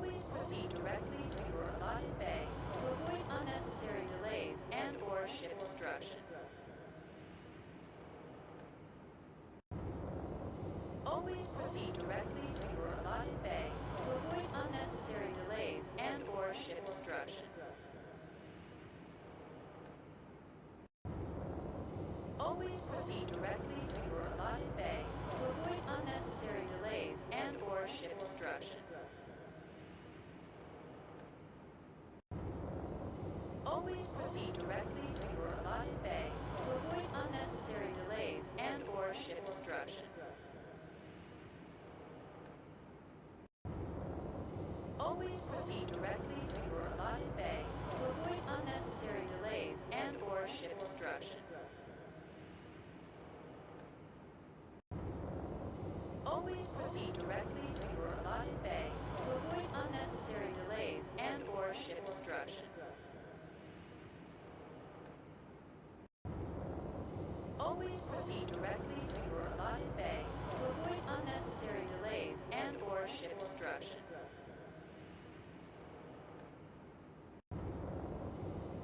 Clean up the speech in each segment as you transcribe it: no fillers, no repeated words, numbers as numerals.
Always proceed directly to your allotted bay to avoid unnecessary delays and/or ship destruction. Always proceed directly to your allotted bay to avoid unnecessary delays and/or ship destruction. Always proceed directly to your allotted bay to avoid unnecessary delays and/or ship destruction. Always proceed directly to your allotted bay to avoid unnecessary delays and/or ship destruction. Always proceed directly to your allotted bay to avoid unnecessary delays and/or ship destruction. Always proceed directly to your allotted bay to avoid unnecessary delays and/or ship destruction. Always proceed directly to your allotted bay to avoid unnecessary delays and/or ship destruction.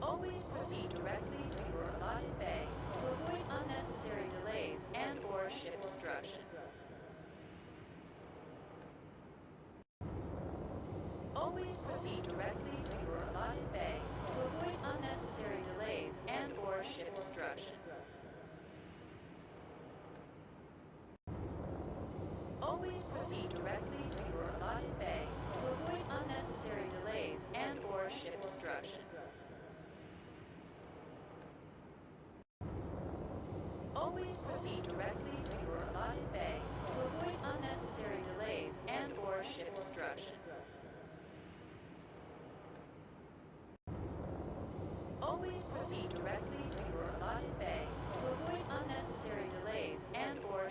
Always proceed directly to your allotted bay to avoid unnecessary delays and/or ship destruction. Always proceed directly to your allotted bay to avoid unnecessary delays and/or ship destruction. Always proceed directly to your allotted bay to avoid unnecessary delays and/or ship destruction. Always proceed directly to your allotted bay to avoid unnecessary delays and/or ship destruction. Always proceed directly to your allotted bay to avoid unnecessary delays and/or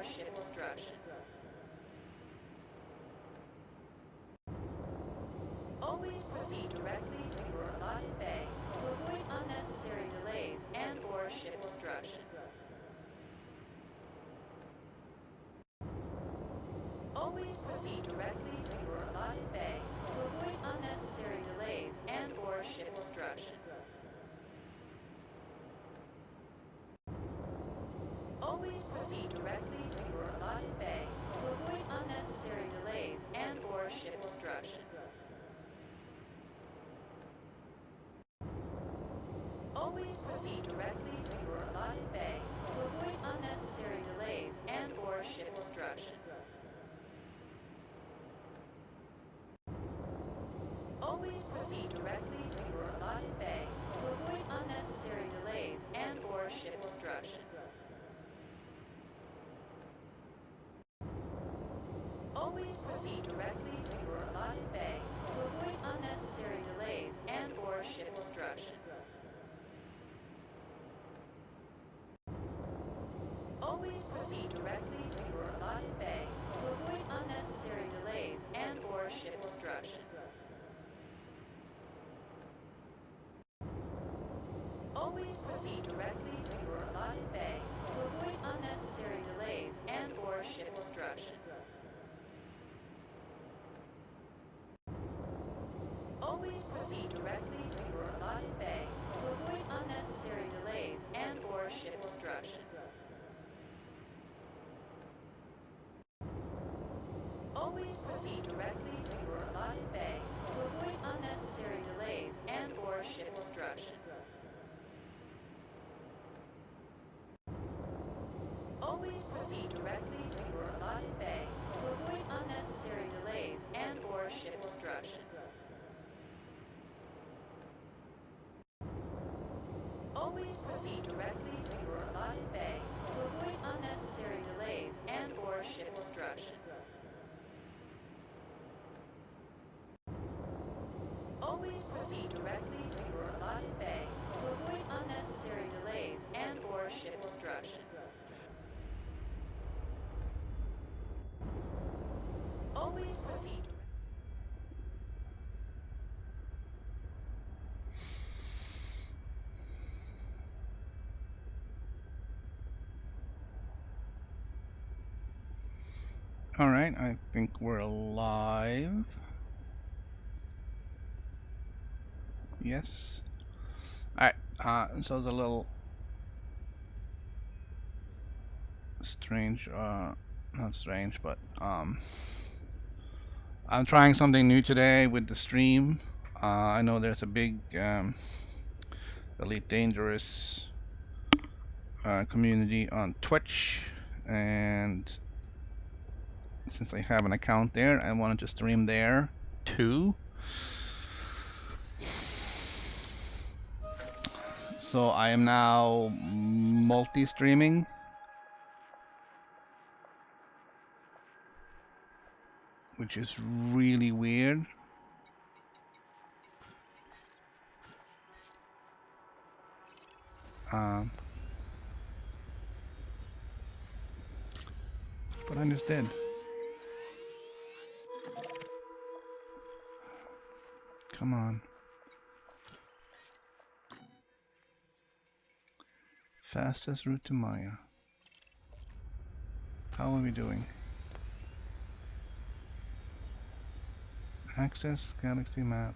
ship destruction. Always proceed directly to your allotted bay to avoid unnecessary delays and/or ship destruction. Always proceed directly to your allotted bay to avoid unnecessary delays and/or ship destruction. Always proceed directly to your allotted bay to avoid unnecessary delays and/or ship destruction. Always proceed directly to your allotted bay to avoid unnecessary delays and/or ship destruction. Always proceed directly to your allotted bay to avoid unnecessary delays and/or ship destruction. Always proceed directly to your allotted bay to avoid unnecessary delays and/or ship destruction. Always proceed directly to your allotted bay to avoid unnecessary delays and/or ship destruction. Always proceed directly to your allotted bay to avoid unnecessary delays and/or ship destruction. Always proceed directly to your allotted bay to avoid unnecessary delays and/or ship destruction. Always proceed directly to your allotted bay to avoid unnecessary delays and/or ship destruction. Always proceed directly to your allotted bay to avoid unnecessary delays and/or ship destruction. Always proceed directly to your allotted bay to avoid unnecessary delays and/or ship destruction. Always proceed directly to your allotted bay to avoid unnecessary delays and/or ship destruction. Always proceed directly to your allotted bay to avoid unnecessary delays and/or ship destruction. Always proceed. Alright, I think we're live. Yes. Alright, so it's a little strange, not strange, but I'm trying something new today with the stream. I know there's a big Elite Dangerous community on Twitch, and since I have an account there, I wanted to stream there too. So I am now multi-streaming. Which is really weird. But I just did. Come on. Fastest route to Maya. How are we doing? Access galaxy map.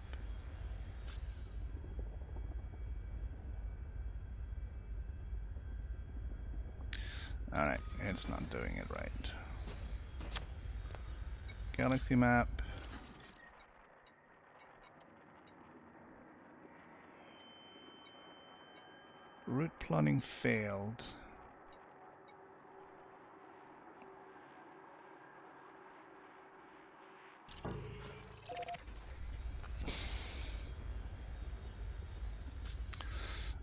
Alright, it's not doing it right. Galaxy map. Route plotting failed.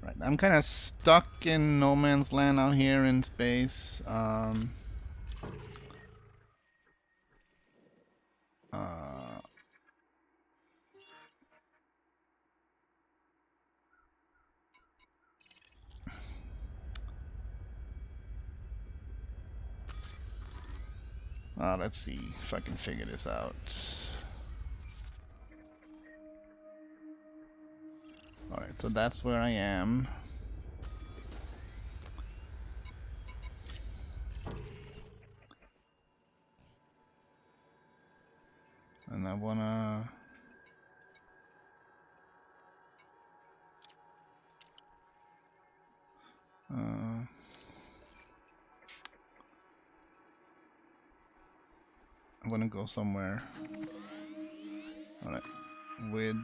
Right, I'm kind of stuck in no man's land out here in space. Let's see if I can figure this out. Alright, so that's where I am. And I wanna... I'm gonna go somewhere. Alright, with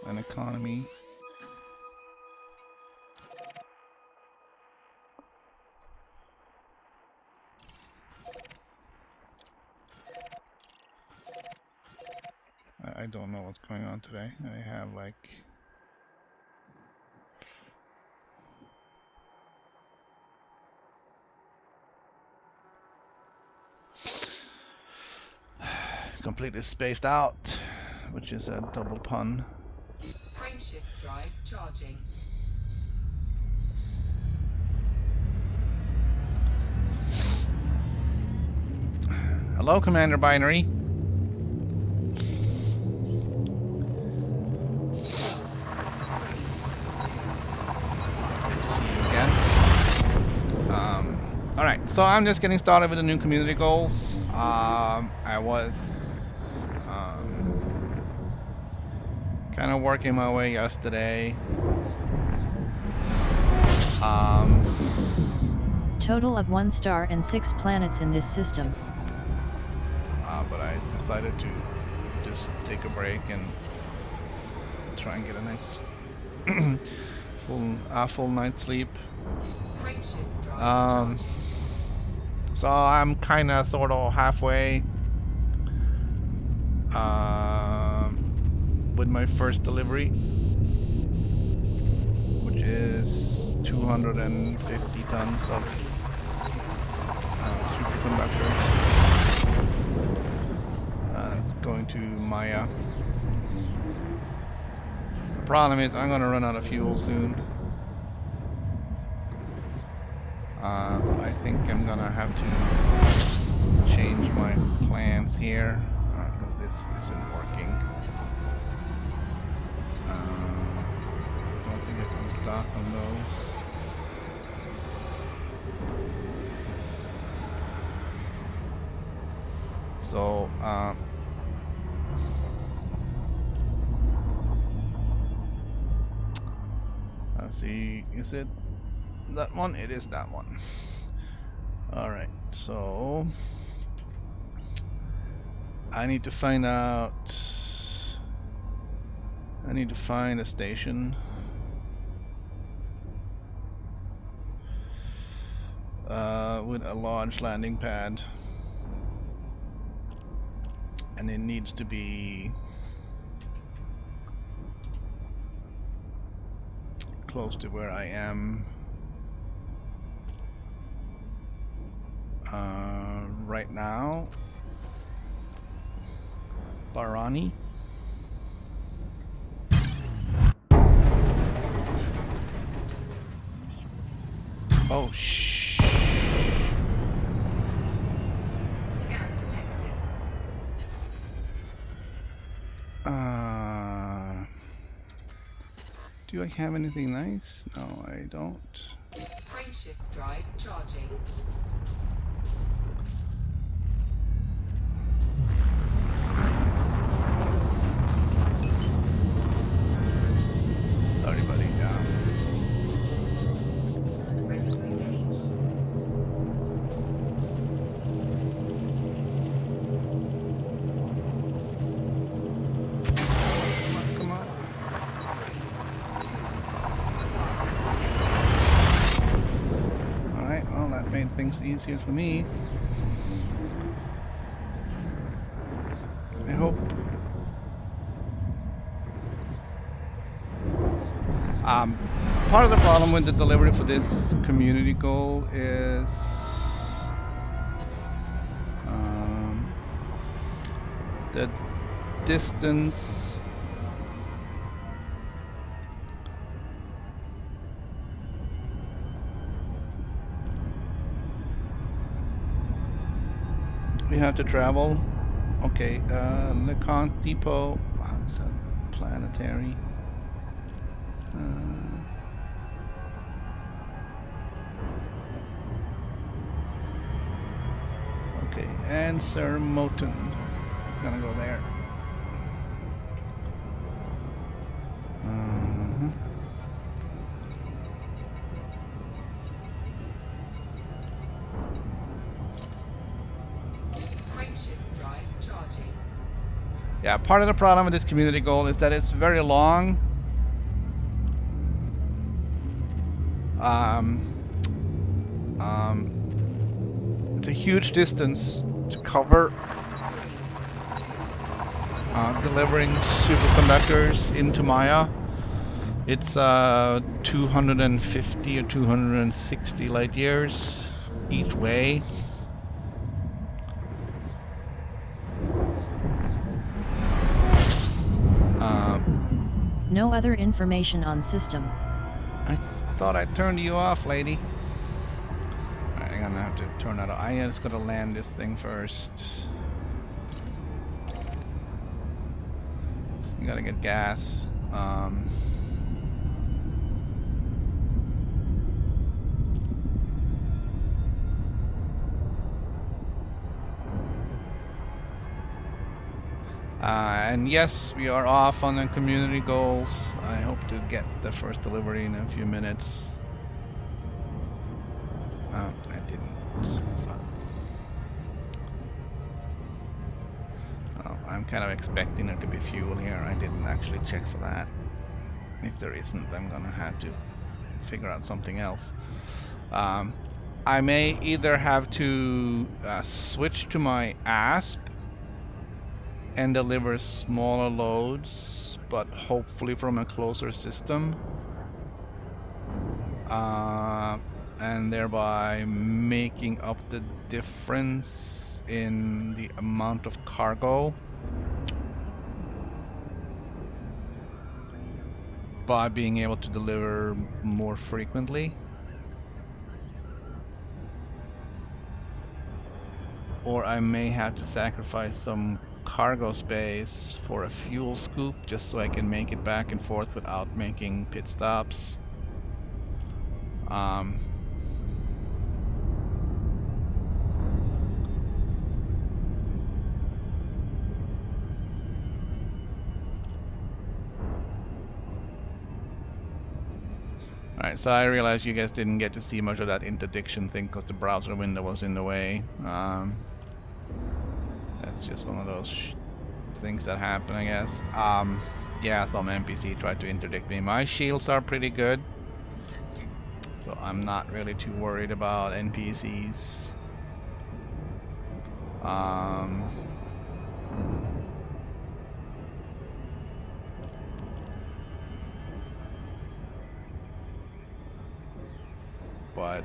an economy. I don't know what's going on today. I have like... completely spaced out, which is a double pun. Frameshift drive charging. Hello, Commander Binary. Good to see you again. Alright, so I'm just getting started with the new community goals. I was kind of working my way yesterday. Total of 1 star and 6 planets in this system. But I decided to just take a break and try and get a nice full night's sleep. So I'm kind of sort of halfway with my first delivery, which is 250 tons of superconductor. It's going to Maya. The problem is I'm gonna run out of fuel soon. So I think I'm gonna have to change my plans here because this isn't working. Don't think I can dock on those. So, let's see, is it that one? It is that one. Alright, so I need to find out. I need to find a station. With a large landing pad. And it needs to be close to where I am right now. Barani. Oh shh. Scan detected. Do I have anything nice? No, I don't. Frameshift drive charging. Sorry, buddy. Ready to engage. Come on. Alright, well, that made things easier for me. I hope. Part of the problem with the delivery for this community goal is the distance we have to travel. Okay, LeConte Depot. Wow, is that planetary? Okay, and Sir Moten. Gonna go there. Frameshift drive charging. Yeah, part of the problem with this community goal is that it's very long. It's a huge distance to cover. Delivering superconductors into Maya. It's 250 or 260 light years each way. No other information on system. I thought I turned you off, lady. Alright, I'm gonna have to turn that off. I just gotta land this thing first. You gotta get gas. And yes, we are off on the community goals. I hope to get the first delivery in a few minutes. I didn't. Well, I'm kind of expecting there to be fuel here. I didn't actually check for that. If there isn't, I'm gonna have to figure out something else. I may either have to switch to my ASP and deliver smaller loads, but hopefully from a closer system, and thereby making up the difference in the amount of cargo by being able to deliver more frequently. Or I may have to sacrifice some cargo space for a fuel scoop, just so I can make it back and forth without making pit stops. Alright, so I realized you guys didn't get to see much of that interdiction thing because the browser window was in the way. That's just one of those things that happen, I guess. Yeah, some NPC tried to interdict me. My shields are pretty good, so I'm not really too worried about NPCs. But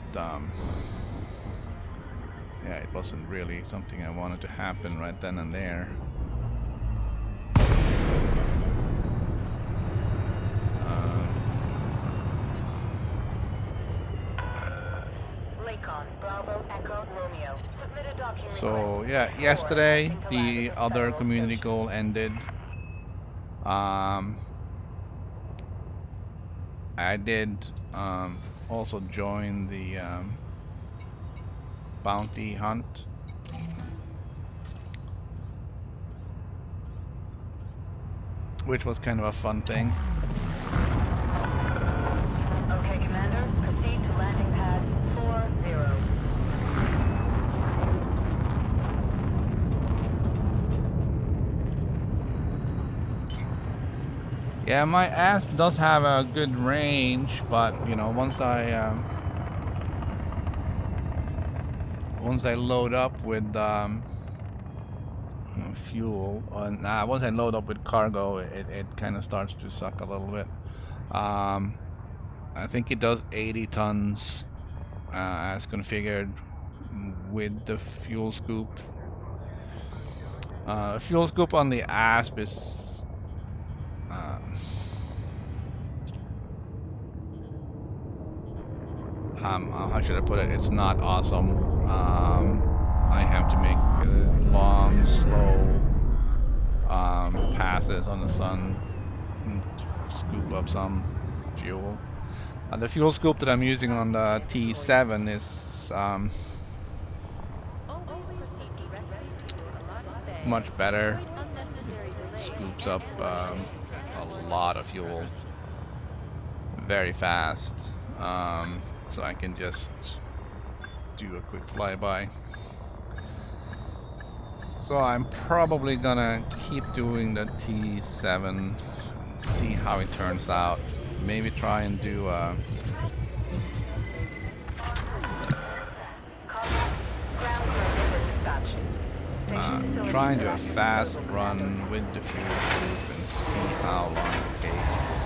yeah, it wasn't really something I wanted to happen right then and there. So yeah, yesterday the other community goal ended. I did also join the bounty hunt. Which was kind of a fun thing. Okay, Commander, proceed to landing pad 40. Yeah, my ASP does have a good range, but you know, once I load up with fuel, or once I load up with cargo, it kind of starts to suck a little bit. I think it does 80 tons as configured with the fuel scoop. Fuel scoop on the ASP is how should I put it? It's not awesome. I have to make long, slow passes on the sun and scoop up some fuel. The fuel scoop that I'm using on the T7 is much better. Scoops up a lot of fuel very fast. So I can just do a quick flyby. So I'm probably gonna keep doing the T7, see how it turns out. Maybe try and do try and do a fast run with the fuel scoop and see how long it takes.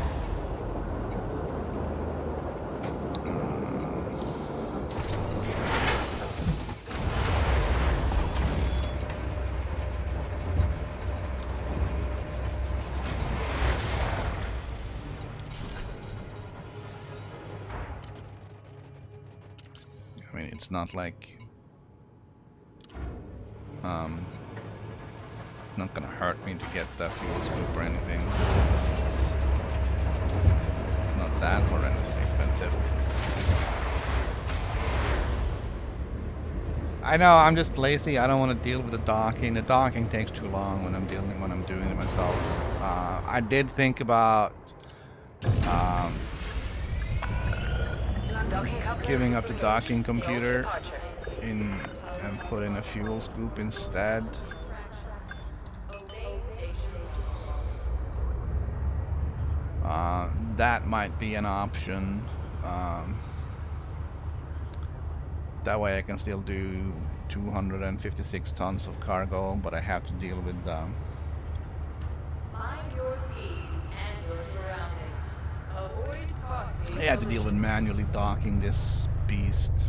I mean, it's not like not gonna hurt me to get the fuel scoop or anything. It's not that horrendously expensive. I know, I'm just lazy. I don't want to deal with the docking. The docking takes too long when I'm doing it myself. I did think about giving up the docking computer and put in a fuel scoop instead. That might be an option. That way I can still do 256 tons of cargo, but I have to deal with Mind your speed and your surroundings. Avoid costly I had to deal with manually docking this beast.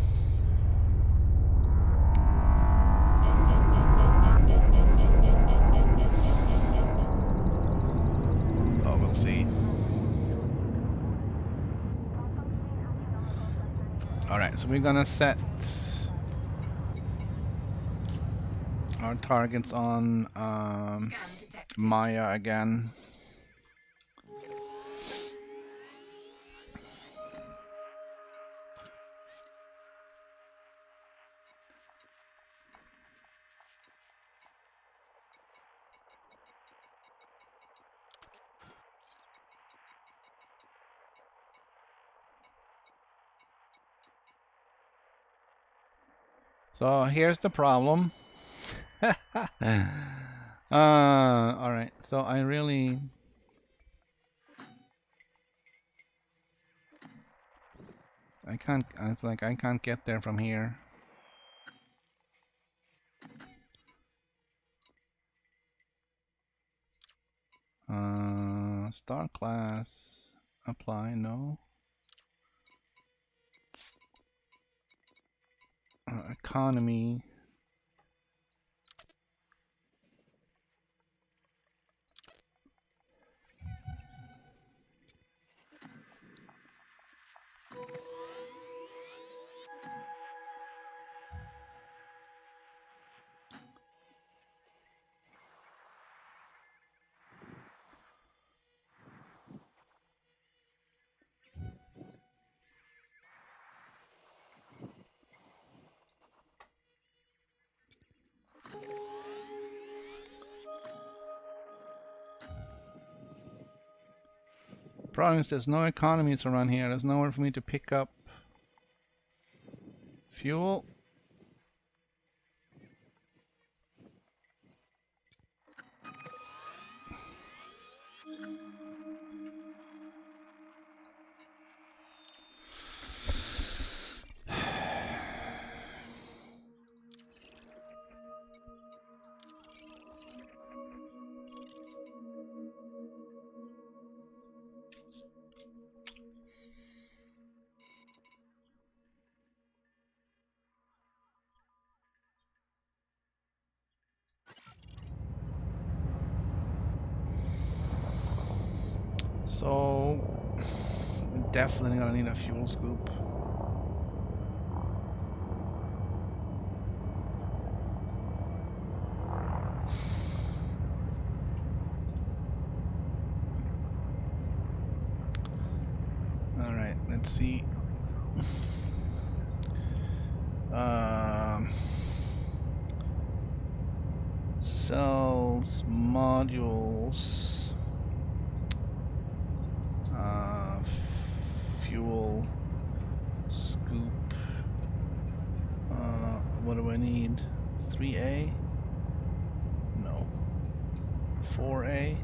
Oh, we'll see. Alright, so we're gonna set Our target's on Scan detected. Maya again. So here's the problem. All right. So I can't. It's like I can't get there from here. Star class. Apply. No. Economy. Problem is there's no economies around here. There's nowhere for me to pick up fuel. So definitely gonna need a fuel scoop. All right, let's see. Cells, modules, fuel scoop. What do I need? 3A? No. 4A?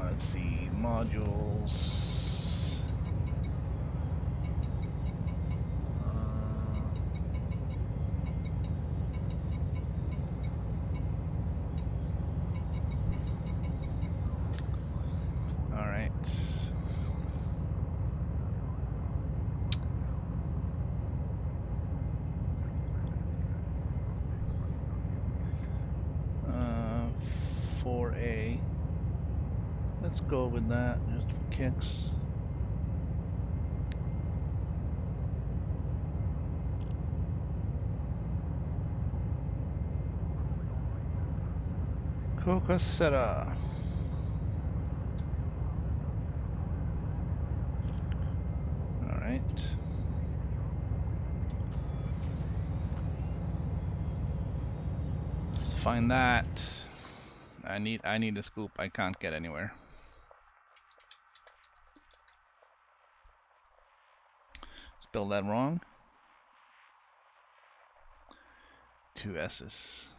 Let's see, modules. All right. Uh, 4A. Let's go with that, just for kicks. Cocasetta. All right. Let's find that. I need a scoop. I can't get anywhere. Spelled that wrong. 2 S's.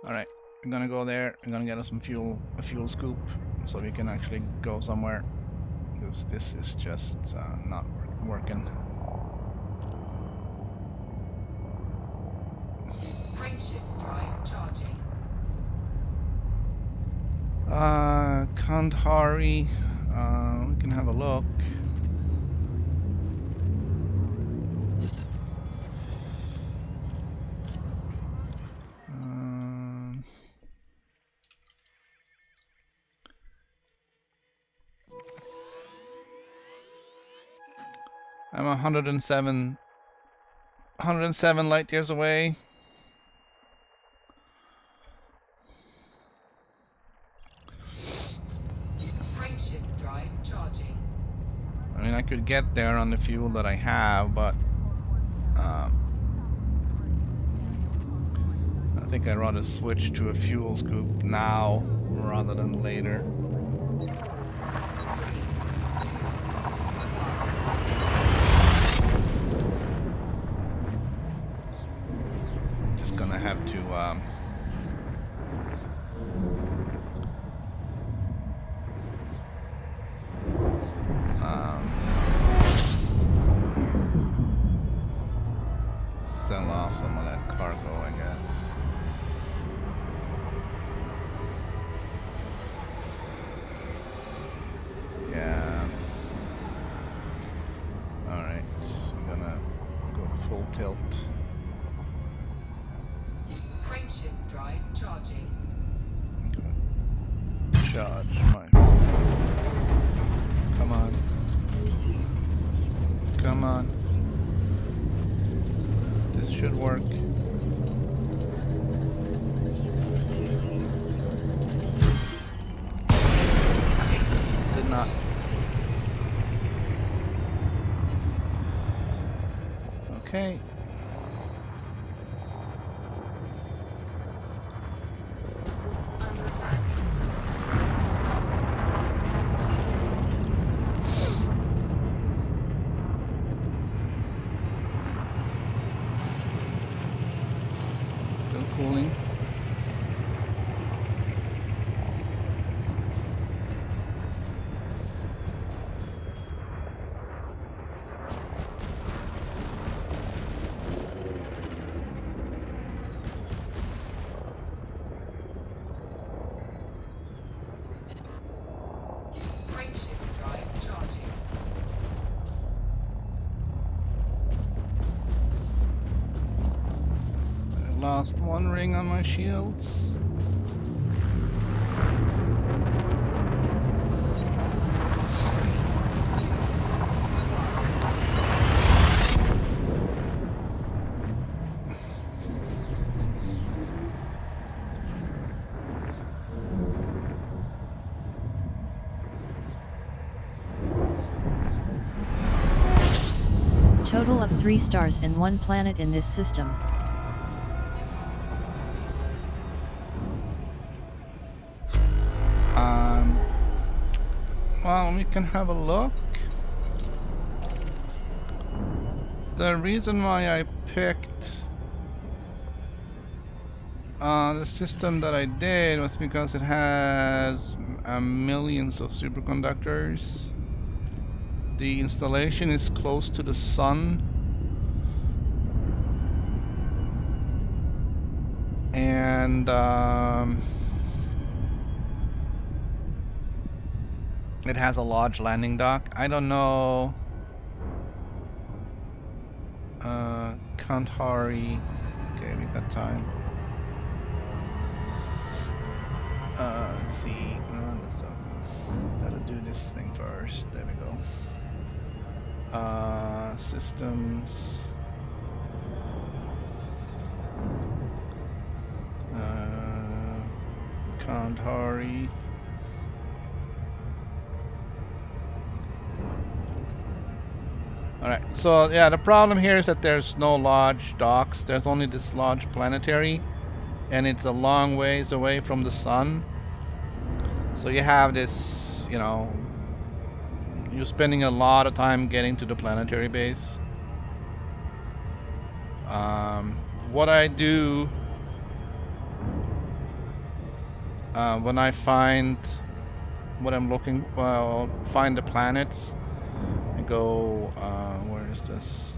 Alright, I'm gonna go there. I'm gonna get us some fuel, a fuel scoop, so we can actually go somewhere. Because this is just not working. Frameshift drive charging. Kandahari. We can have a look. I'm 107 light years away. Frameshift drive charging. I mean, I could get there on the fuel that I have, but I think I'd rather switch to a fuel scoop now rather than later. Just gonna have to sell off some of that cargo, I guess. Yeah. Alright, I'm gonna go full tilt. Frameshift drive charging. Charge my... Come on. Come on. This should work. Did not. Okay. Under attack. Still cooling. Frameshift drive charging. I lost one ring on my shields. Total of 3 stars and 1 planet in this system. Well, we can have a look. The reason why I picked the system that I did was because it has millions of superconductors. The installation is close to the sun, and it has a large landing dock. I don't know. Kandahari. Okay, we got time. Let's see. Gotta do this thing first. There we go. Systems. Kandahari. Alright, so yeah, the problem here is that there's no large docks. There's only this large planetary, and it's a long ways away from the sun. So you have this, you know, you're spending a lot of time getting to the planetary base. What I do when I find what I'm looking, well, find the planets, I go, where is this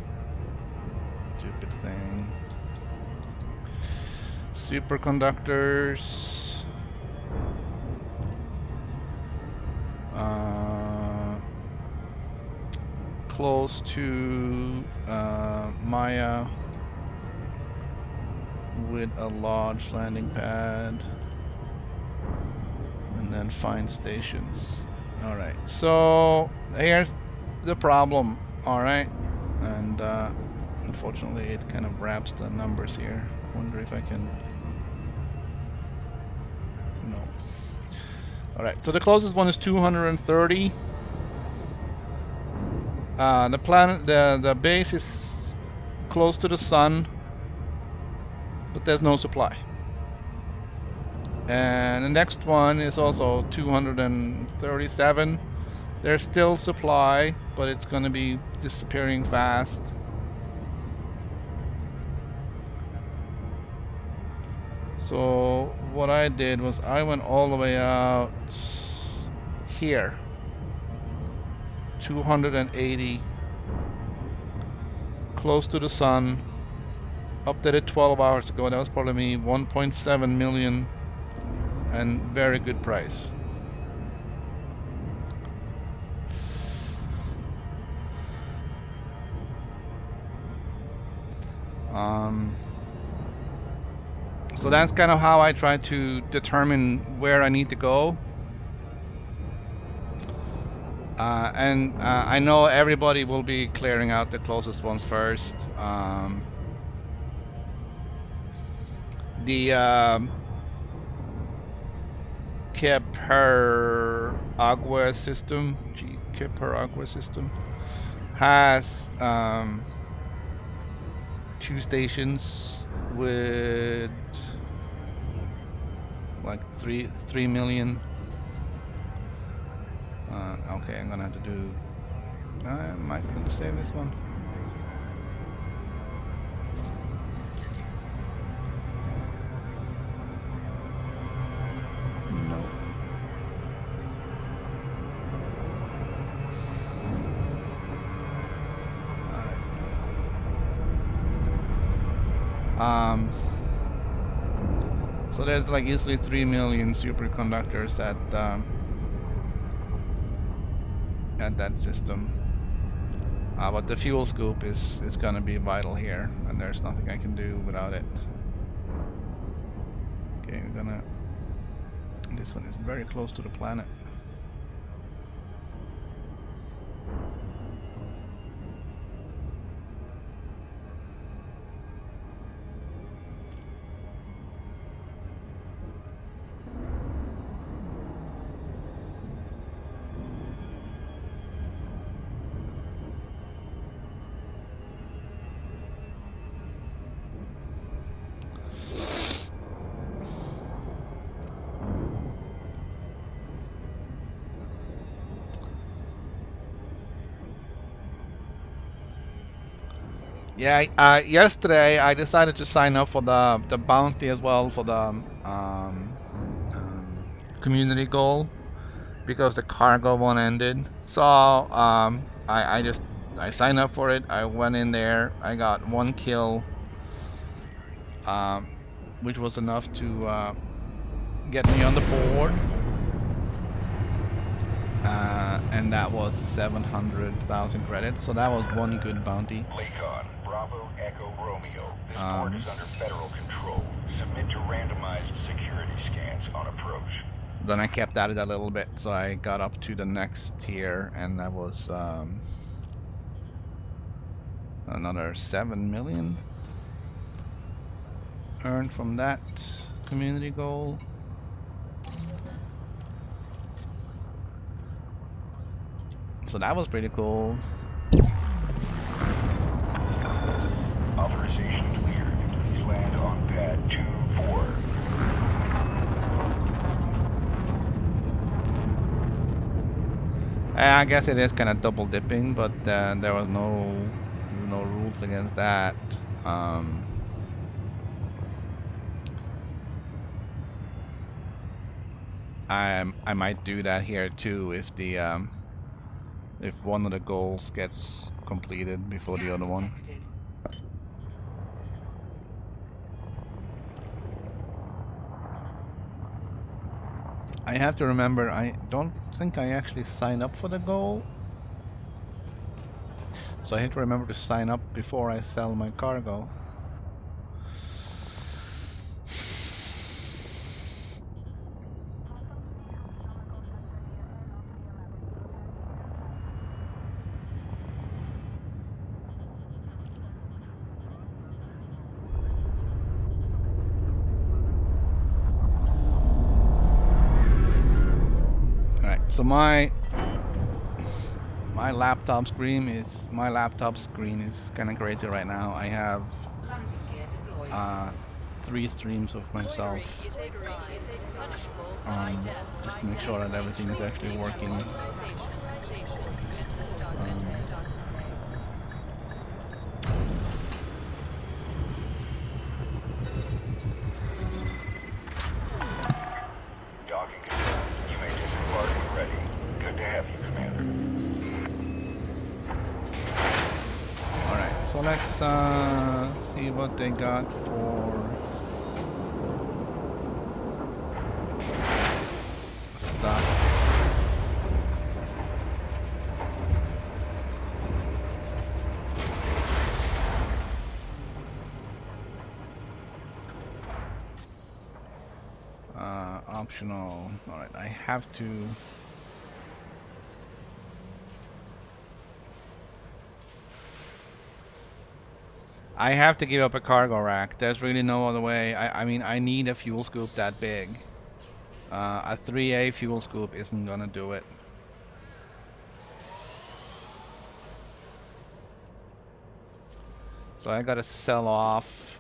stupid thing? Superconductors. Close to Maya with a large landing pad, and then find stations. Alright, so here's the problem. Alright, and unfortunately it kind of wraps the numbers here. Wonder if I can. No. All right. So the closest one is 230. The planet, the base is close to the sun, but there's no supply. And the next one is also 237. There's still supply, but it's going to be disappearing fast. So what I did was I went all the way out here. 280. Close to the sun. Updated 12 hours ago. That was probably me. 1.7 million. And very good price. So that's kind of how I try to determine where I need to go. I know everybody will be clearing out the closest ones first. The Agua system, Agua system, has 2 stations with like 3 million. Okay, I'm gonna have to do. I might want to save this one. No. So there's like easily 3 million superconductors at that system. But the fuel scoop is gonna be vital here, and there's nothing I can do without it. Okay, we're gonna. This one is very close to the planet. Yeah, yesterday I decided to sign up for the bounty as well for the community goal because the cargo one ended. So I signed up for it. I went in there. I got 1 kill, which was enough to get me on the board. And that was 700,000 credits. So that was 1 good bounty. Lakon, Bravo, Echo, Romeo. This port is under federal control. Submit to randomized security scans on approach. Then I kept at it a little bit, so I got up to the next tier, and that was another 7 million earned from that community goal. So that was pretty cool. Authorization cleared. Please land on pad 2-4. I guess it is kind of double dipping, but there was no rules against that. I might do that here too if the if one of the goals gets completed before the other one. I have to remember, I don't think I actually signed up for the goal. So I have to remember to sign up before I sell my cargo. So my laptop screen is kind of crazy right now. I have Landing gear deployed. 3 streams of myself Is a crime punishable by death just by to make sure that death. everything is actually working. Docking confirmed. You may disembark when ready. Good to have you, Commander. Alright, so let's see what they got for stuff. Optional. Alright, I have to. I have to give up a cargo rack. There's really no other way. I mean, I need a fuel scoop that big. A 3A fuel scoop isn't gonna do it. So I gotta sell off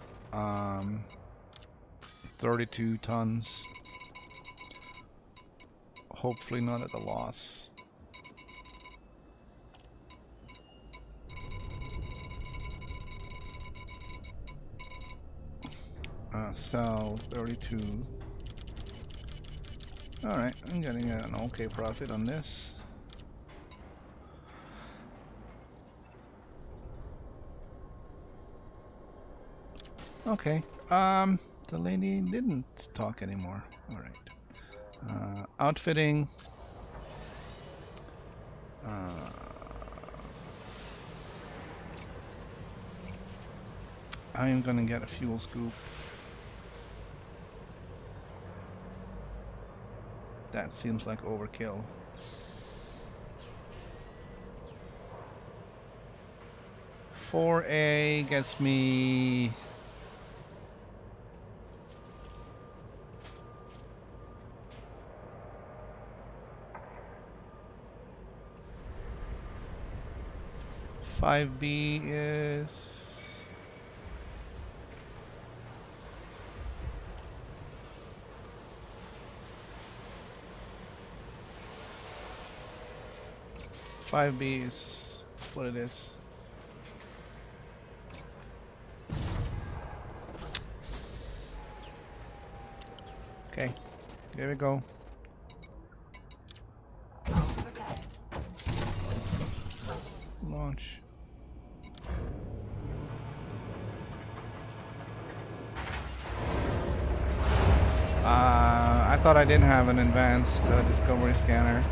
32 tons. Hopefully not at a loss. Sell 32. Alright, I'm getting an okay profit on this. Okay, the lady didn't talk anymore. Alright. Outfitting. I am gonna get a fuel scoop. That seems like overkill. $4A gets me $5B is $5B is what it is. Okay, there we go. Launch. I thought I didn't have an advanced discovery scanner.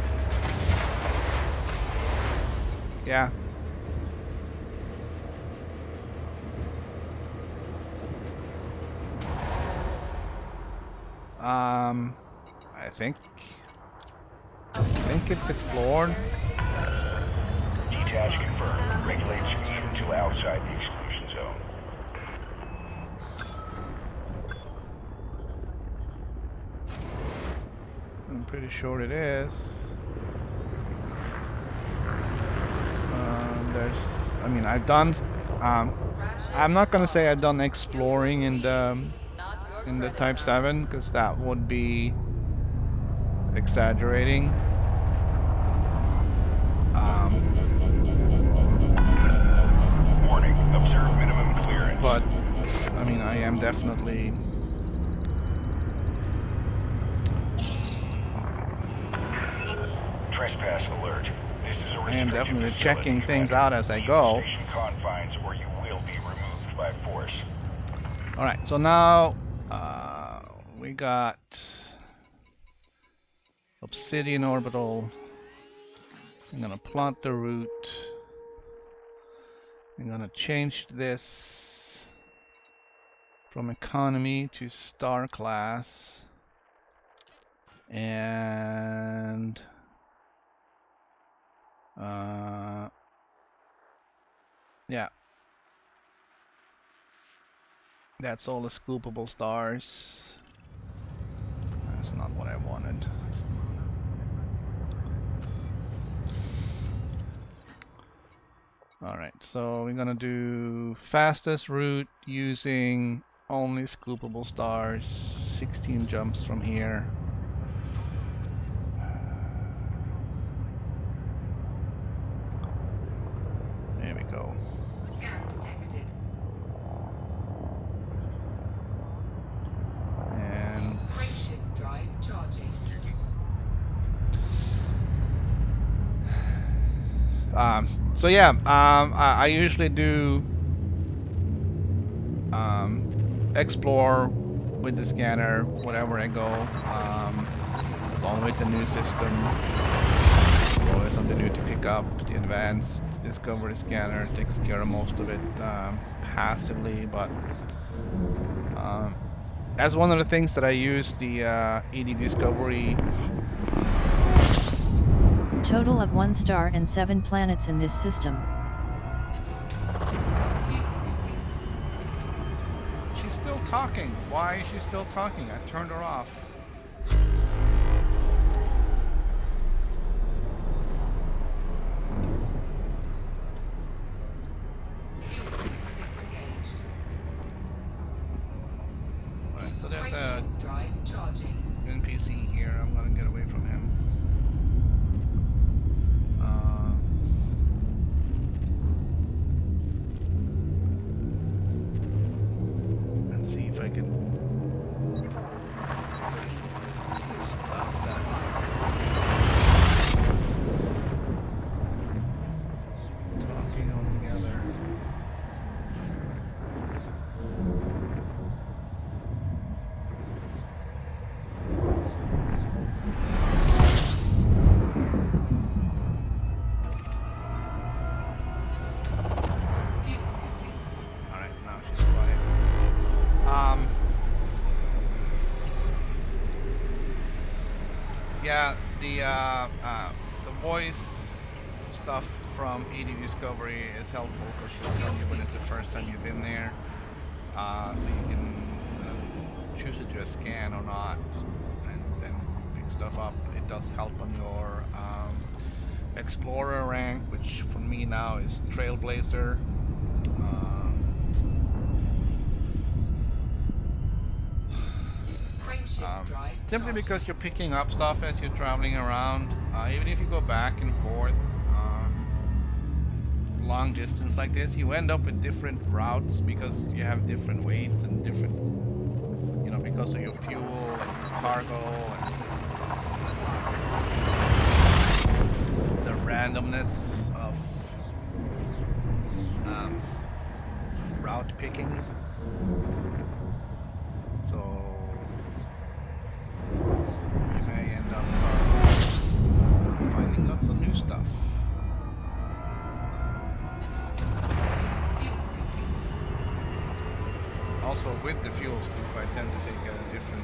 Yeah. I think it's explored. Detach confirmed. Regulate speed until outside the exclusion zone. I'm pretty sure it is. I mean, I've done. I'm not gonna say I've done exploring in the Type 7 because that would be exaggerating. Warning, observe minimum clearance. But I mean, I am definitely. Trespass alert. This is a I am restricted definitely facility. checking things out as I go. Station confines or you will be removed by force. Alright, so now we got Obsidian Orbital. I'm gonna plot the route. I'm gonna change this from economy to star class. And yeah, that's all the scoopable stars. That's not what I wanted. Alright, so we're gonna do fastest route using only scoopable stars, 16 jumps from here. There we go. Scan detected. And Frameshift drive charging. so yeah, I usually do explore with the scanner wherever I go. There's always a new system, always something new to pick up. The advanced discovery scanner takes care of most of it passively, but as one of the things that I use the ED discovery. Total of 1 star and 7 planets in this system. View scooping. She's still talking. Why is she still talking? I turned her off. View scoop disengaged. Alright, so there's a Frameshift drive charging. NPC here. I'm gonna get away from him. And see if I can stop that. Talking all together. View scooping. Alright, now she's quiet. Yeah, the voice stuff from ED Discovery is helpful because she'll tell you when it's the first time you've been there, so you can choose to do a scan or not, and pick stuff up. It does help on your Explorer rank, which for me now is Trailblazer. Frameshift drive Simply charging. because you're picking up stuff as you're traveling around, even if you go back and forth long distance like this, you end up with different routes because you have different weights and different, you know, because of your fuel and your cargo and the randomness of route picking. So you may end up finding lots of new stuff. View scooping. Also, with the fuel scoop, I tend to take a different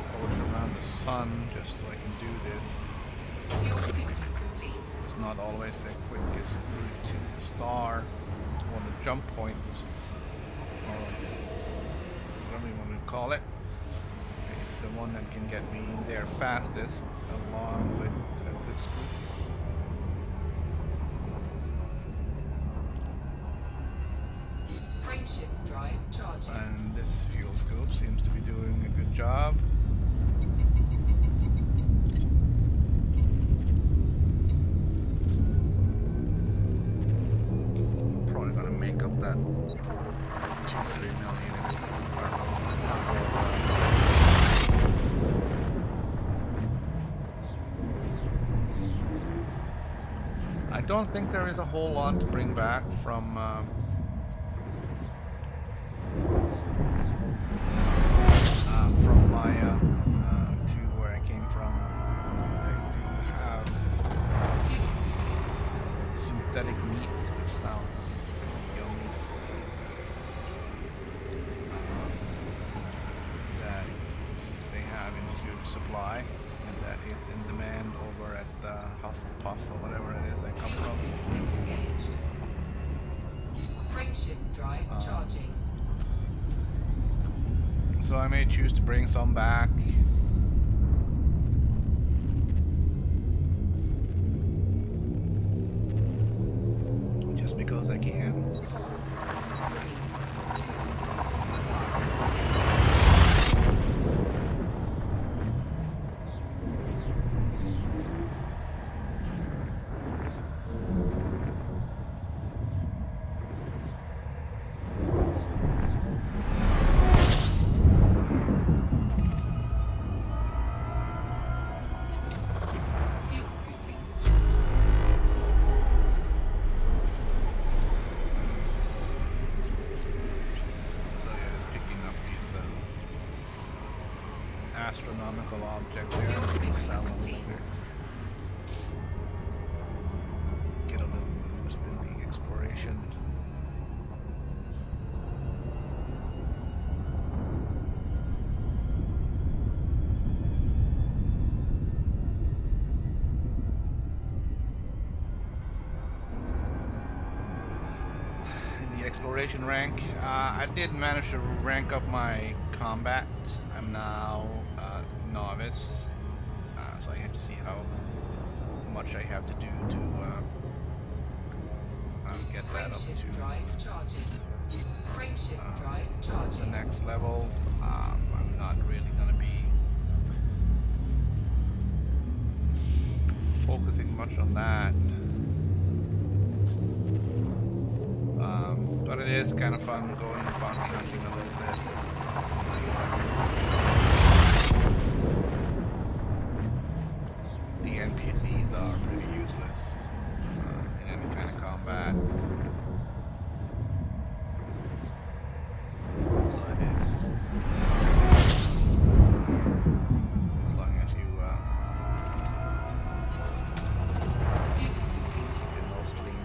approach around the sun just so I can do this. Fuel scoop complete. It's not always the quickest route to the star or the jump point, or whatever you want to call it. It's the one that can get me there fastest, along with a good scoop. Frameshift drive charging. And this fuel scoop seems to be doing a good job. Probably gonna make up that 2-3 million in this I don't think there is a whole lot to bring back from Maya to where I came from. I do have View scooping. synthetic meat, which sounds yummy. That they have in huge supply, and that is in demand over at Hufflepuff or whatever it is I come Fuel from. scoop disengaged. Frameshift drive charging. So I may choose to bring some back. those I can. Fuel scooping. So yeah, just picking up these astronomical objects here Fuel and scooping sell them complete. later. Get a little boost in the exploration. In the exploration rank, I did manage to rank up my combat. I'm now novice, so I have to see how much I have to do to get that up Frameshift to drive charging. Frameshift drive the charging. next level. I'm not really gonna be focusing much on that. But it is kind of fun going bounty hunting a little bit. The NPCs are pretty useless in any kind of combat. So it is, as long as you Fuel scooping. keep your nose clean.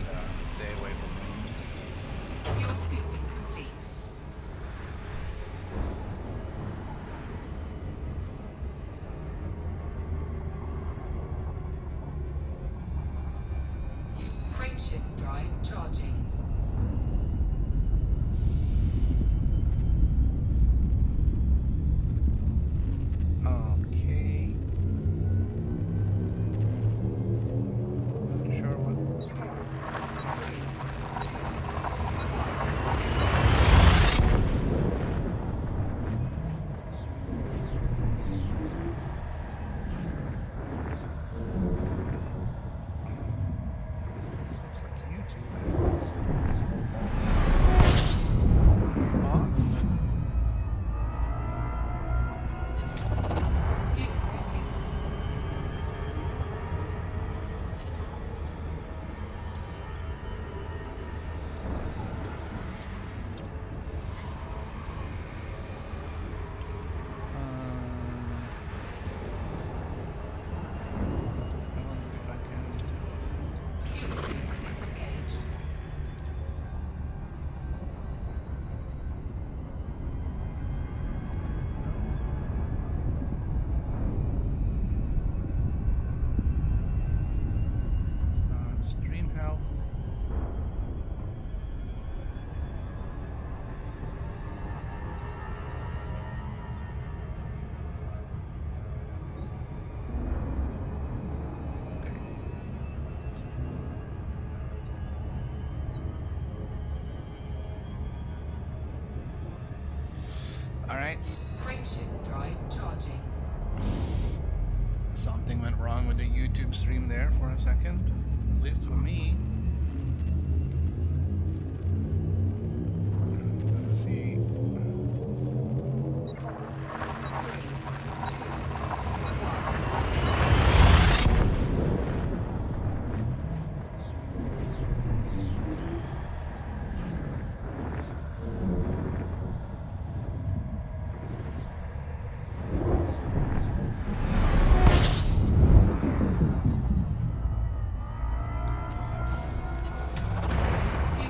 And stay away from wounds. Fuel scooping complete. Frameshift drive charging. Okay. Not sure what's looks like YouTube is off. Fuel scooping. I wonder if I can. Fuel scoop disengaged. Stream help. Okay. All right. Frameshift drive charging. Something went wrong with the YouTube stream there for a second. At least for me. Let's see. Fuel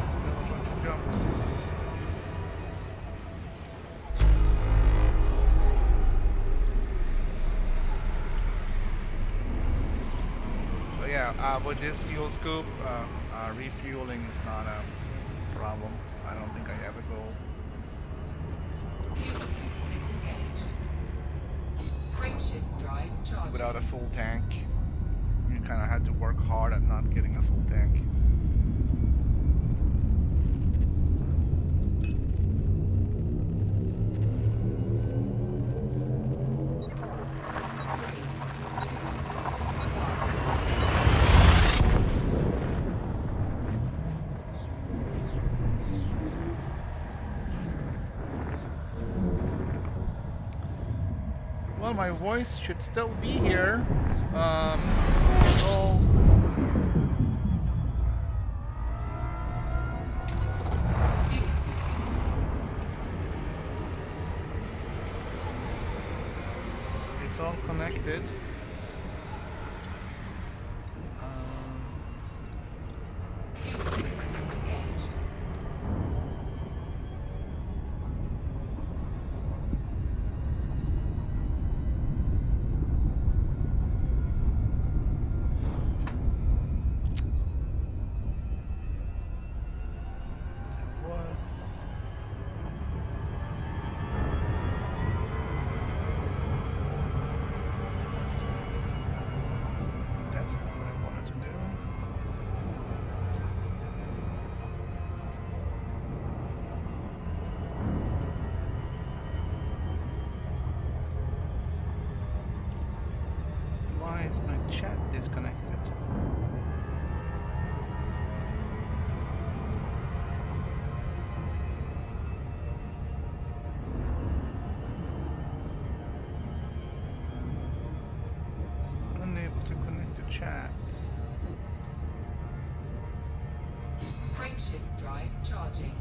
Still a scooping. bunch of jumps. So yeah, with this fuel scoop, refueling is not a problem. I don't think I ever go Fuel scoop disengaged. charging. without a full tank. You kind of had to work hard at not getting a full tank. Well, my voice should still be here. It's all Fuel scooping. it's all connected. Fuel scoop disengaged. There was. That's not what I wanted to do. Why is my chat disconnected? Unable to connect to chat. Frameshift drive charging.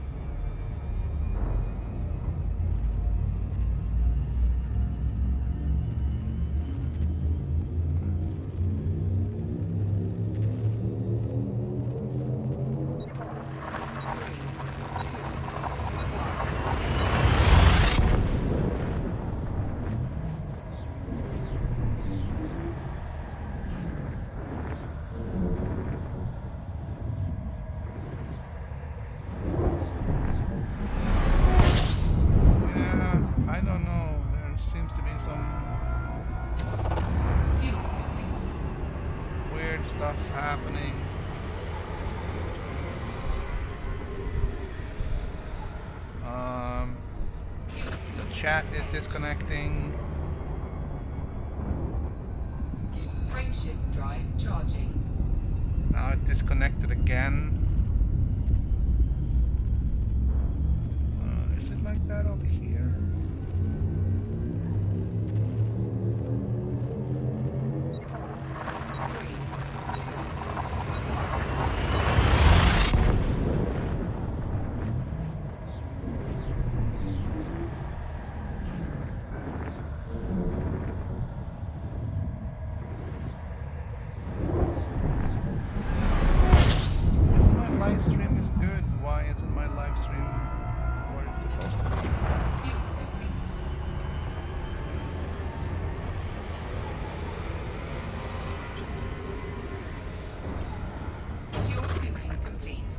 Yeah, I don't know. There seems to be some Fuel scooping. weird stuff happening. Fuel The scoop chat is disengaged. disconnecting. Frameshift drive charging. Now it disconnected again. Is it like that over here? If my live stream is good, why isn't my live stream where it's supposed to be? Fuel scooping. Fuel scooping complete.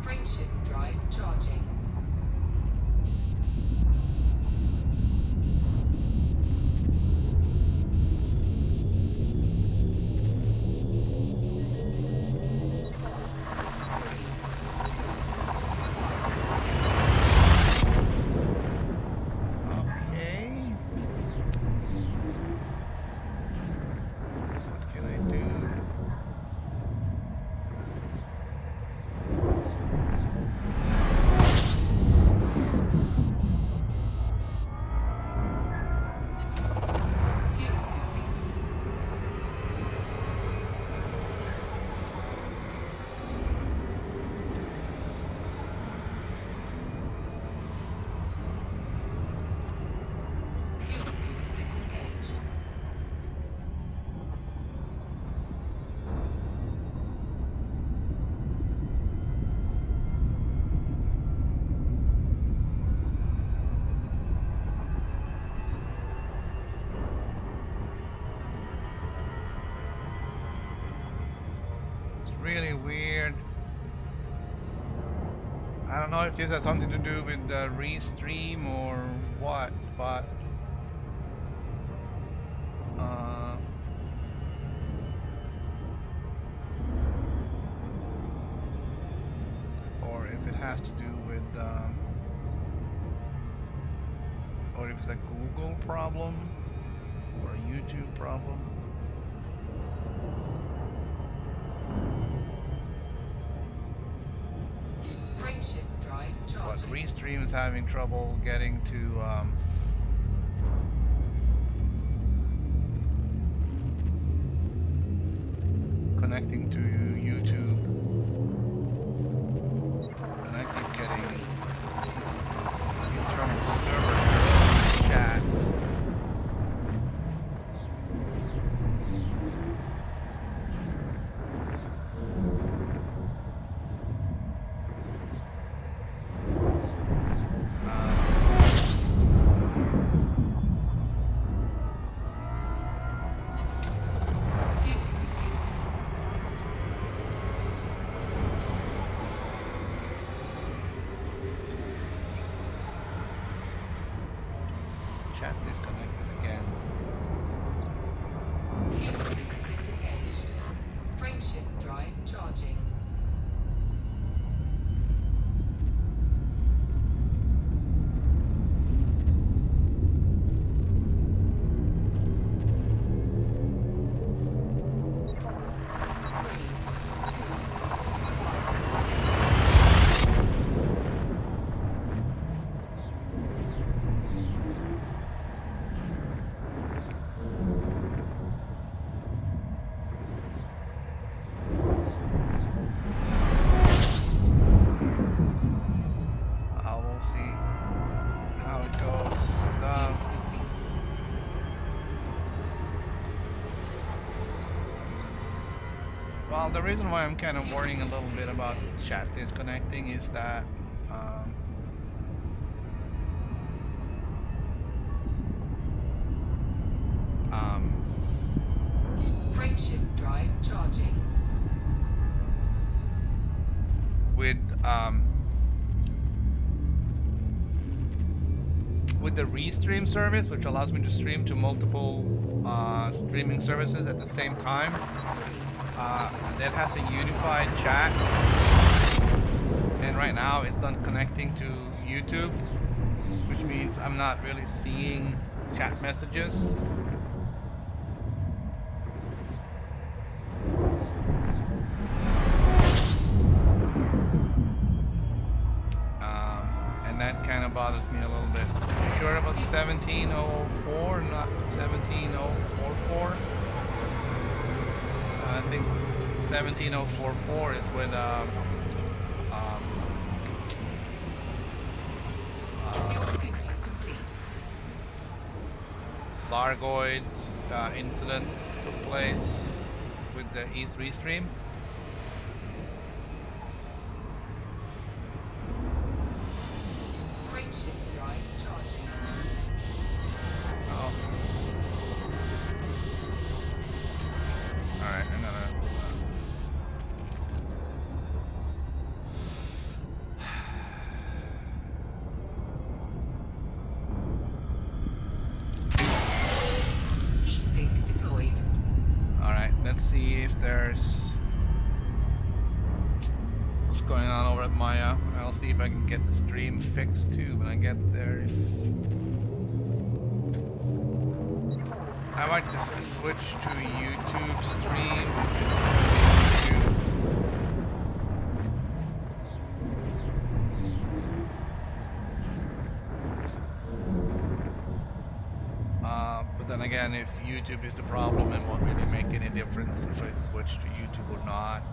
Frameshift drive charging. Okay. What can I do? Fuel scooping. Fuel scoop disengaged. It's really weird. I don't know if this has something to do with the restream or what, but has to do with, or if it's a Google problem or a YouTube problem. Frameshift drive But charging. Restream is having trouble getting to connecting to YouTube, and I keep getting internal server error chat. Fuel scooping. Chat disconnected again. Fuel scooping disengaged. Frameshift drive charging. We'll see how it goes. Fuel scooping. Well, the reason why I'm kind of worrying a little bit about chat disconnecting is that Frameshift drive charging. with the Restream service, which allows me to stream to multiple streaming services at the same time, that has a unified chat, and right now it's not connecting to YouTube, which means I'm not really seeing chat messages. And that kind of bothers me a little bit. You sure it was 1704, not 17044? I think 17044 is with Fuel scooping complete. Largoid incident took place with the E3 stream. Frameshift drive charging. Oh. Alright, I'm gonna Heat sink deployed. Alright, let's see if there's what's going on over at Maya. I'll see if I can get the stream fixed too when I get there. I might just switch to a YouTube stream if it's gonna be but then again, if YouTube is the problem, it won't really make any difference if I switch to YouTube or not.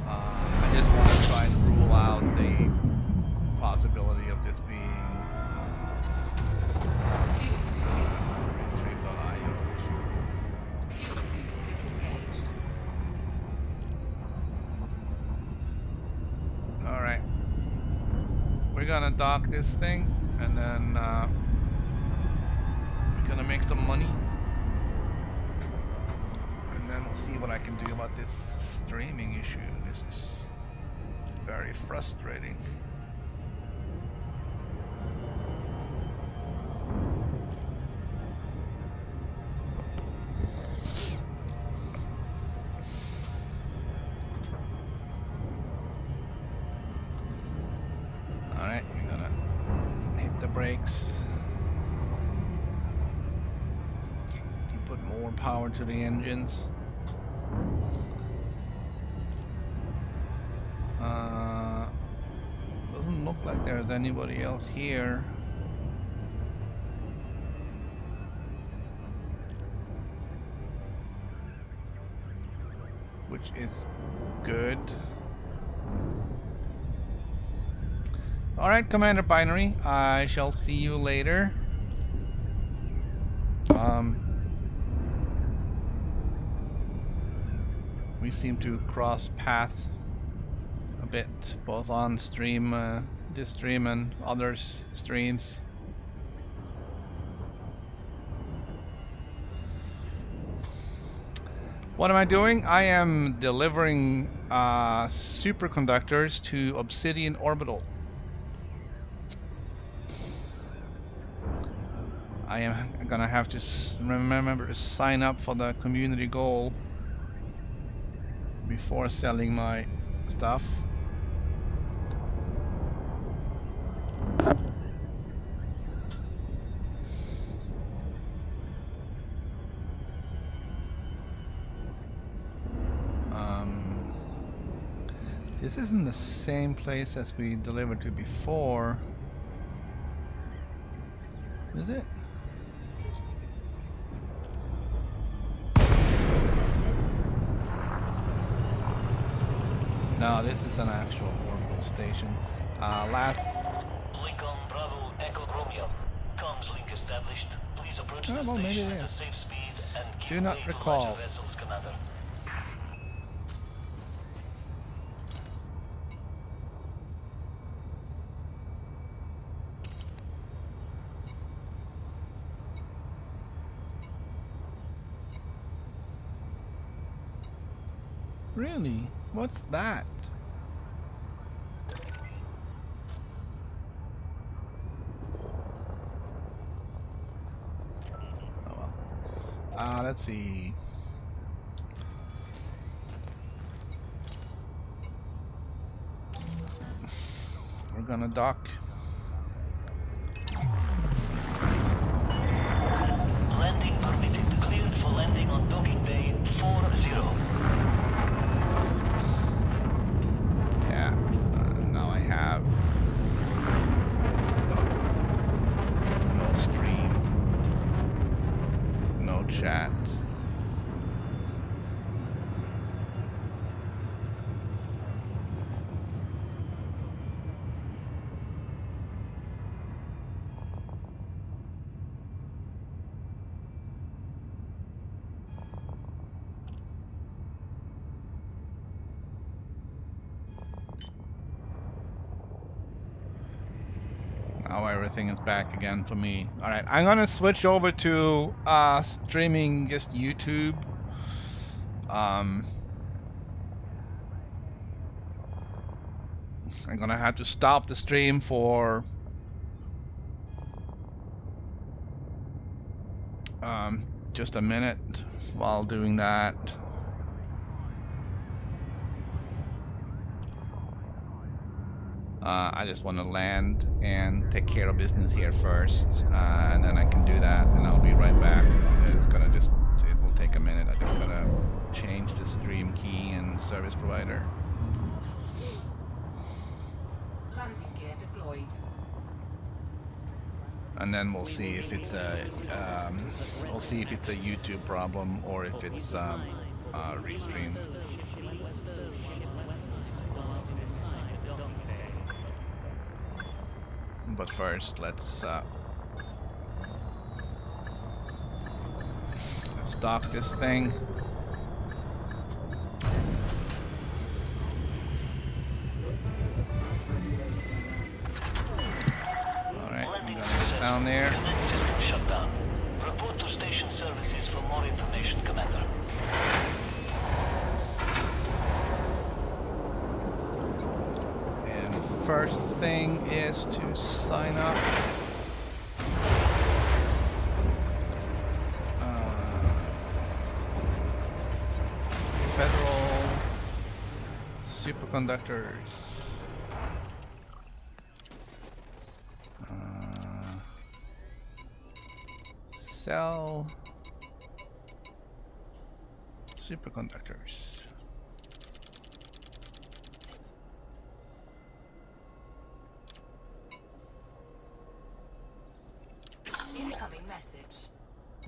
I just want to try and rule out the possibility of this being Fuel scooping. Restream.io. Fuel scoop disengaged. Alright. We're gonna dock this thing, and then we're gonna make some money. And then we'll see what I can do about this streaming issue. This is very frustrating. more power to the engines. Doesn't look like there's anybody else here. Which is good. Alright, Commander Binary, I shall see you later. We seem to cross paths a bit, both on stream, this stream and others' streams. What am I doing? I am delivering superconductors to Obsidian Orbital. I am gonna have to remember to sign up for the community goal before selling my stuff. This isn't the same place as we delivered to before, is it? No, this is an actual orbital station. Last. Lincoln Bravo Echo Romeo. Comms link established. Please approach the well, maybe station it at a is. safe speed and keep Do not away from recall. larger vessels, Commander. Really? What's that? Oh well. Let's see. We're gonna dock. Landing permitted. Cleared for landing on docking bay 40. Yeah. Now I have no stream, no chat. Now everything is back again for me. Alright, I'm gonna switch over to streaming just YouTube. I'm gonna have to stop the stream for just a minute while doing that. I just want to land and take care of business here first, and then I can do that, and I'll be right back. It will take a minute. I just gotta change the stream key and service provider. Landing gear deployed. And then we'll see if it's a YouTube problem or if it's restream. But first, let's dock this thing. All right, I'm gonna get down there. System shutdown. Report to station services for more information, Commander. And first thing is to sign up. Federal superconductors. Sell. Superconductors. Incoming message.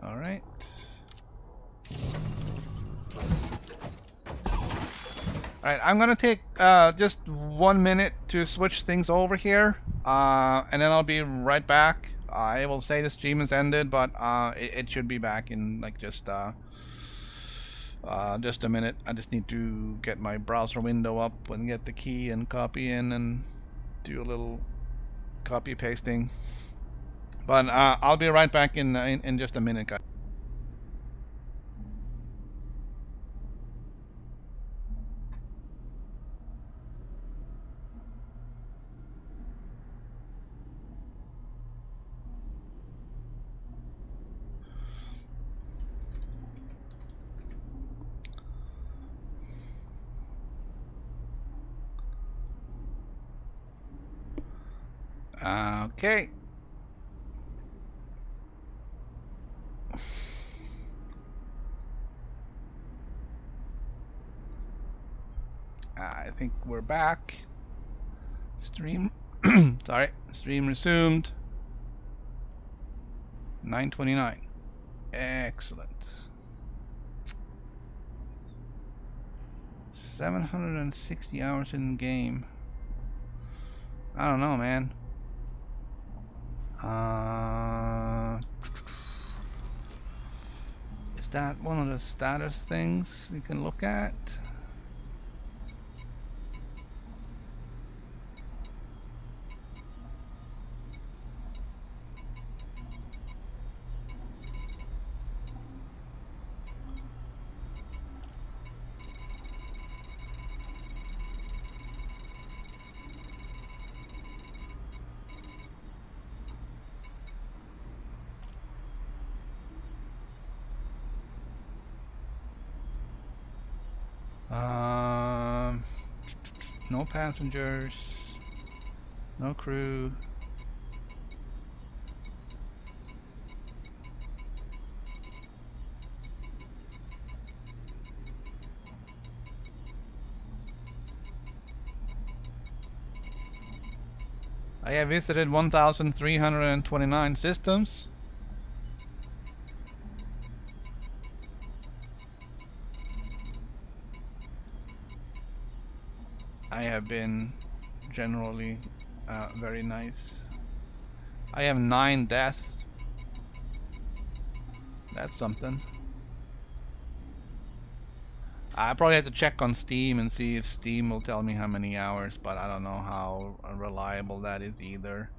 All right. All right, I'm gonna take just 1 minute to switch things over here, and then I'll be right back. I will say the stream has ended, but it should be back in like just a minute. I just need to get my browser window up and get the key and copy in and do a little copy pasting. But I'll be right back in just a minute, guys. Okay. I think we're back. Stream. Sorry. Stream resumed. 9:29. Excellent. 760 hours in game. I don't know, man. Is that one of the status things we can look at? No passengers, no crew. I have visited 1,329 systems. I have been generally very nice. I have 9 deaths. That's something. I probably have to check on Steam and see if Steam will tell me how many hours, but I don't know how reliable that is either.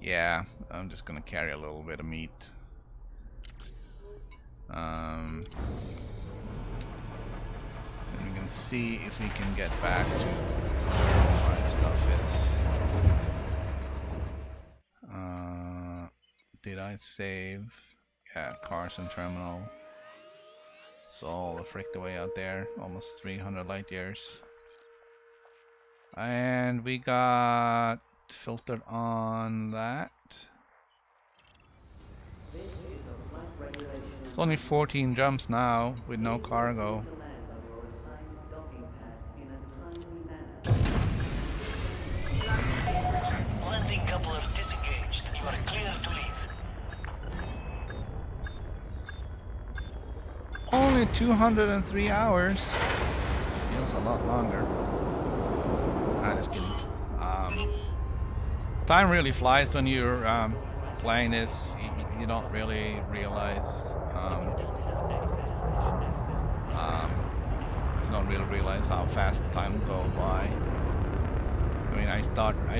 Yeah, I'm just gonna carry a little bit of meat. And we can see if we can get back to where my stuff is. Did I save? Yeah, Carson Terminal. It's all the fricked away out there, almost 300 light years. And we got filtered on that. It's only 14 jumps now with no cargo. Landing couplers disengaged. You are clear to leave. Only 203 hours. Feels a lot longer. I'm just kidding. Time really flies when you're playing this. You don't really realize. You don't really realize how fast time goes by. I mean, I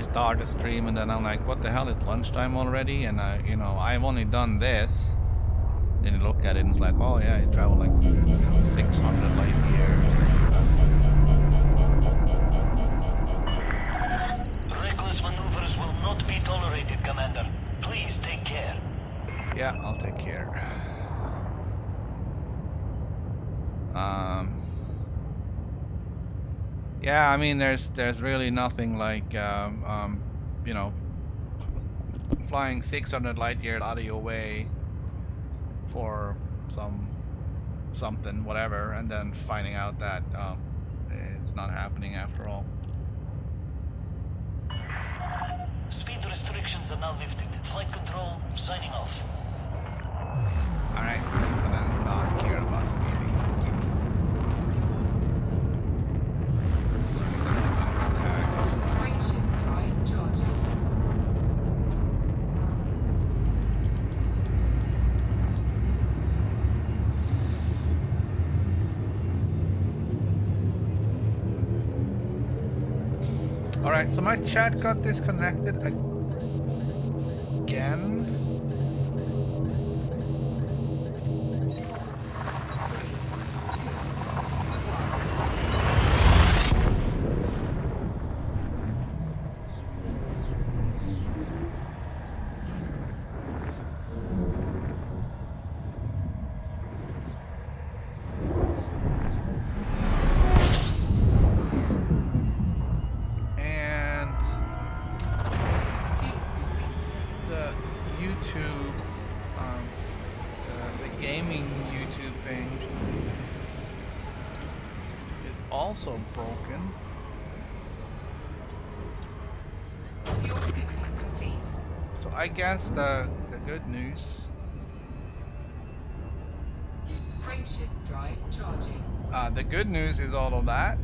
start a stream and then I'm like, what the hell? It's lunchtime already, and you know, I've only done this. Then you look at it and it's like, oh yeah, I traveled like 600 light years. Yeah, I mean, there's really nothing like you know, flying 600 light years out of your way for something, whatever, and then finding out that it's not happening after all. Speed restrictions are now lifted. Flight control signing off. All right, and then not care about speeding. As long as I'm not under attack, it's fine. Frameshift drive charging. All right, so my chat got disconnected again. And the YouTube, the gaming YouTube thing is also broken. Fuel scooping complete. So I guess the good news, Frameshift drive charging. the good news is all of that.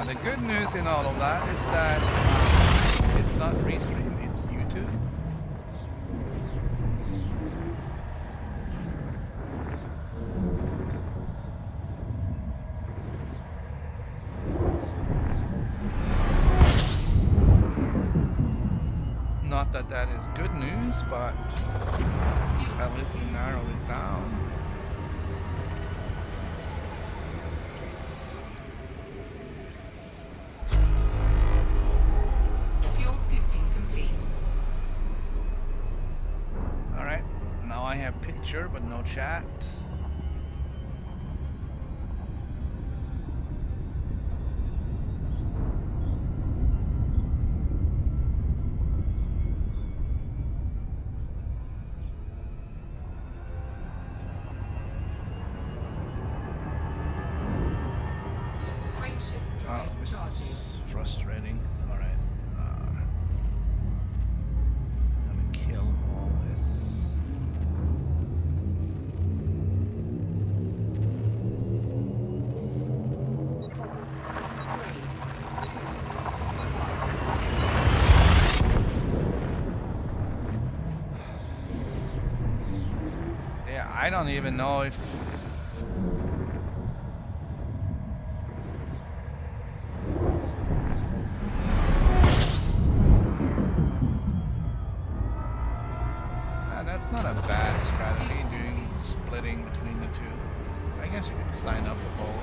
The good news in all of that is that it's not Restream, it's YouTube. Not that that is good news, but at least we narrowed it down. Fuel scooping complete. Alright, now I have picture but no chat. Frameshift drive This charging. is frustrating. Alright. I'm gonna kill all this. Yeah, I don't even know if that's not a bad strategy, doing splitting between the two. I guess you could sign up for both.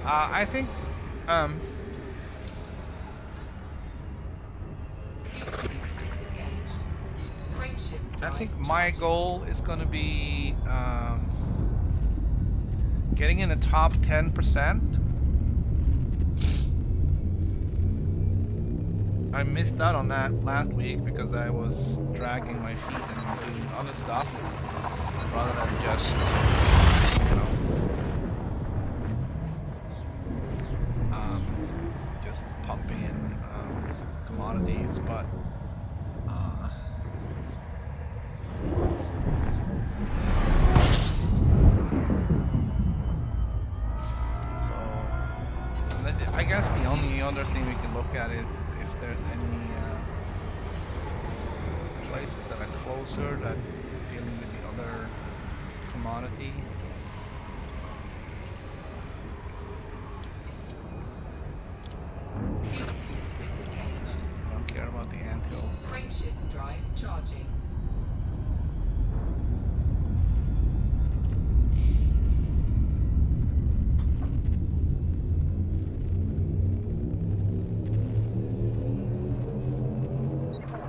I think Fuel scoop disengaged. Frameshift I drive think my charging. goal is gonna be getting in the top 10%. I missed out on that last week because I was dragging my feet and doing other stuff rather than just, you know, just pumping in commodities. But so I guess the only other thing we can look at is if there's any places that are closer that's dealing with the other commodity. Fuel scoop disengaged. I don't care about the anthill. Frameshift drive charging.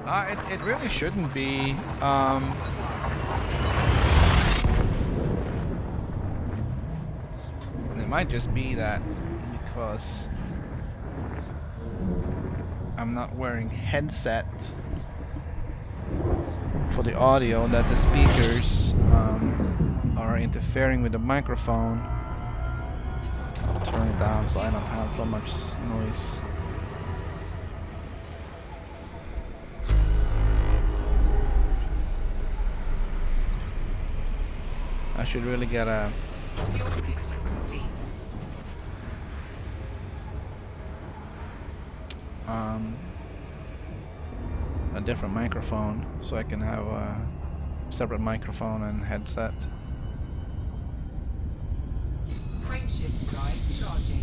It really shouldn't be. It might just be that because I'm not wearing headset for the audio, that the speakers are interfering with the microphone. I'll turn it down so I don't have so much noise. I should really get a Fuel scooping complete. a different microphone so I can have a separate microphone and headset. Frameshift drive charging.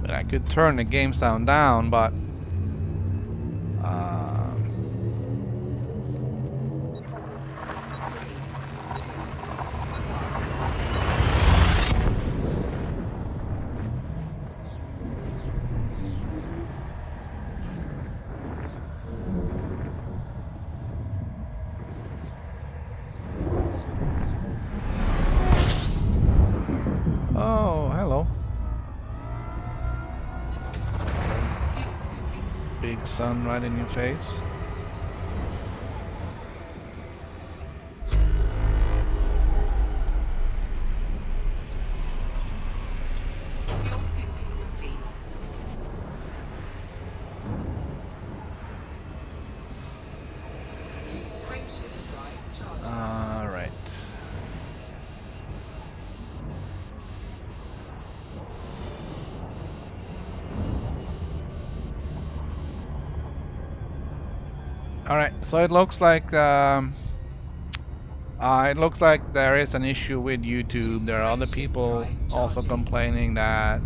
But I could turn the game sound down, but oh, hello. Fuel scooping. Big sun right in your face. Fuel scooping complete. Frameshift drive charging. All right. All right. So it looks like there is an issue with YouTube. There are other people also complaining that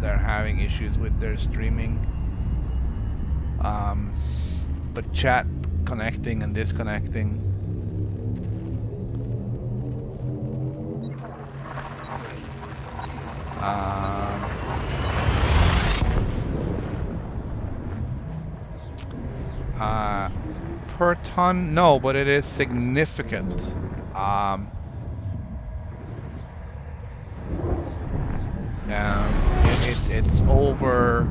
they're having issues with their streaming. But chat connecting and disconnecting. Per ton, no, but it is significant. It's over.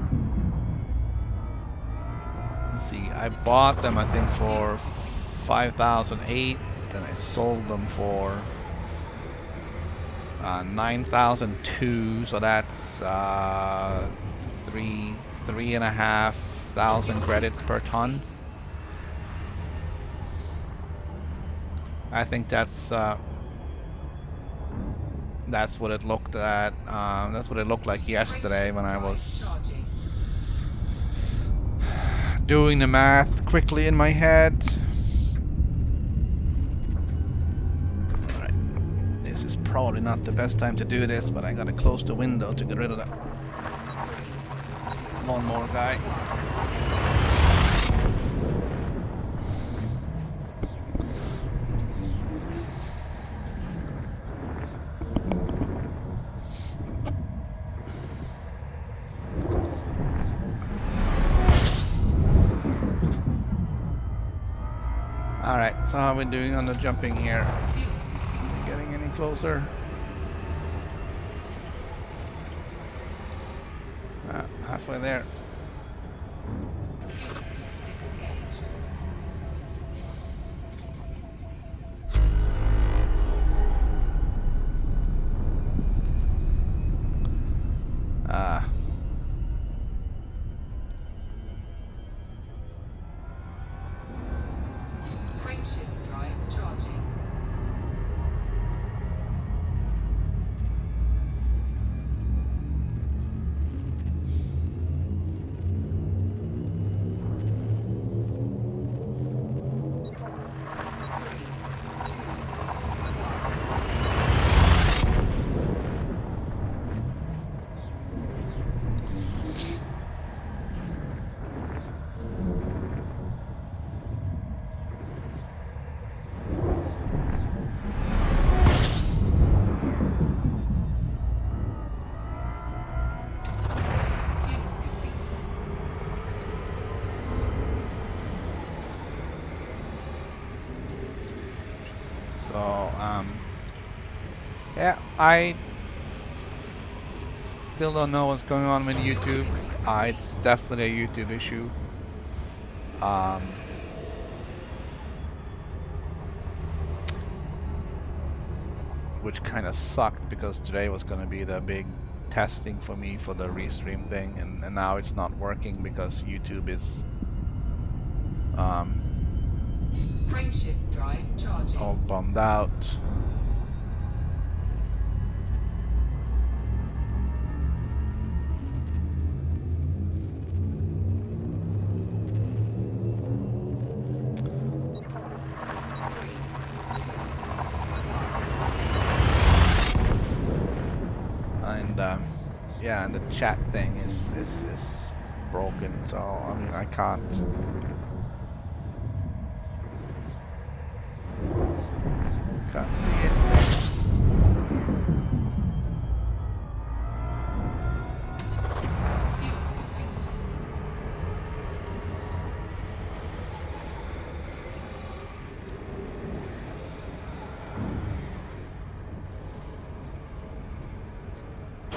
Let's see, I bought them I think for 5,008, then I sold them for 9,002, so that's 3,500 credits per ton. I think that's what it looked at. That's what it looked like yesterday when I was doing the math quickly in my head. Alright, this is probably not the best time to do this, but I gotta close the window to get rid of that lawnmower guy. Alright, so how are we doing on the jumping here? Are we getting any closer? Halfway there. Frameshift drive charging. Yeah, I still don't know what's going on with YouTube. It's definitely a YouTube issue. Which kind of sucked because today was going to be the big testing for me for the restream thing, and now it's not working because YouTube is Frameshift drive charging. all bummed out. And yeah, and the chat thing is broken, so I mean I can't see anything. Fuel scooping.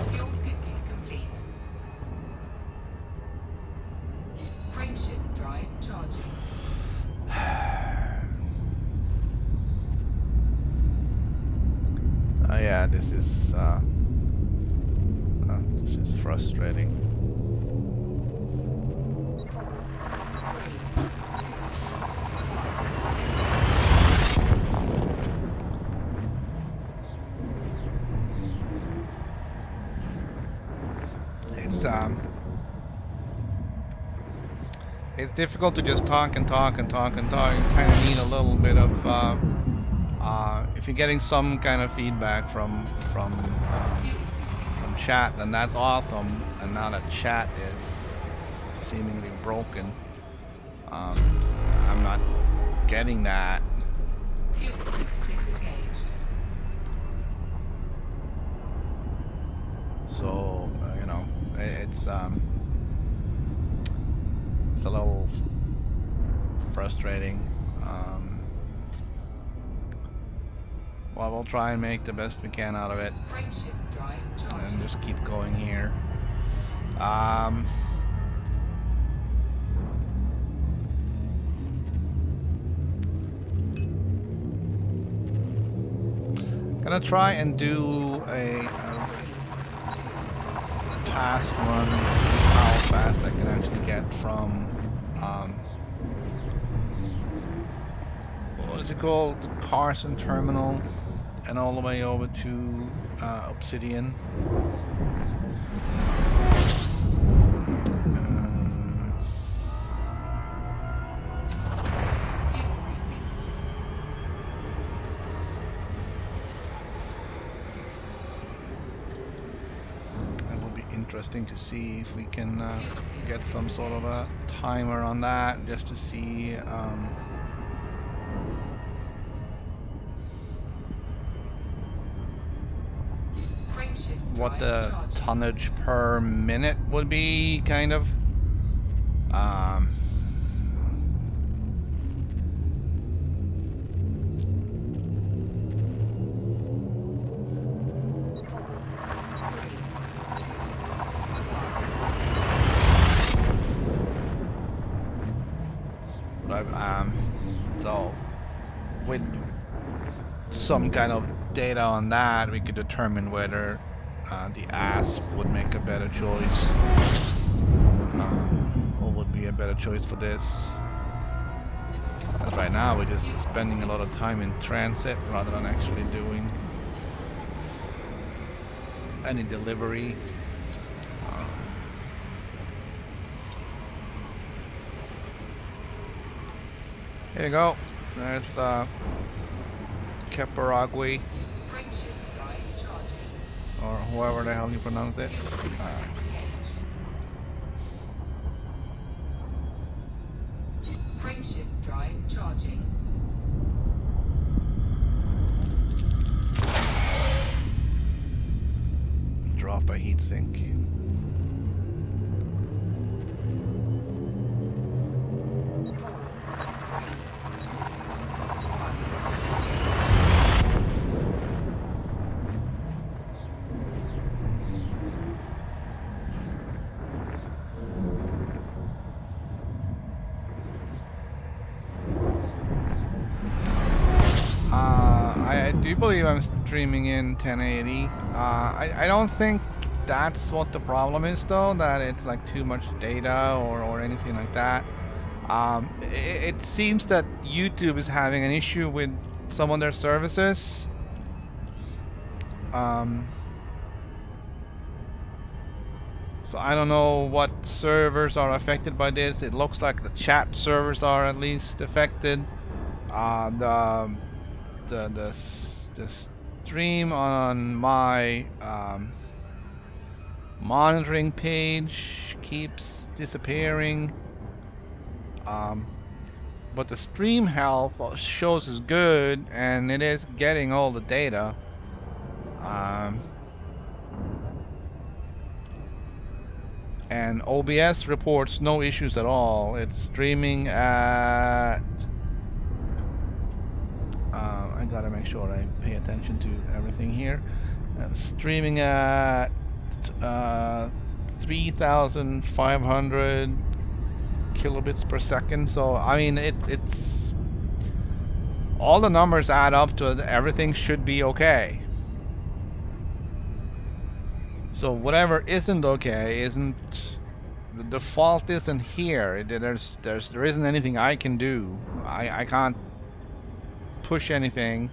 Fuel scooping complete. Frameshift drive charging. Yeah, this is frustrating. It's difficult to just talk and talk and talk and talk. You kind of need a little bit of if you're getting some kind of feedback from chat, then that's awesome. And now that chat is seemingly broken, I'm not getting that. Fuel scoop disengaged. So you know, it's a little frustrating. Well, we'll try and make the best we can out of it, Frameshift drive charging. and just keep going here. Gonna try and do a task run and see how fast I can actually get from what is it called, Carson Terminal, and all the way over to Obsidian. Fuel scooping. It will be interesting to see if we can get some sort of a timer on that, just to see Frameshift what drive the charging. tonnage per minute would be, kind of. So with some kind of data on that, we could determine whether the ASP would make a better choice, or would be a better choice for this. As right now, we're just spending a lot of time in transit rather than actually doing any delivery. Here you go. There's Keparagui, Frameshift drive charging. or however the hell you pronounce it. Disengaged. Frameshift drive charging. Drop a heatsink. believe I'm streaming in 1080. I don't think that's what the problem is, though, that it's like too much data or anything like that. It seems that YouTube is having an issue with some of their services. So I don't know what servers are affected by this. It looks like the chat servers are at least affected. The stream on my monitoring page keeps disappearing. But the stream health shows is good, and it is getting all the data. And OBS reports no issues at all. It's streaming at... I gotta make sure I pay attention to everything here. Streaming at 3,500 kilobits per second. So I mean, it's all the numbers add up to it. Everything should be okay. So whatever isn't okay isn't, the default isn't here. There isn't anything I can do. I can't push anything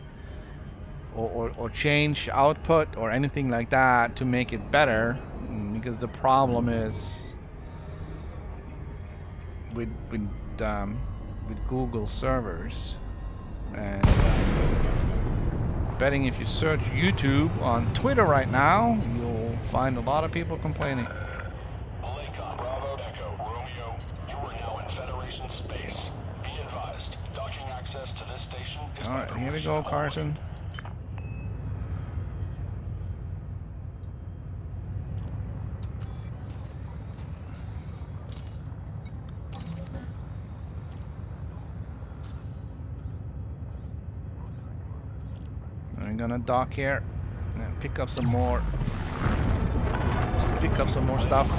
or change output or anything like that to make it better, because the problem is with Google servers. And betting if you search YouTube on Twitter right now, you'll find a lot of people complaining. Bravo Echo Romeo, you are now in Federation space. Be advised, docking access to this station is... All right, here we go, Carson. I'm gonna dock here and pick up some more stuff.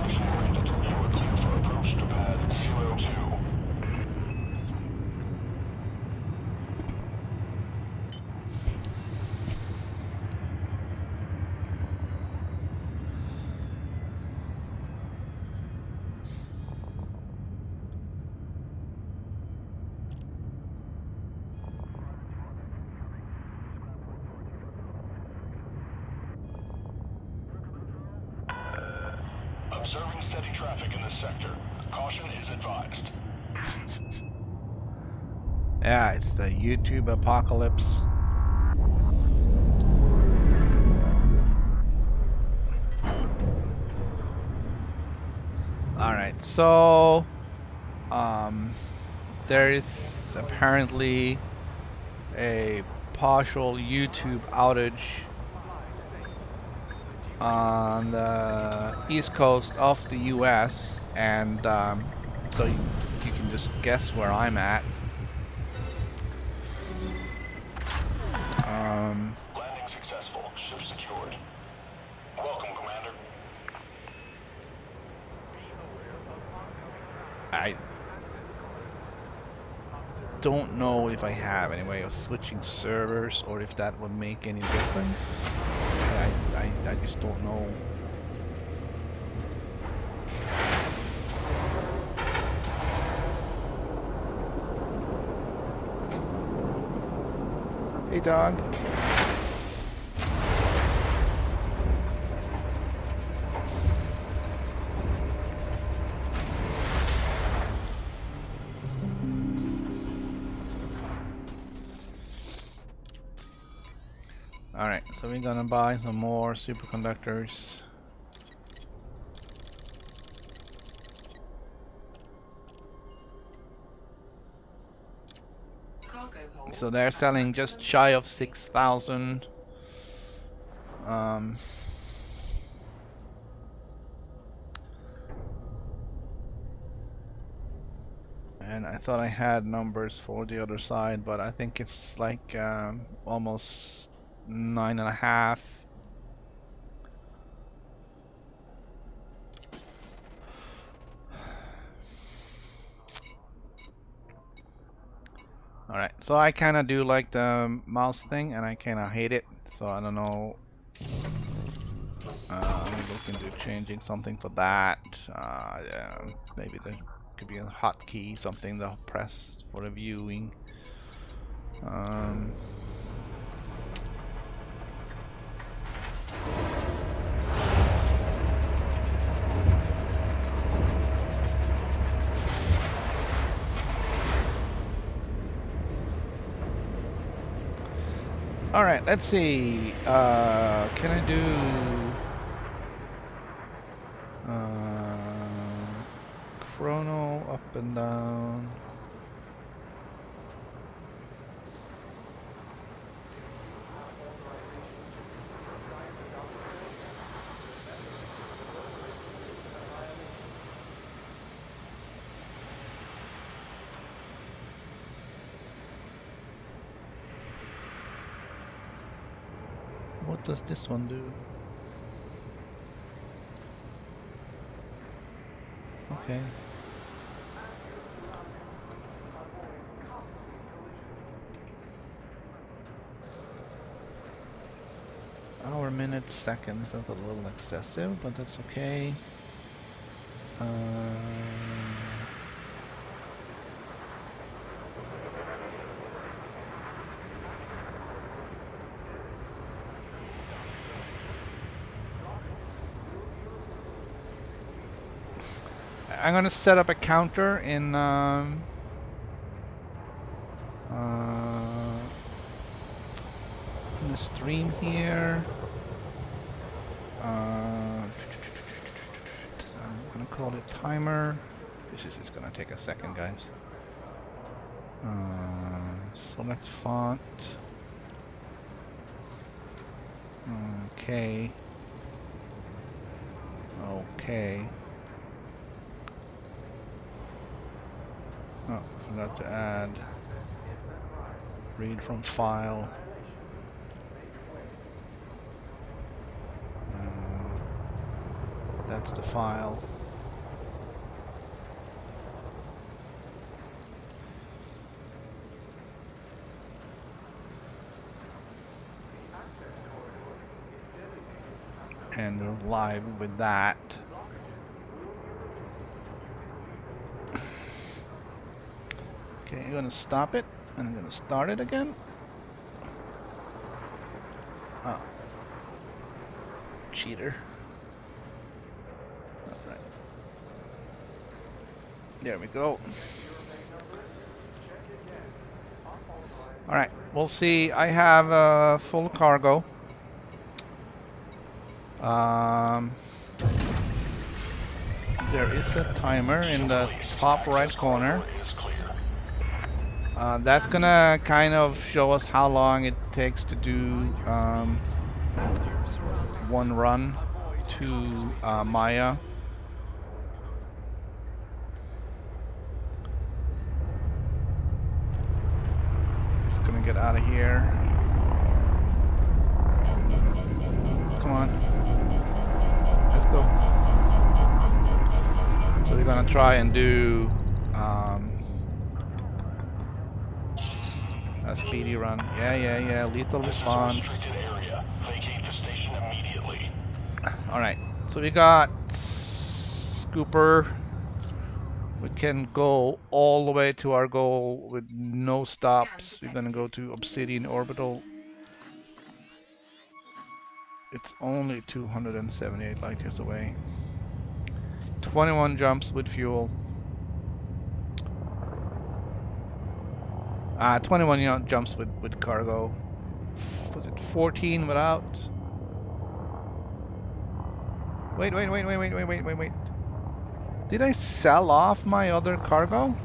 Observing steady traffic in this sector. Caution is advised. Yeah, it's the YouTube apocalypse. Alright, so there is apparently a partial YouTube outage on the east coast of the US, and so you can just guess where I'm at. Landing successful. Ship secured. Welcome, Commander. I don't know if I have any way of switching servers or if that would make any difference. I just don't know. Hey, dog. Alright, so we're gonna buy some more superconductors. Cargo hold. So they're selling just shy of 6,000. And I thought I had numbers for the other side, but I think it's like almost 9.5. Alright, so I kind of do like the mouse thing, and I kind of hate it, so I don't know. I'm gonna look into changing something for that. Yeah, maybe there could be a hotkey, something to press for the viewing. Alright, let's see. Can I do chrono up and down? What does this one do? Okay. Hour, minutes, seconds. That's a little excessive, but that's okay. I'm gonna set up a counter in the stream here. I'm gonna call it timer. This is just gonna take a second, guys. Select font. Okay. Okay. Oh, forgot to add read from file. That's the file. And we're live with that. Okay, I'm gonna stop it, and I'm gonna start it again. Oh. Cheater. Alright. There we go. Alright, we'll see. I have full cargo. There is a timer in the top right corner. That's gonna kind of show us how long it takes to do one run to Maya. Just gonna get out of here. Come on. Let's go. So we're gonna try and do a speedy run. Yeah. Lethal response. Alright, so we got Scooper. We can go all the way to our goal with no stops. We're gonna go to Obsidian Orbital. It's only 278 light years away. 21 jumps with fuel. 21 jumps with cargo. Was it 14 without? Wait. Did I sell off my other cargo?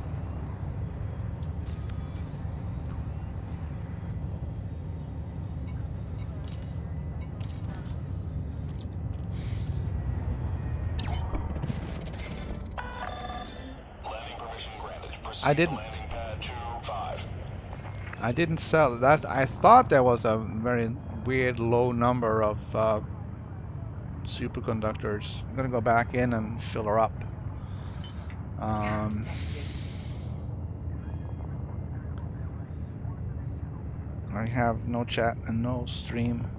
I didn't. I didn't sell that. I thought there was a very weird low number of superconductors. I'm gonna go back in and fill her up. I have no chat and no stream.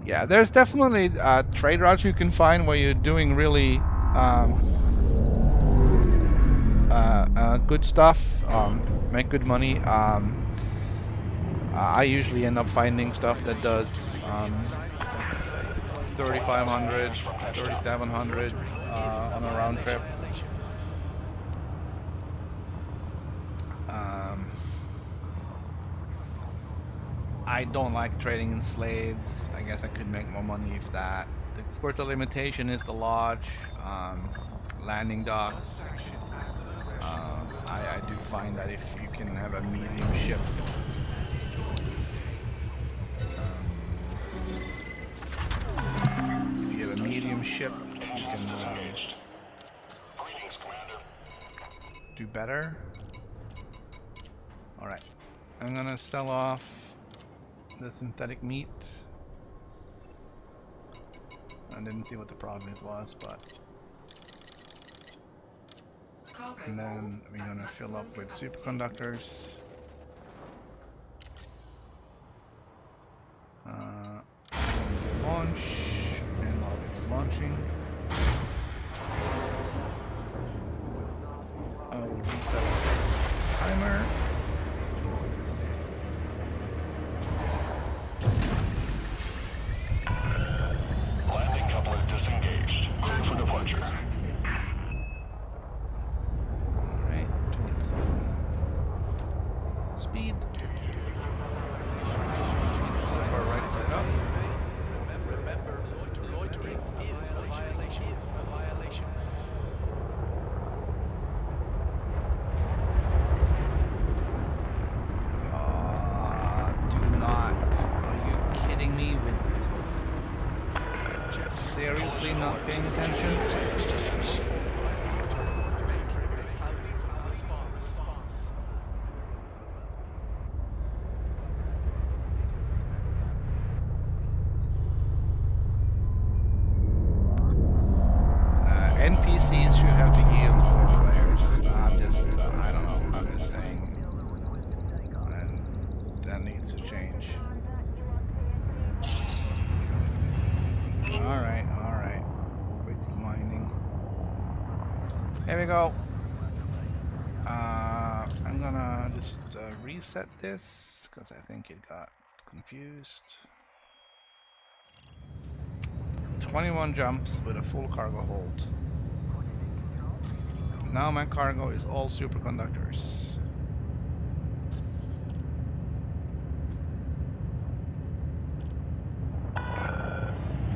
Yeah, there's definitely trade routes you can find where you're doing really good stuff, make good money. I usually end up finding stuff that does 3,500, 3,700 on a round trip. I don't like trading in slaves. I guess I could make more money if that. Of course, the limitation is the large landing docks. I do find that if you can have a medium ship, if you have a medium ship, you can do better. All right, I'm gonna sell off the synthetic meat. I didn't see what the profit was, but. And then we're gonna fill up with superconductors. Launch, and while it's launching, I will reset this timer. Landing coupler disengaged. Clear for departure. Speed. Far right side up. Remember, loitering is a violation. Do not. Are you kidding me with seriously not paying attention? NPCs should have to yield to more players. I don't know. I'm just saying. And that needs to change. Alright. Quit mining. Here we go. I'm gonna just reset this because I think it got confused. 21 jumps with a full cargo hold. Now my cargo is all superconductors.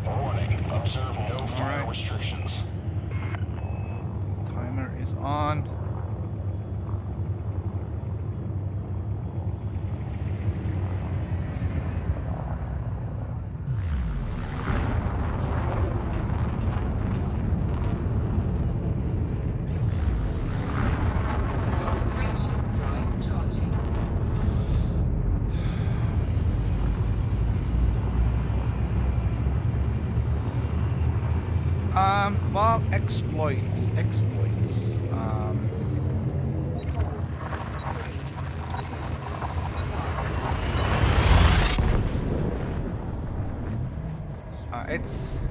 Warning, observe no fire restrictions. Timer is on. Frameshift drive charging. Well, exploits. It's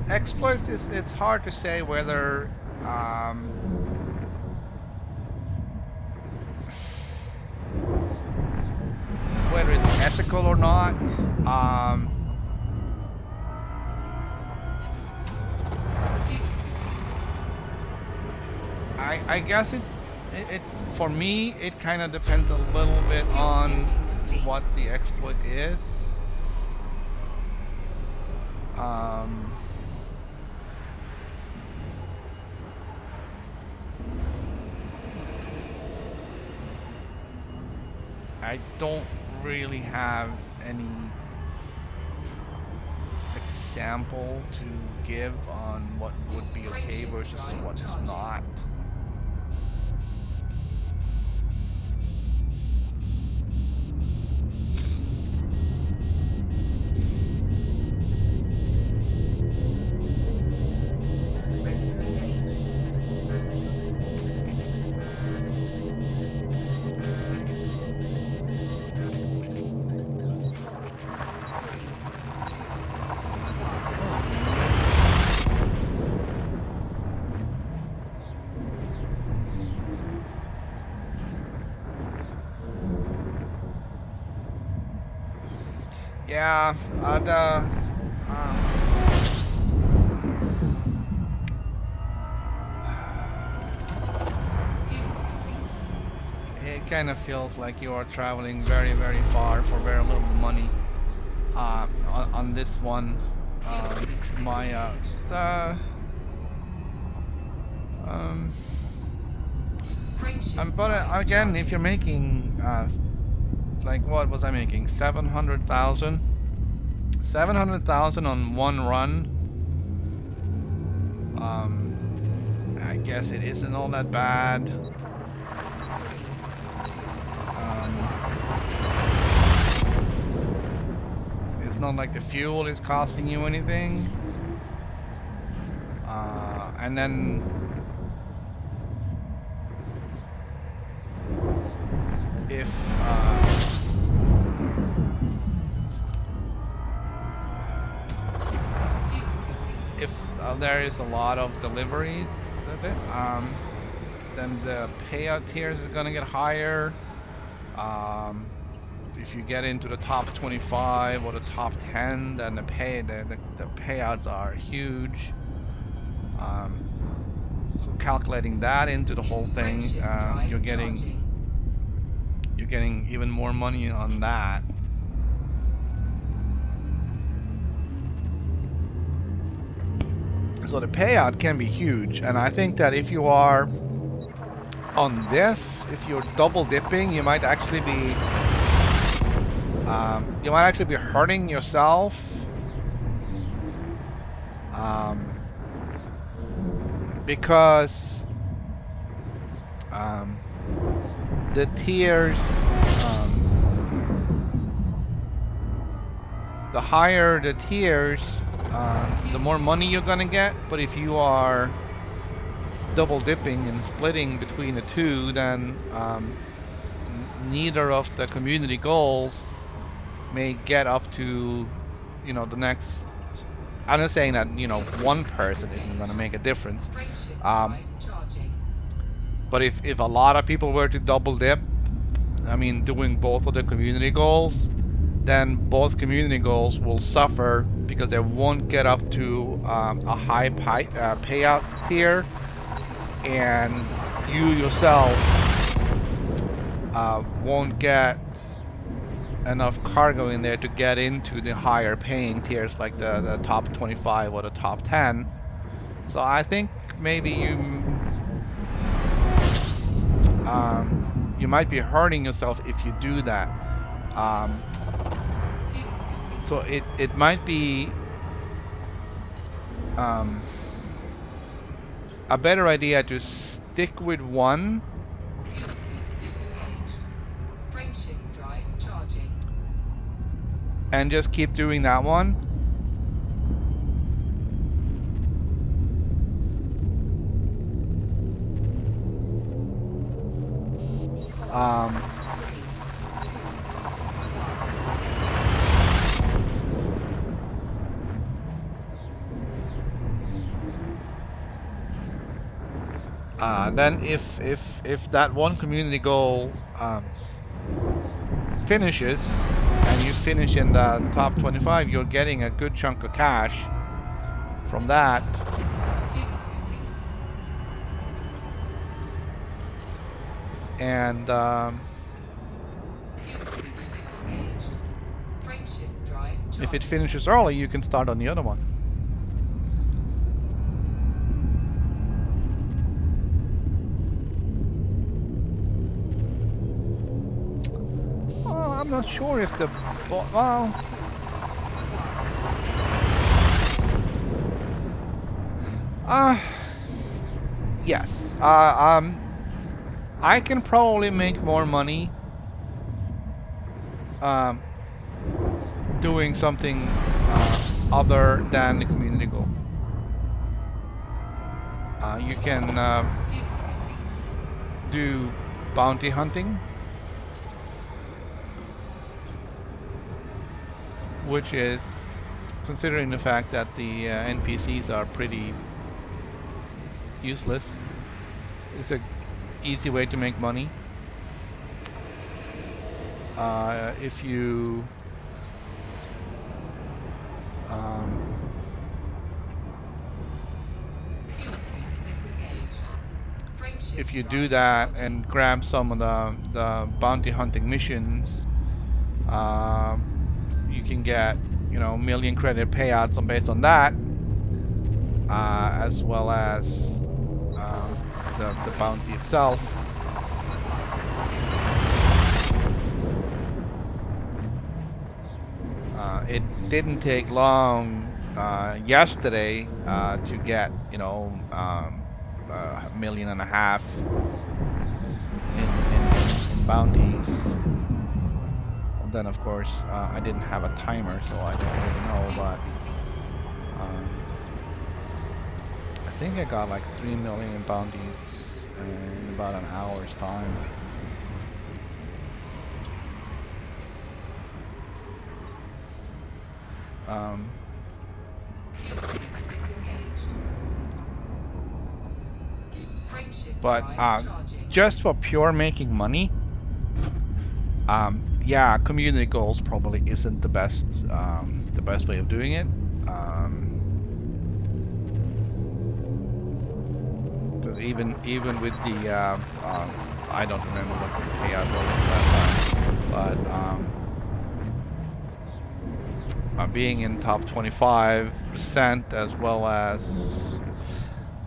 exploits. It's hard to say whether whether it's ethical or not. I guess it for me it kind of depends a little bit on what the exploit is. I don't really have any example to give on what would be okay versus what is not. Yeah, it kind of feels like you are traveling very, very far for very little money. On this one, my but again, if you're making like what was I making? 700,000. 700,000 on one run. I guess it isn't all that bad. It's not like the fuel is costing you anything. And then if there is a lot of deliveries, then the payout tiers is gonna get higher. If you get into the top 25 or the top 10, then the payouts are huge. So calculating that into the whole thing, you're getting even more money on that. So the payout can be huge, and I think that if you are on this, if you're double dipping, you might actually be hurting yourself. Because the tiers, the higher the tiers, the more money you're gonna get. But if you are double dipping and splitting between the two, then neither of the community goals may get up to, the next. I'm not saying that, one person isn't going to make a difference. But if a lot of people were to double dip, doing both of the community goals, then both community goals will suffer because they won't get up to a high payout tier, and you yourself won't get enough cargo in there to get into the higher paying tiers like the top 25 or the top 10. So I think maybe you might be hurting yourself if you do that. So it might be a better idea to stick with one and just keep doing that one. Then if that one community goal finishes and you finish in the top 25, you're getting a good chunk of cash from that. And if it finishes early, you can start on the other one. I'm not sure if the yes. I can probably make more money doing something other than the community goal. You can do bounty hunting, which is, considering the fact that the NPCs are pretty useless, it's a easy way to make money. If you do that and grab some of the bounty hunting missions, you can get, you know, million credit payouts based on that, as well as the bounty itself. It didn't take long yesterday to get, you know, $1.5 million in bounties. Well, then, of course, I didn't have a timer, so I don't really know, but I think I got like 3 million in bounties in about an hour's time. But just for pure making money, yeah, community goals probably isn't the best way of doing it. Because even with the I don't remember what the payout was last time, but being in top 25% as well as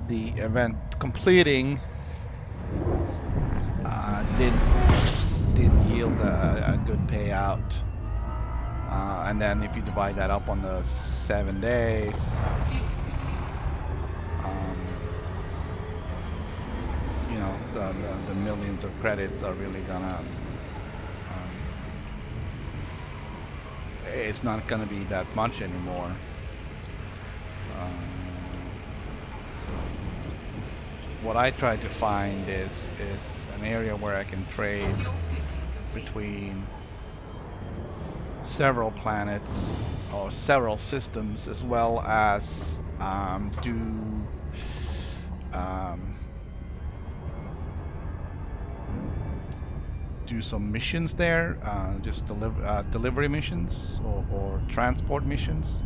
the event completing did yield a good payout. And then if you divide that up on the 7 days, you know, the millions of credits are really gonna it's not gonna be that much anymore. What I try to find is an area where I can trade between several planets or several systems, as well as do some missions there, just delivery missions or transport missions,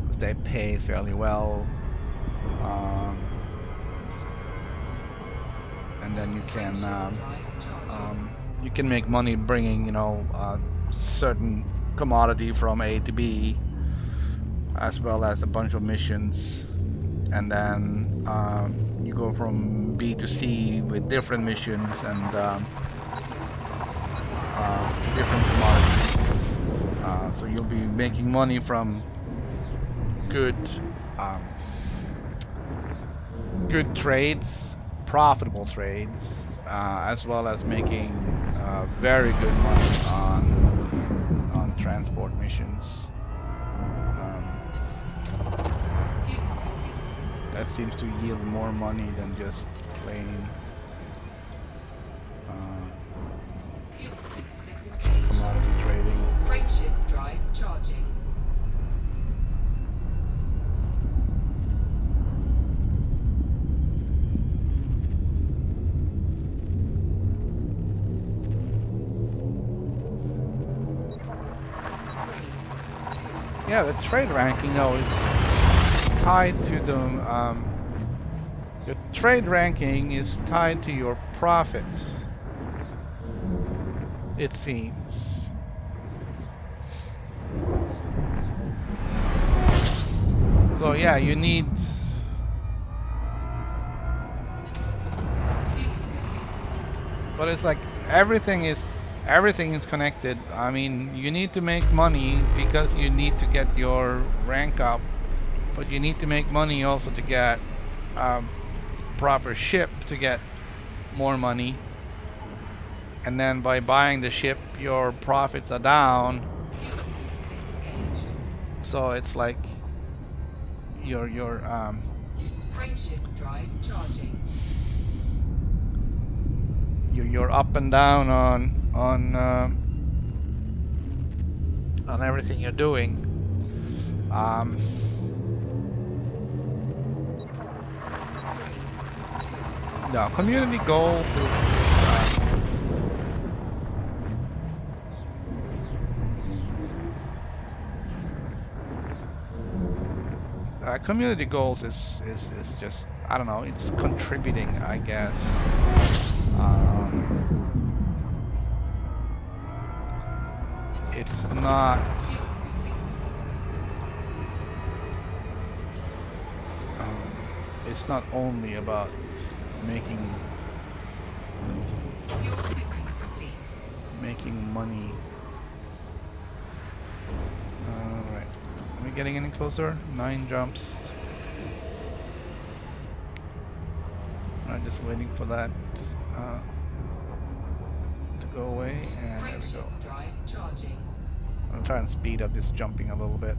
because they pay fairly well. And then you can make money bringing, you know, certain commodity from A to B, as well as a bunch of missions, and then you go from B to C with different missions and different commodities. So you'll be making money from good trades, profitable trades, as well as making very good money on transport missions. That seems to yield more money than just plain commodity trading. Frameshift drive charging. Yeah, the trade ranking though is tied to the your trade ranking is tied to your profits, it seems. So yeah, you need but it's like everything is connected. I mean, you need to make money because you need to get your rank up, but you need to make money also to get proper ship to get more money, and then by buying the ship your profits are down. So it's like your Frameshift drive charging. you're up and down on everything you're doing. No, community goals is community goals is just, I don't know, it's contributing, I guess. It's not it's not only about making money. Alright. Are we getting any closer? 9 jumps. I'm just waiting for that to go away, and there we go. Drive charging. I'll try and speed up this jumping a little bit.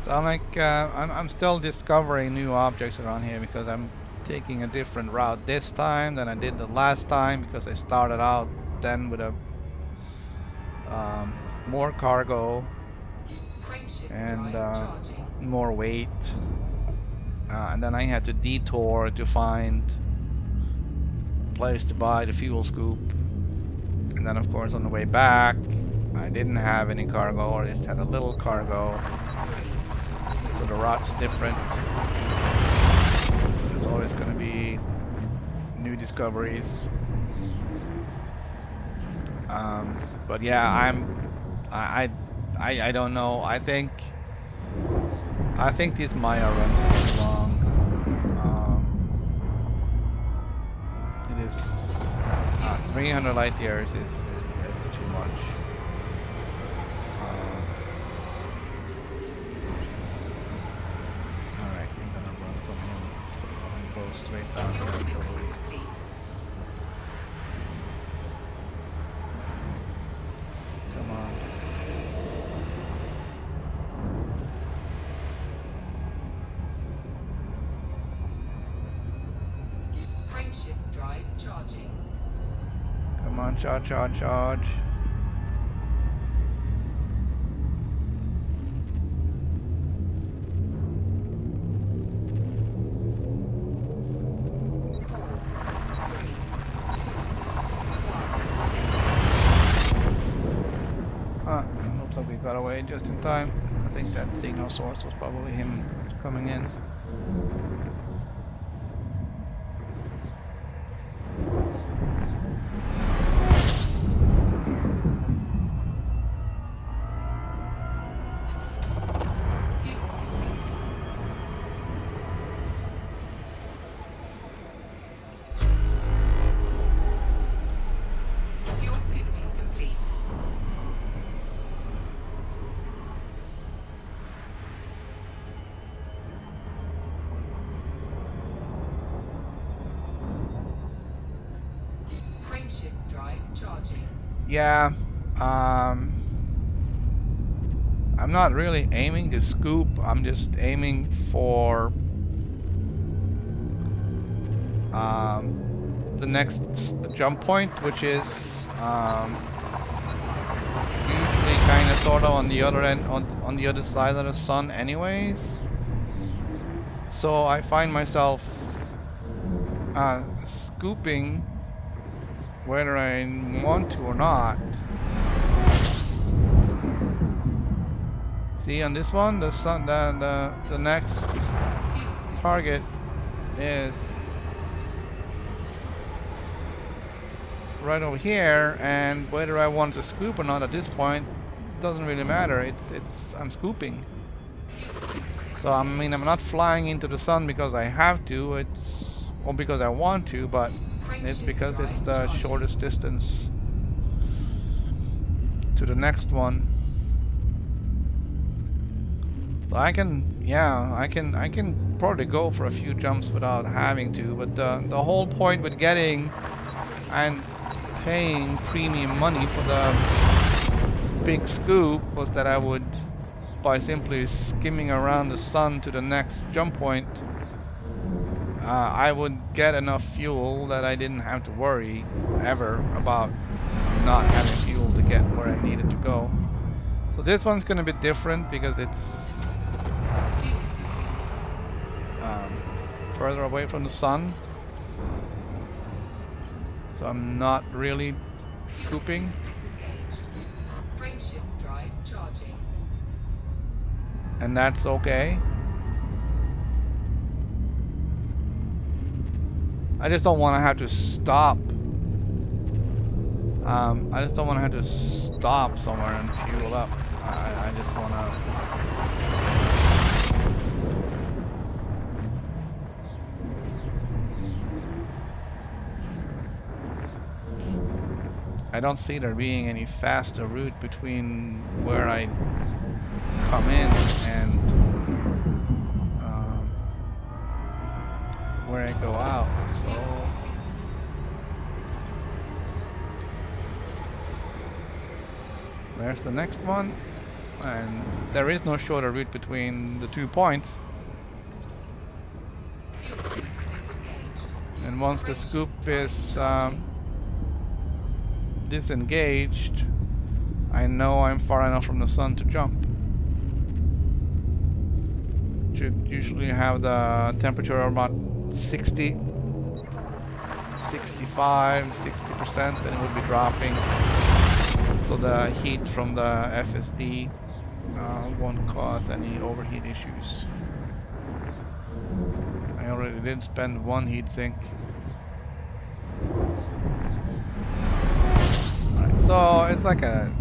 So I'm still discovering new objects around here because I'm taking a different route this time than I did the last time, because I started out then with a more cargo and more weight, and then I had to detour to find a place to buy the fuel scoop, and then of course on the way back I didn't have any cargo, or just had a little cargo. So the route's different. So there's always going to be new discoveries. But yeah, I don't know. I think these Maya runs are too long. It is 300 light years is too much. Straight down here until we... Come on. Frameshift drive charging. Come on, charge. Got away just in time. I think that signal source was probably him coming in. Yeah, I'm not really aiming to scoop, I'm just aiming for the next jump point, which is usually kind of sort of on the other end, on the other side of the sun anyways. So I find myself scooping whether I want to or not. See, on this one, the sun, the next target is right over here, and whether I want to scoop or not at this point doesn't really matter. It's I'm scooping. So I mean, I'm not flying into the sun because I have to, or because I want to, but it's because it's the shortest distance to the next one. So I can, yeah, I can probably go for a few jumps without having to, but the whole point with getting and paying premium money for the big scoop was that I would, by simply skimming around the sun to the next jump point, I would get enough fuel that I didn't have to worry ever about not having fuel to get where I needed to go. So this one's going to be different because it's further away from the sun. So I'm not really scooping. Disengaged. Frameshift drive charging. And that's okay. I just don't want to have to stop. I just don't want to have to stop somewhere and fuel up. I just want to. I don't see there being any faster route between where I come in and where I go out. So there's the next one, and there is no shorter route between the 2 points. And once the scoop is disengaged, I know I'm far enough from the sun to jump. Should usually have the temperature about 60, 65, 60%, then it would be dropping. So the heat from the FSD won't cause any overheat issues. I already did spend one heat sink. Alright, so it's like a,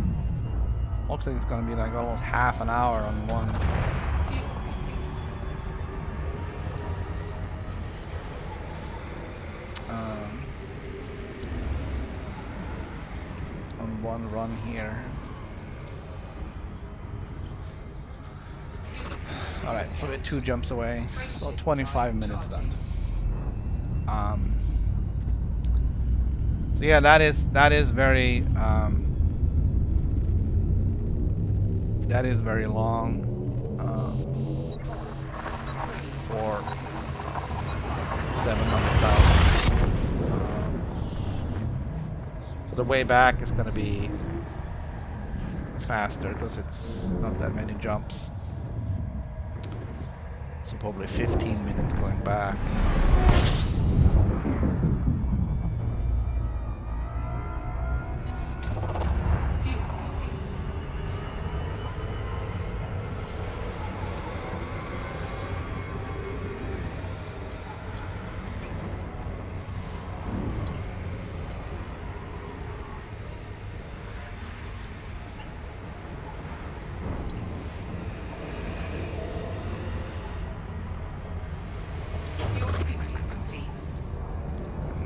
looks like it's gonna be like almost half an hour on one. On one run here. Alright, so we're 2 jumps away, so 25 minutes done. So yeah, that is very long for 700,000. So the way back is going to be faster because it's not that many jumps. So probably 15 minutes going back.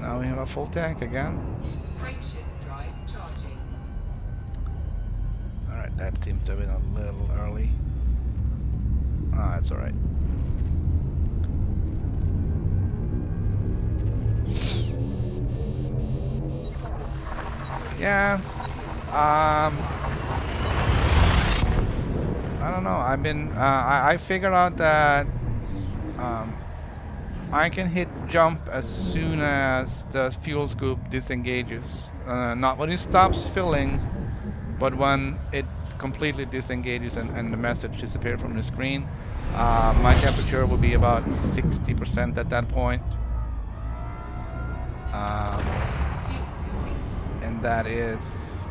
Now we have a full tank again. Frameshift drive charging. Alright, that seems to have been a little early. Ah, it's alright. Yeah. I don't know. I've been I figured out that I can hit jump as soon as the fuel scoop disengages. Not when it stops filling, but when it completely disengages and the message disappears from the screen. My temperature will be about 60% at that point. And that is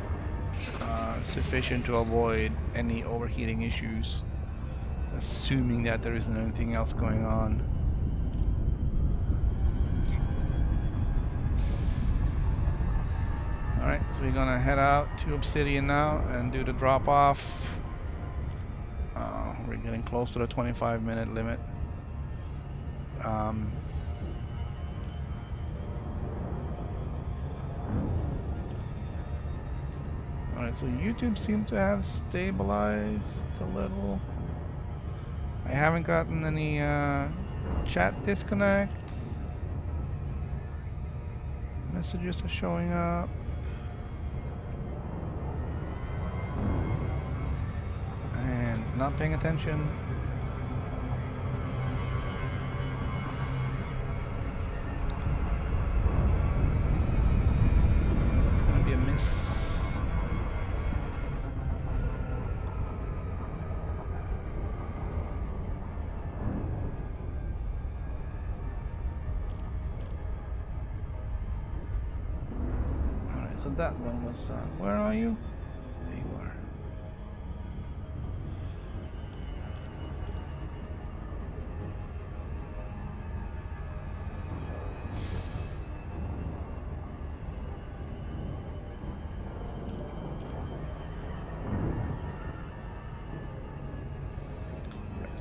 sufficient to avoid any overheating issues, assuming that there isn't anything else going on. Alright, so we're gonna head out to Obsidian now and do the drop off. We're getting close to the 25-minute limit. Alright, so YouTube seems to have stabilized a little. I haven't gotten any chat disconnects. Messages are showing up. And not paying attention. It's gonna be a miss. Alright, so that one was, where are you? There you are.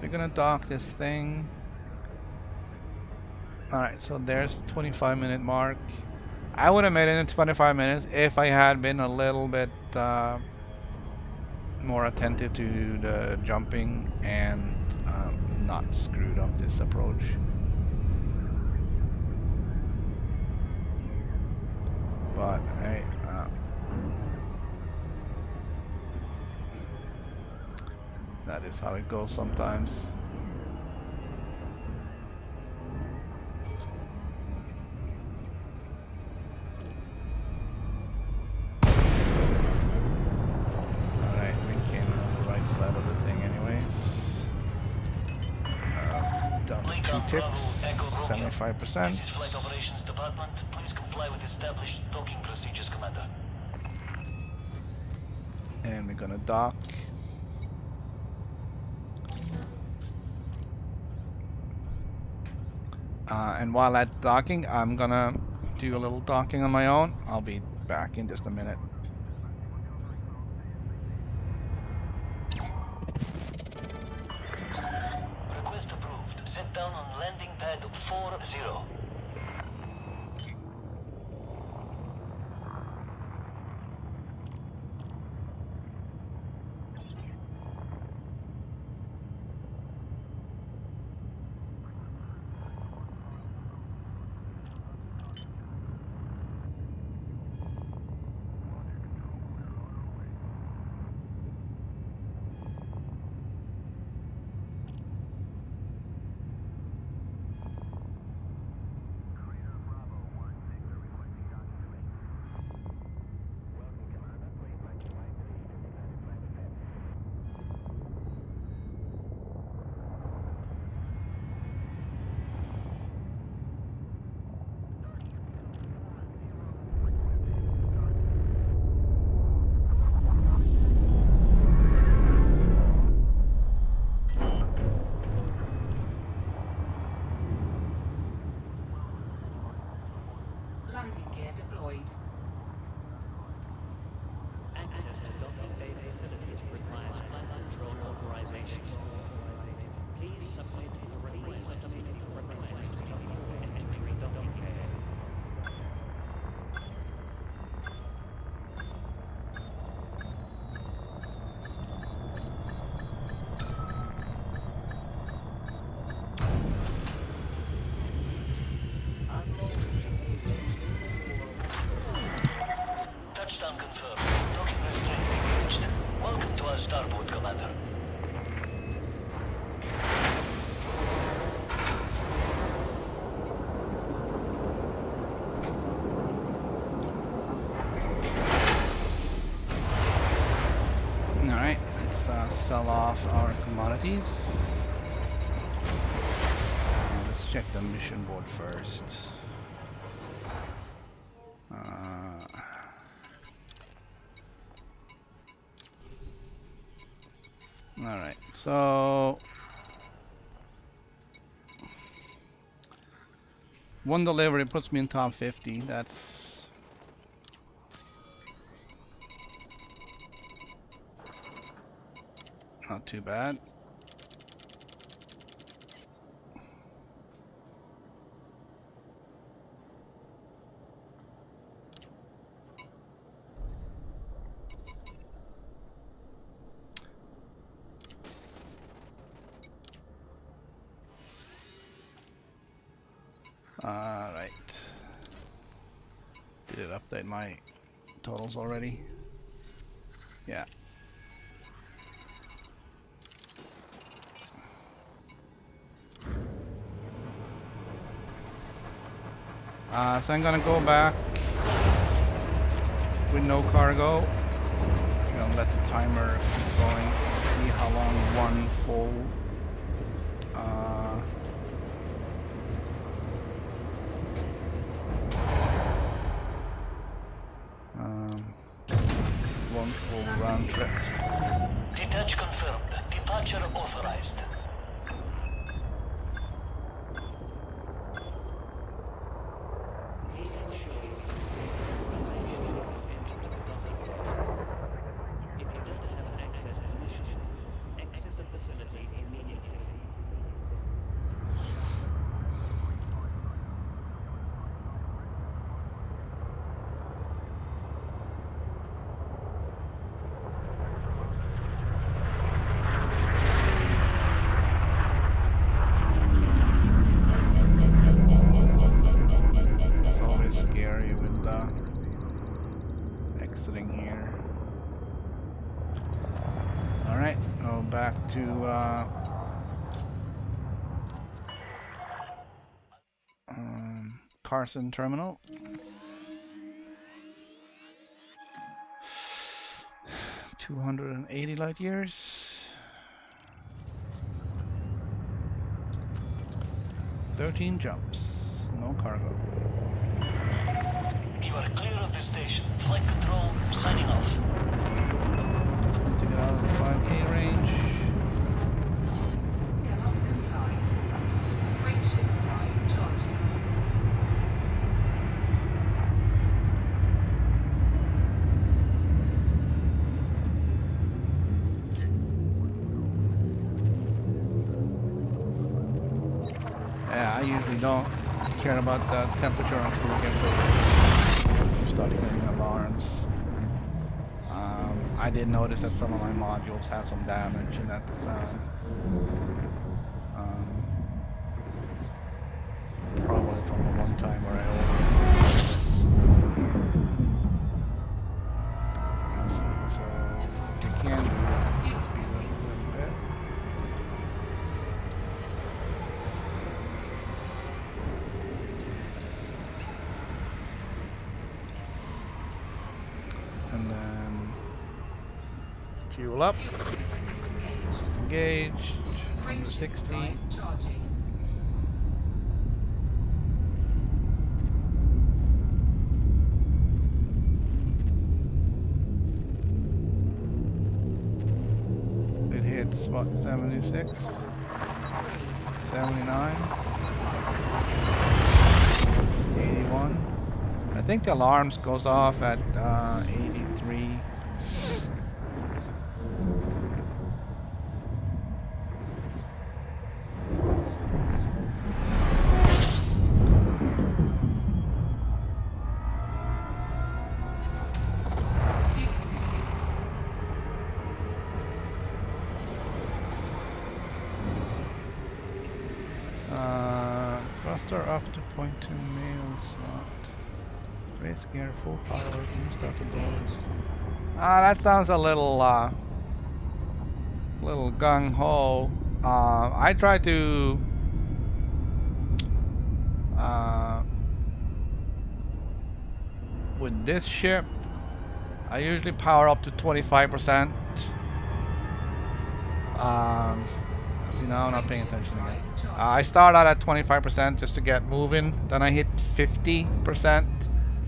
We're gonna dock this thing. Alright, so there's the 25-minute mark. I would have made it in 25 minutes if I had been a little bit more attentive to the jumping and not screwed up this approach. But hey, that is how it goes sometimes. Alright, we came on the right side of the thing anyways. Down to 2 ticks, 75%. This is Flight Operations Department. Please comply with established docking procedures, Commander. And we're gonna dock. And while at docking, I'm gonna do a little docking on my own. I'll be back in just a minute. Request approved. Set down on landing pad 40. Landing gear deployed. Access to docking bay facilities requires flight control authorization. Please submit a request before entering docking bay. Touchdown confirmed. Docking restraint engaged. Welcome to our starboard, Commander. Alright, let's sell off our commodities. Let's check the mission board first. Alright, so one delivery puts me in top 50. That's not too bad. did it update my totals already? Yeah. So I'm gonna go back with no cargo. I'm gonna let the timer keep going. See how long one full one full round trip. Detach confirmed. Departure authorized. Please ensure you have received authorization to enter the docking bay. If you don't have an access permission, exit the facility immediately. It's always scary with exiting here. Alright, go back to Carson Terminal. $280 light years. 13 jumps. No cargo. You are clear of the station. Flight control signing off. Just need to get out of the 5K range. Cannot comply. Frame shift drive charging. Yeah, I usually don't care about the temperature until it gets over. Start hearing alarms. I did notice that some of my modules have some damage, and that's probably from the one time where I overheated. Let's see, so we can do it. Speed up a little bit. And then fuel up. Disengaged. 160. Drive charging. It hits what, 76, 79, 81. I think the alarms goes off at 83. Thruster up to point to mail slot. Raise gear full power. Can you start the door? That sounds a little gung ho. I try to with this ship, I usually power up to 25%. You know, I'm not paying attention again. I start out at 25% just to get moving. Then I hit 50%,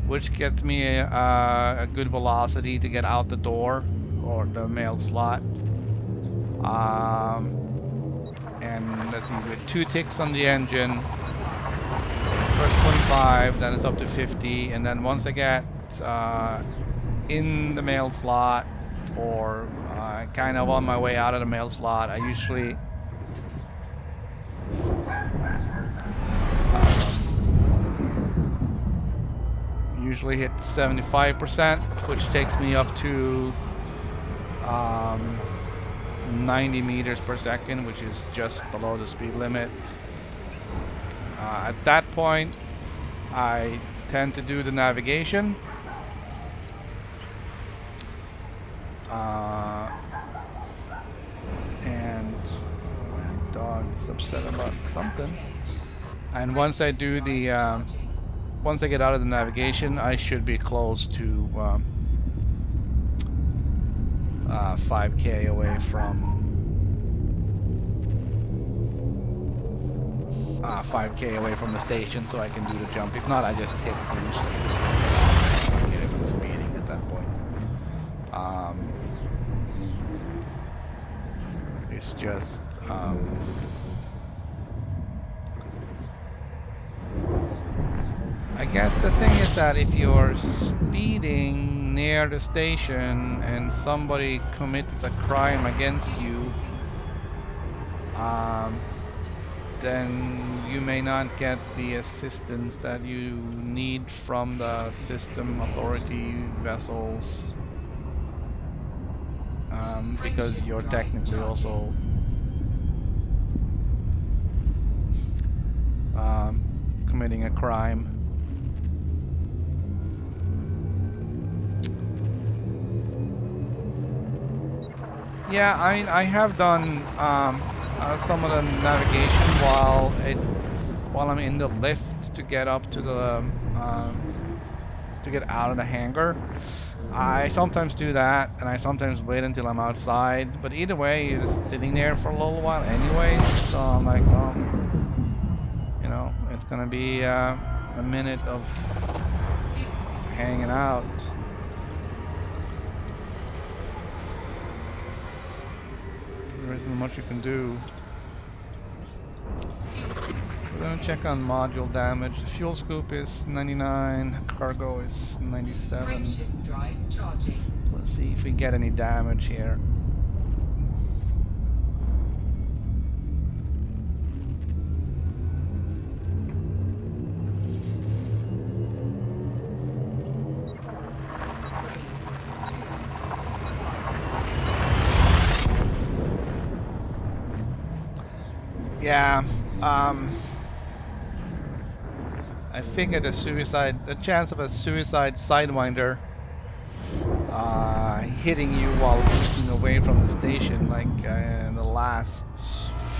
which gets me a good velocity to get out the door or the mail slot. And let's see, with 2 ticks on the engine, it's first 25, then it's up to 50, and then once I get in the mail slot or kind of on my way out of the mail slot, I usually hit 75%, which takes me up to 90 meters per second, which is just below the speed limit. At that point, I tend to do the navigation. And my dog is upset about something. And once I do the, once I get out of the navigation, I should be close to 5K away from 5K away from the station, so I can do the jump. If not, I just hit boost. I don't care if I'm speeding at that point. It's just I guess the thing is that if you're speeding near the station and somebody commits a crime against you, then you may not get the assistance that you need from the system authority vessels, because you're technically also committing a crime. Yeah, I mean, I have done some of the navigation while I'm in the lift to get up to the to get out of the hangar. I sometimes do that, and I sometimes wait until I'm outside. But either way, you're just sitting there for a little while anyways. So I'm like, well, you know, it's gonna be a minute of hanging out. There isn't much you can do. We're gonna check on module damage. The fuel scoop is 99, cargo is 97. Let's see if we get any damage here. Yeah, I figured the chance of a suicide sidewinder hitting you while walking away from the station, like in the last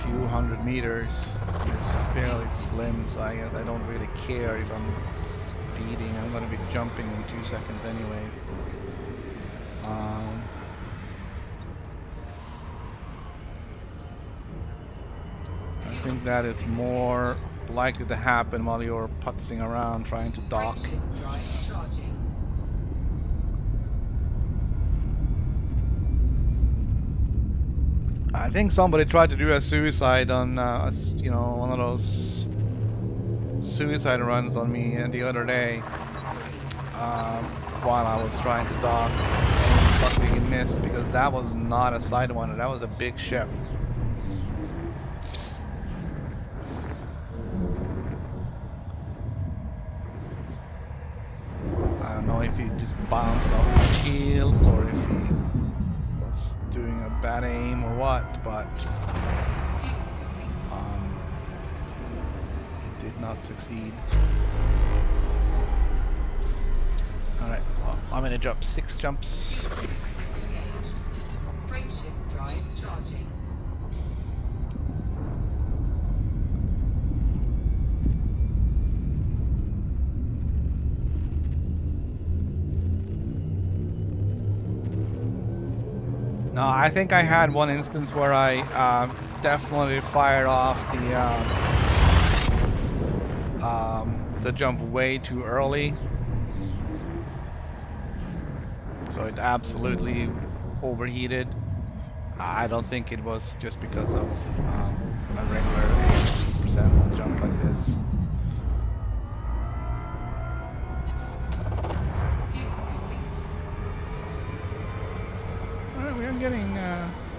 few hundred meters, is fairly slim. So I guess I don't really care if I'm speeding. I'm going to be jumping in 2 seconds anyways. I think that is more likely to happen while you're putzing around trying to dock. I think somebody tried to do a suicide on, you know, one of those suicide runs on me the other day while I was trying to dock, and luckily he missed because that was not a sidewinder, that was a big ship. I don't know if he just bounced off the shields or if he was doing a bad aim or what, but he did not succeed. Alright, well, I'm gonna jump 6 jumps. Frameshift drive charging. No, I think I had one instance where I definitely fired off the jump way too early. So it absolutely overheated. I don't think it was just because of a regular 80% jump like this. Alright, we are getting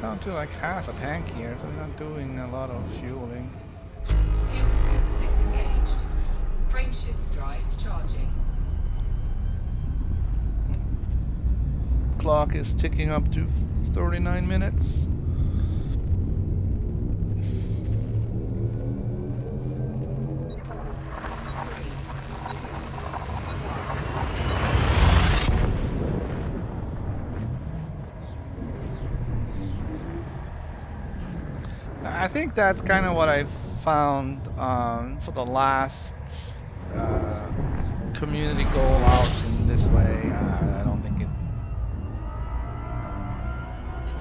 down to like half a tank here, so we're not doing a lot of fueling. Fuel scoop disengaged. Frameshift drive charging. Clock is ticking up to 39 minutes. I think that's kind of what I found for the last community goal out in this way. I don't think it.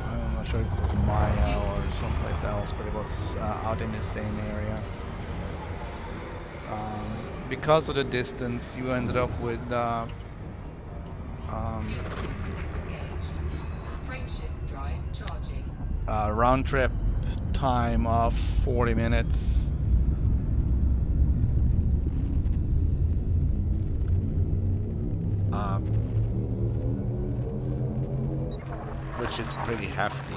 I'm not sure if it was Maya or someplace else, but it was out in the same area. Because of the distance, you ended up with Frameshift drive charging. round trip time of 40 minutes. Which is pretty hefty.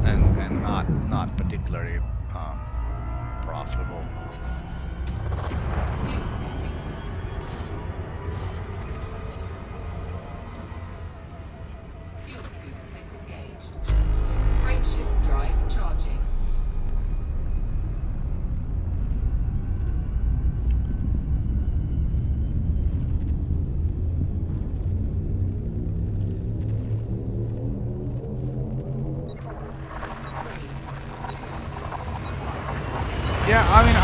And not particularly profitable. Fuel scoop disengaged. Frameshift drive charging. Yeah, I mean,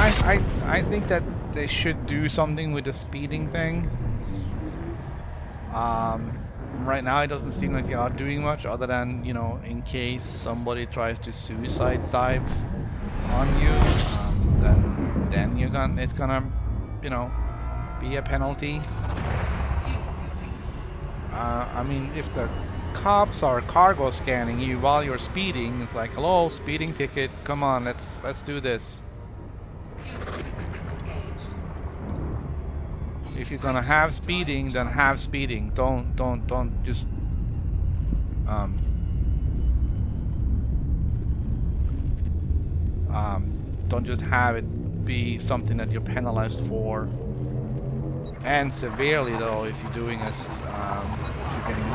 I think that they should do something with the speeding thing. Right now it doesn't seem like they are doing much other than, you know, in case somebody tries to suicide dive on you, then it's gonna, you know, be a penalty. I mean, if the cops are cargo scanning you while you're speeding, it's like, hello, speeding ticket, come on, let's do this. If you're gonna have speeding, then have speeding. Don't just don't just have it be something that you're penalized for. And severely though, if you're doing a, if you're getting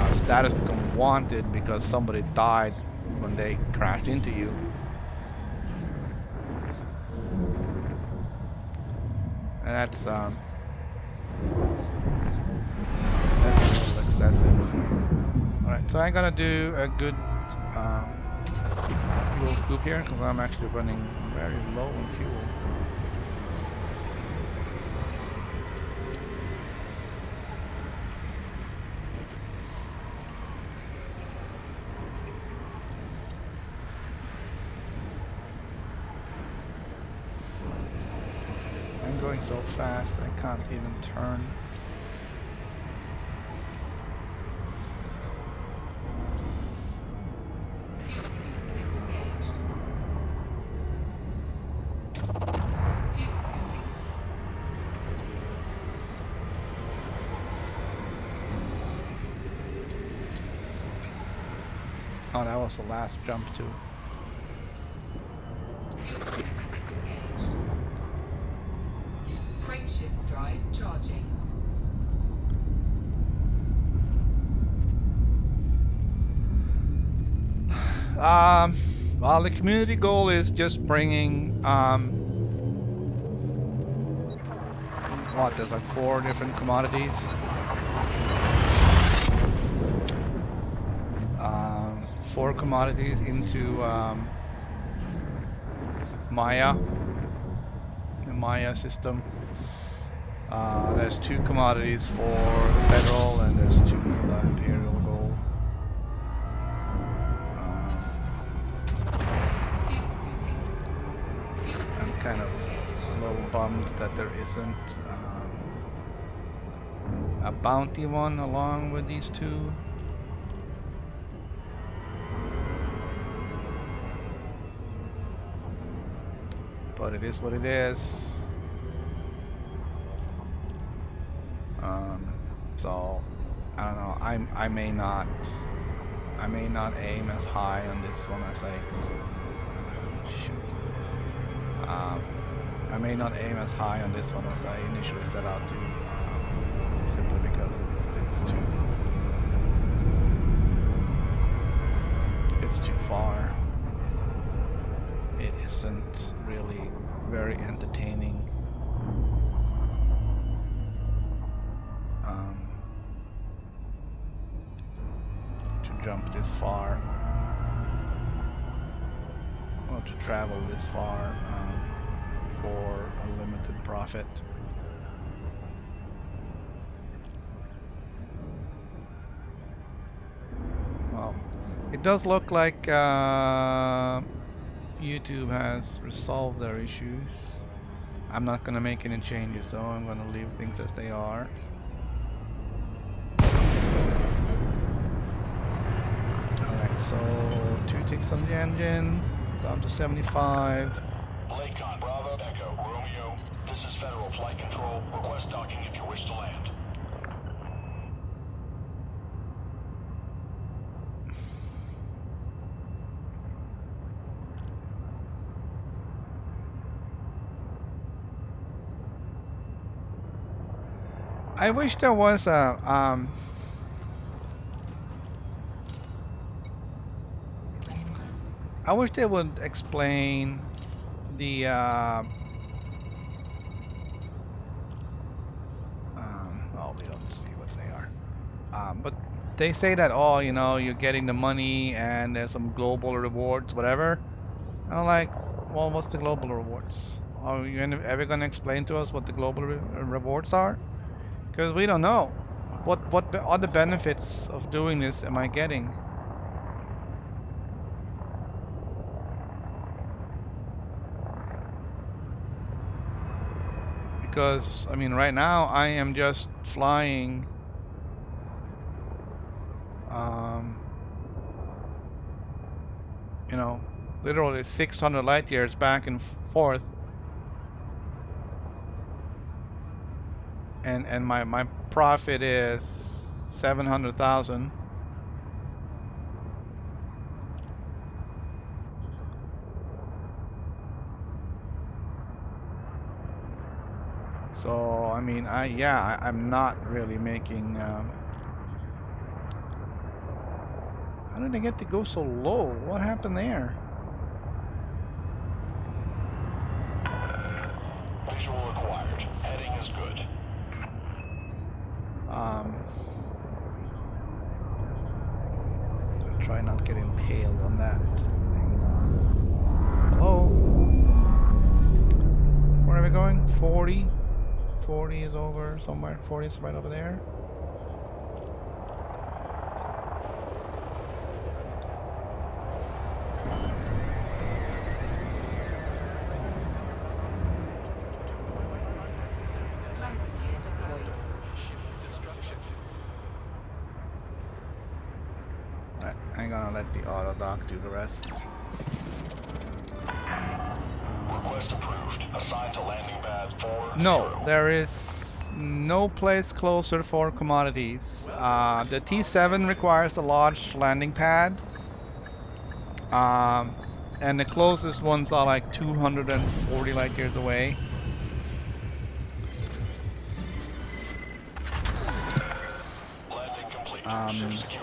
your status become wanted because somebody died when they crashed into you. And that's a little excessive. Alright, so I'm gonna do a good fuel scoop here because I'm actually running very low on fuel. I'm going so fast I can't even turn. Oh, that was the last jump too. Frameshift drive charging. Well, the community goal is just bringing there's like 4 different commodities. 4 commodities into Maya, the Maya system. There's 2 commodities for the federal, and there's 2 for the imperial goal. I'm kind of a little bummed that there isn't a bounty one along with these 2. But it is what it is. So I don't know. I may not aim as high on this one as I should. I may not aim as high on this one as I initially set out to, simply because it's too far, it isn't really very entertaining. To jump this far, or to travel this far for a limited profit. Well, it does look like YouTube has resolved their issues. I'm not gonna make any changes, so I'm gonna leave things as they are. Alright, so 2 ticks on the engine, down to 75. Lakon, Bravo, Echo, Romeo. This is Federal Flight Control. Request docking if you wish to land. I wish there was a I wish they would explain the well, we don't see what they are. But they say that, oh, you know, you're getting the money and there's some global rewards, whatever. I'm like, well, what's the global rewards? Are you ever gonna explain to us what the global rewards are? Because we don't know. What other benefits of doing this am I getting? Because, I mean, right now I am just flying you know, literally 600 light years back and forth, and my profit is 700,000. So I mean, I'm not really making. How did I get to go so low? What happened there? Visual acquired. Heading is good. Try not get impaled on that thing. Hello? Where are we going? 40? 40 is over somewhere. 40 is right over there. Landing gear deployed. Ship destruction. Alright, I'm gonna let the auto dock do the rest. Request approved. Assigned to landing pad 4. No, there is no place closer for commodities. The T7 requires a large landing pad. And the closest ones are like 240 light years away. Landing complete.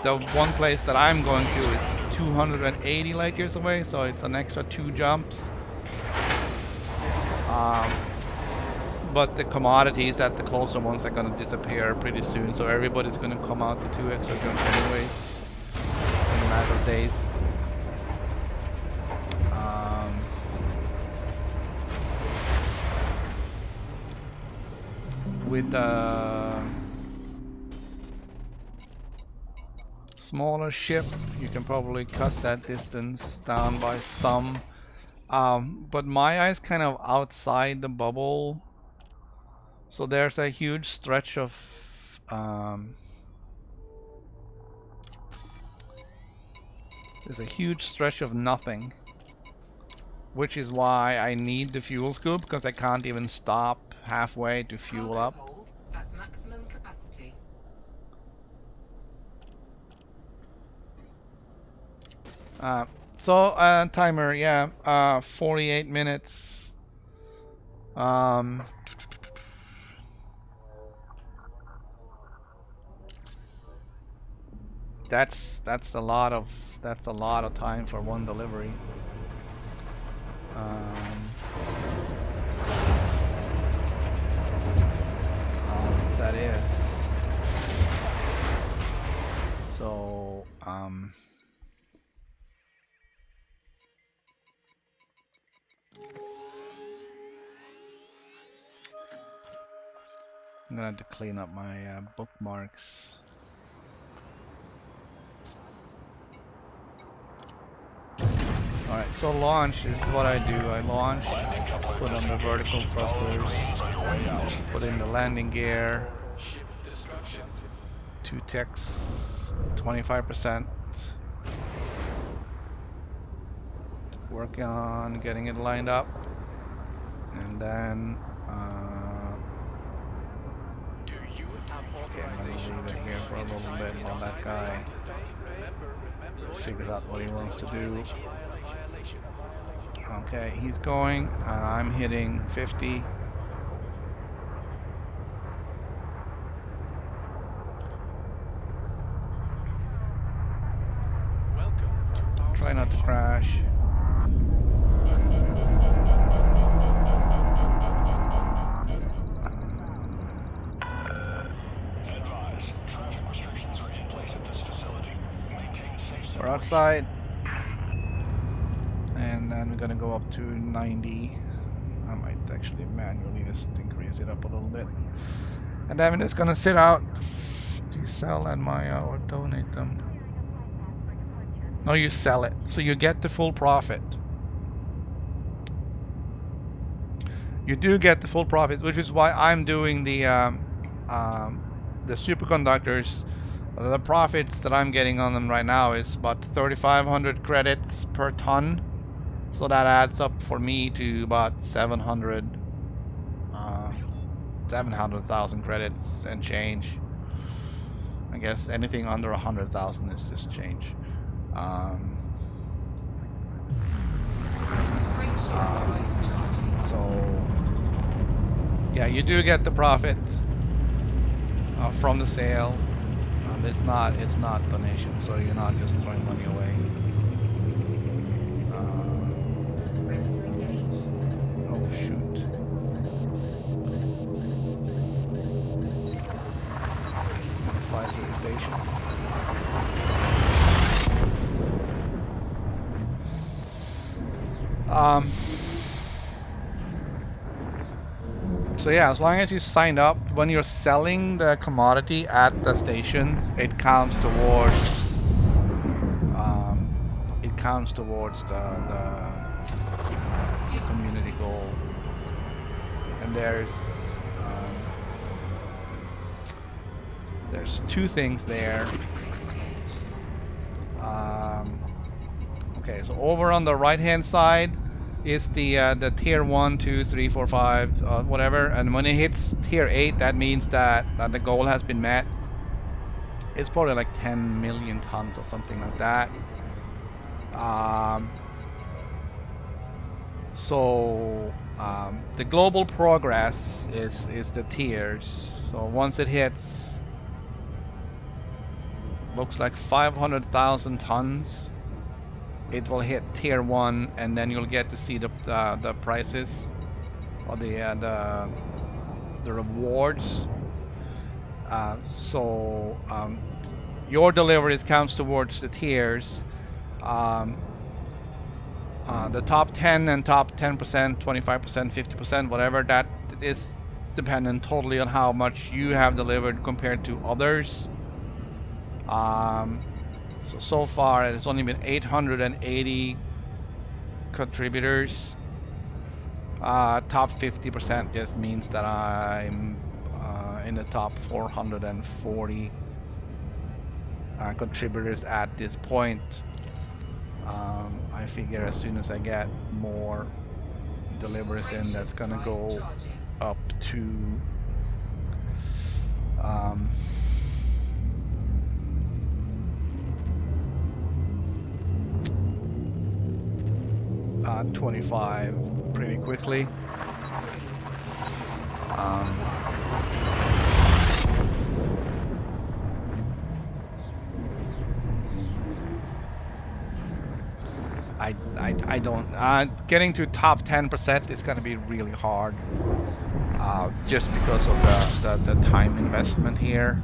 The one place that I'm going to is 280 light years away, so it's an extra 2 jumps. But the commodities at the closer ones are going to disappear pretty soon, so everybody's going to come out to 2 extra jumps anyways in a matter of days. With a smaller ship, you can probably cut that distance down by some. But Maya is kind of outside the bubble, so there's a huge stretch of nothing, which is why I need the fuel scoop, because I can't even stop halfway to fuel up. Hold at maximum capacity. Timer, yeah, 48 minutes. that's a lot of time for one delivery. That is. So I'm gonna have to clean up my bookmarks. Alright, so launch is what I do. I launch, put on the vertical thrusters, put in the landing gear, Ship destruction. 2 ticks, 25%. Working on getting it lined up, and then Do you have okay, I'm gonna authorization leave to it here for a little bit while that guy figures out what he wants to do. Okay, he's going, and I'm hitting 50. Welcome to our Try not to station. crash. Advise. Traffic restrictions are in place at this facility. Maintain safe We're outside, and then we're gonna go up to 90. I might actually manually just increase it up a little bit, and then we're just gonna sit out to sell and Maya or donate them. No, you sell it, so you get the full profit. You do get the full profit, which is why I'm doing the superconductors. The profits that I'm getting on them right now is about 3,500 credits per ton, so that adds up for me to about 700,000 credits and change. I guess anything under 100,000 is just change. So yeah, you do get the profit from the sale. It's not donation, so you're not just throwing money away. Ready to engage. Oh shoot. Fire station. So yeah, as long as you signed up, when you're selling the commodity at the station, it counts towards the community goal. And there's 2 things there. Okay, so over on the right hand side is the tier 1, 2, 3, 4, 5, whatever, and when it hits tier 8, that means that the goal has been met. It's probably like 10 million tons or something like that. The global progress is the tiers. So once it hits, looks like 500,000 tons, it will hit tier 1, and then you'll get to see the prices or the rewards. Your deliveries counts towards the tiers. The top 10 and top 10%, 25%, 50%, whatever, that is dependent totally on how much you have delivered compared to others. So far it's only been 880 contributors. Top 50% just means that I'm in the top 440 contributors at this point. I figure as soon as I get more deliveries in, that's gonna go up to 25 pretty quickly. I don't. Getting to top 10% is going to be really hard. Just because of the time investment here.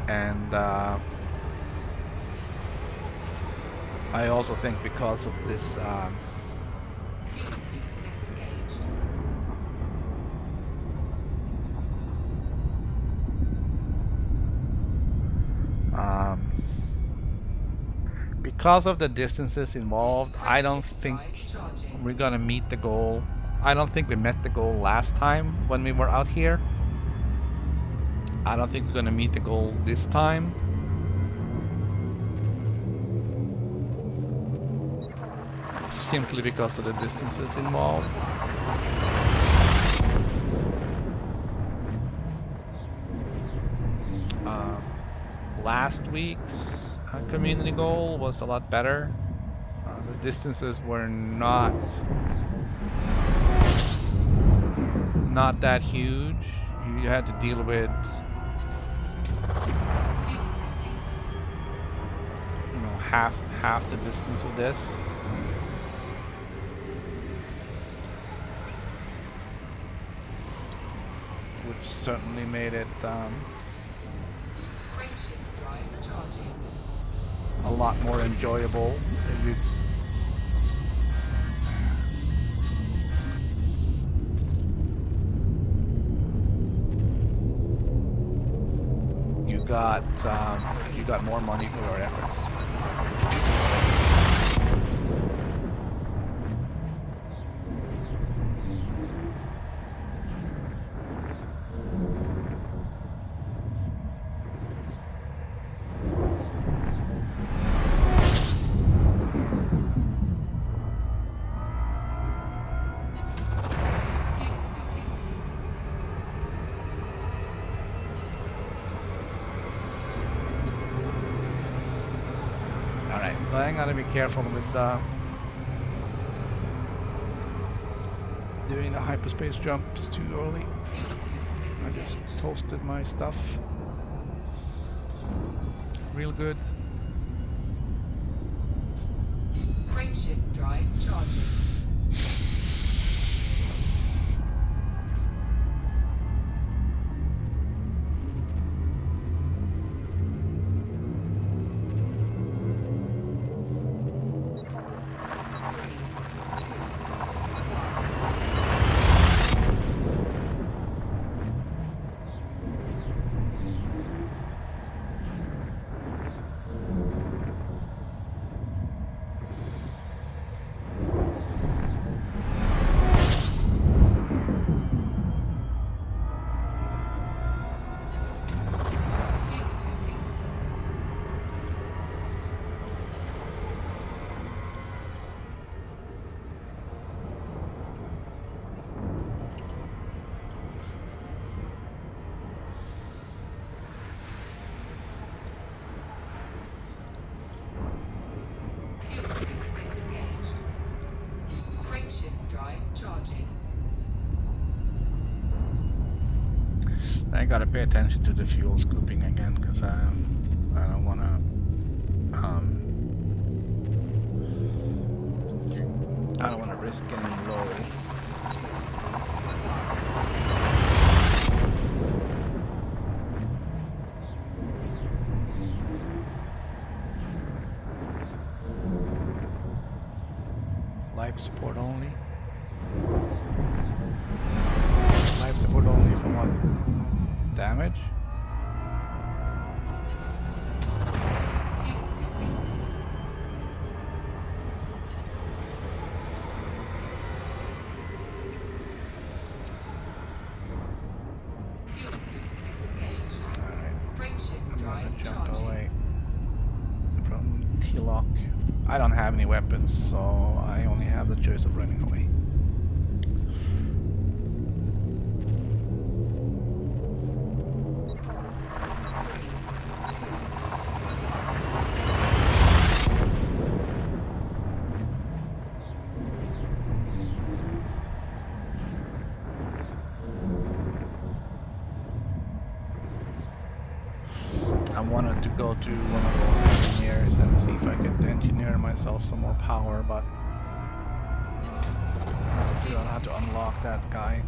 And I also think because of this because of the distances involved, I don't think we're gonna meet the goal. I don't think we met the goal last time when we were out here. I don't think we're gonna meet the goal this time. Simply because of the distances involved. Last week's community goal was a lot better. The distances were not that huge. You had to deal with, you know, half the distance of this. Which certainly made it a lot more enjoyable. You got more money for your efforts. So I gotta be careful with doing the hyperspace jumps too early. I just toasted my stuff real good. Frameshift drive charging. I gotta pay attention to the fuel scooping again, because I don't wanna risk getting low. Life support only. Life support only for what? Damage? I don't have any weapons, so I only have the choice of running away. wanted to go to one of those engineers and see if I could engineer myself some more power, but I'll have to unlock that guy.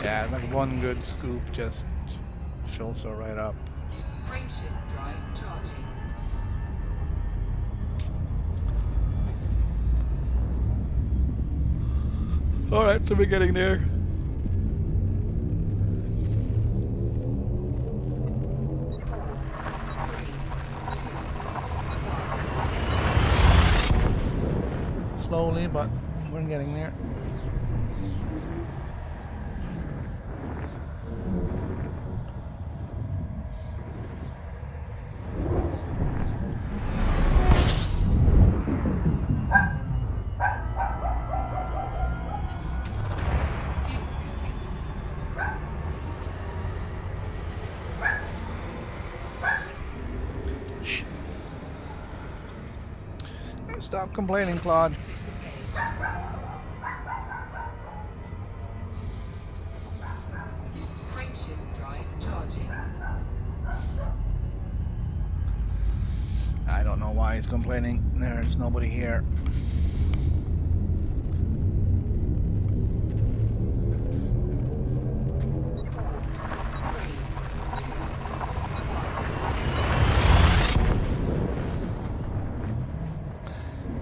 Yeah, like one good scoop just fills her right up. Frameshift drive charging. Alright, so we're getting there. Slowly, but we're getting there. Stop complaining, Claude. Frameshift drive charging. I don't know why he's complaining. There's nobody here.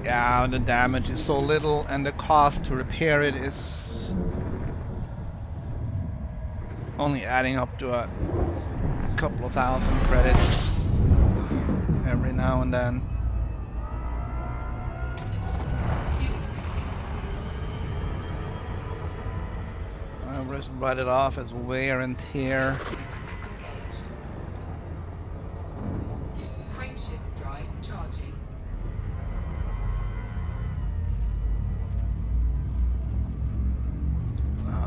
Yeah, the damage is so little and the cost to repair it is only adding up to a couple of thousand credits every now and then. I'll just write it off as wear and tear. Frameshift drive charging.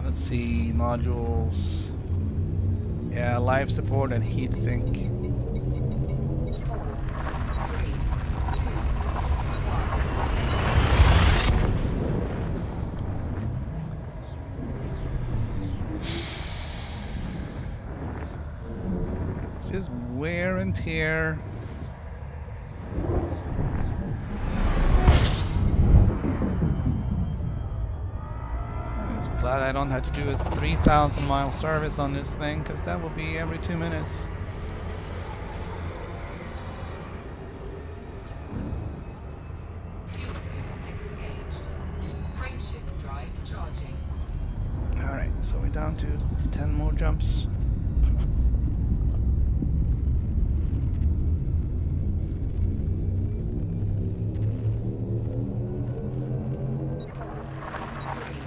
Let's see, modules. Yeah, life support and heat sink. 4, 3, 2, 1. It's just wear and tear. Glad I don't have to do a 3,000-mile service on this thing, because that will be every 2 minutes. Fuel scoop disengaged. Frameshift drive charging. Alright, so we're down to 10 more jumps.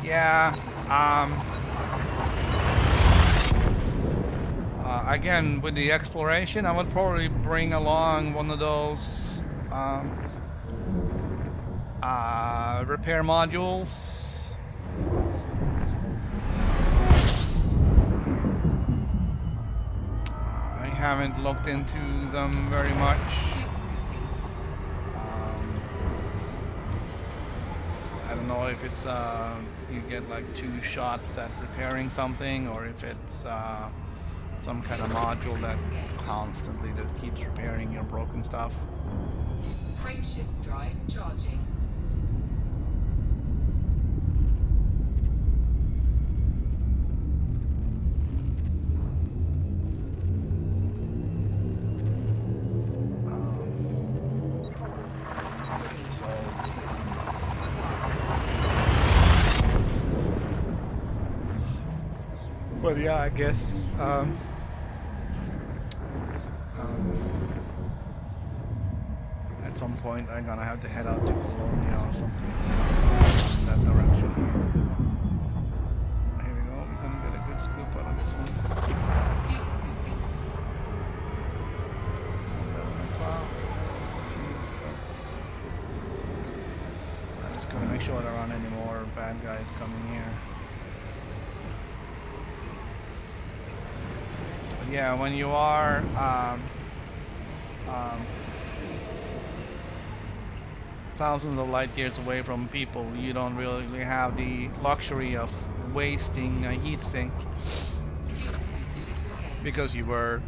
Yeah, again, with the exploration, I would probably bring along one of those repair modules. I haven't looked into them very much. I don't know if it's you get like 2 shots at repairing something, or if it's some kind of module that constantly just keeps repairing your broken stuff. Frameshift drive charging. But yeah, I guess at some point I'm gonna have to head out to Colonia or something in that direction. Here we go, we're gonna get a good scoop out of this one. Fuel scooping. sure there aren't any more bad guys coming here. But yeah, when you are thousands of light years away from people, you don't really have the luxury of wasting a heat sink because you were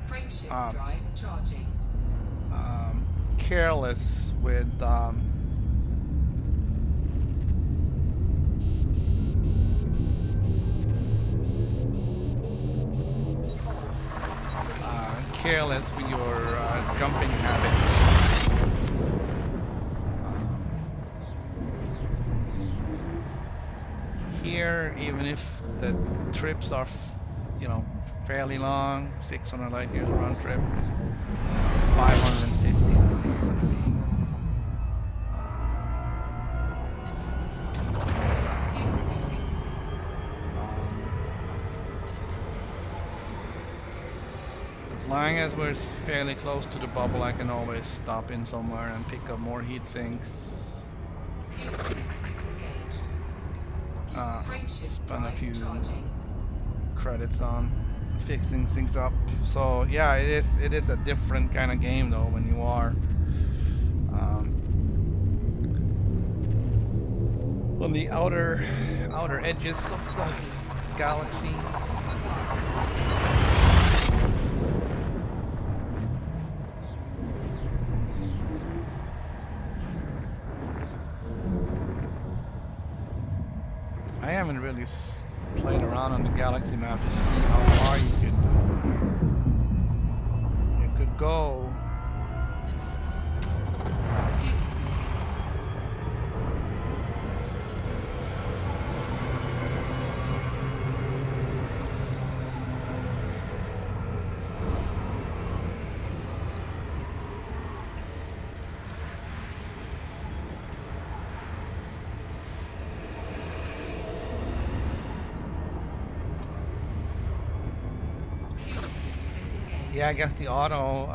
careless with careless with your jumping habits. Here, even if the trips are, you know, fairly long, 600 light years round trip, 550 I think gonna be. As long as we're fairly close to the bubble, I can always stop in somewhere and pick up more heat sinks. Spend a few credits on fixing things up. So yeah, it is a different kind of game though when you are on the outer edges of the galaxy. I haven't really played around on the galaxy map to see how far you could go. Yeah, I guess the auto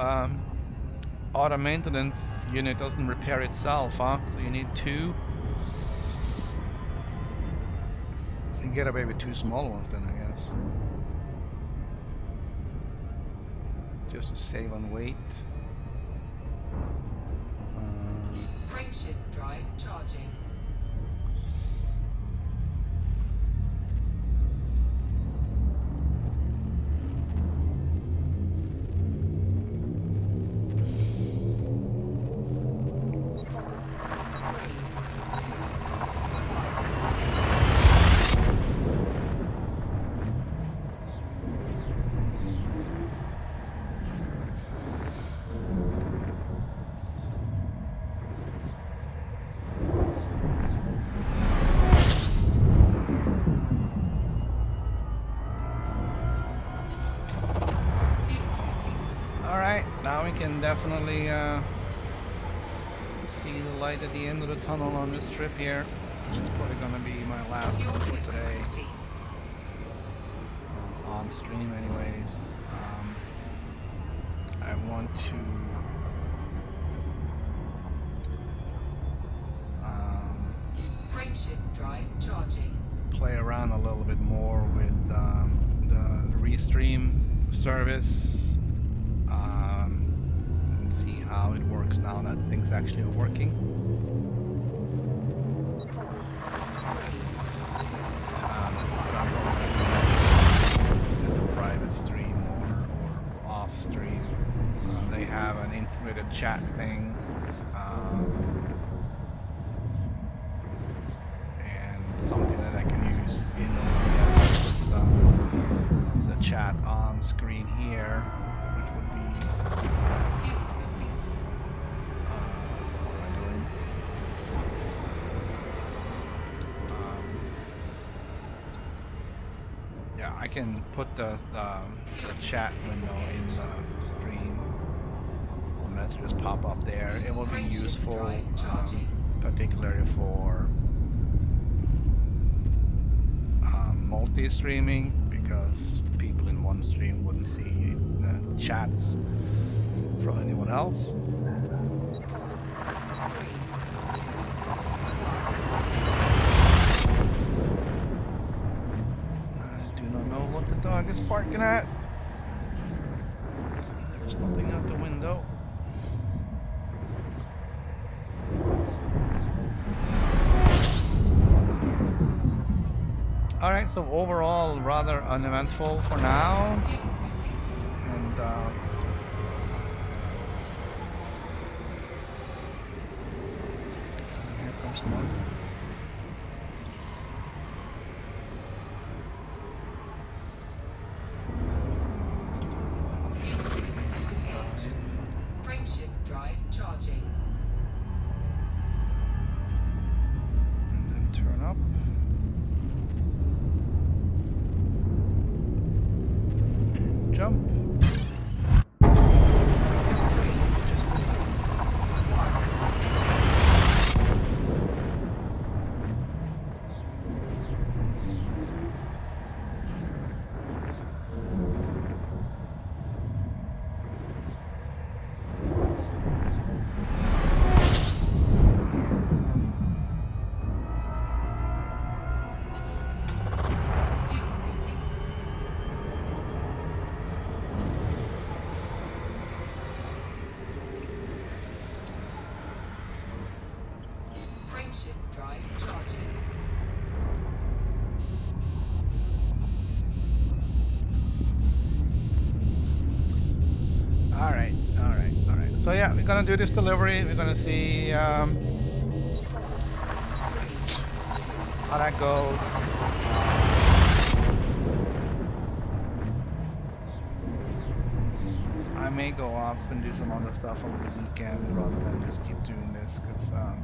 maintenance unit doesn't repair itself, huh? So you need two. You can get away with two small ones then, I guess. Just to save on weight. Frameshift drive charging. Now we can definitely see the light at the end of the tunnel on this trip here, which is probably going to be my last one for today. On stream anyways. I want to Frameshift drive charging. Play around a little bit more with the restream service. See how it works now that things actually are working. Just a private stream or off stream. They have an integrated chat thing. And something that I can use in OBS with the chat on screen here, which would be I can put the chat window in the stream. The messages pop up there. It will be useful, particularly for multi-streaming, because people in one stream wouldn't see the chats from anyone else. looking at. There's nothing out the window. Alright, so overall rather uneventful for now. And here comes one. Frameshift drive charging. And then turn up. And jump. Frameshift drive charging. Alright. So yeah, we're gonna do this delivery. We're gonna see how that goes. I may go off and do some other stuff over the weekend rather than just keep doing this because I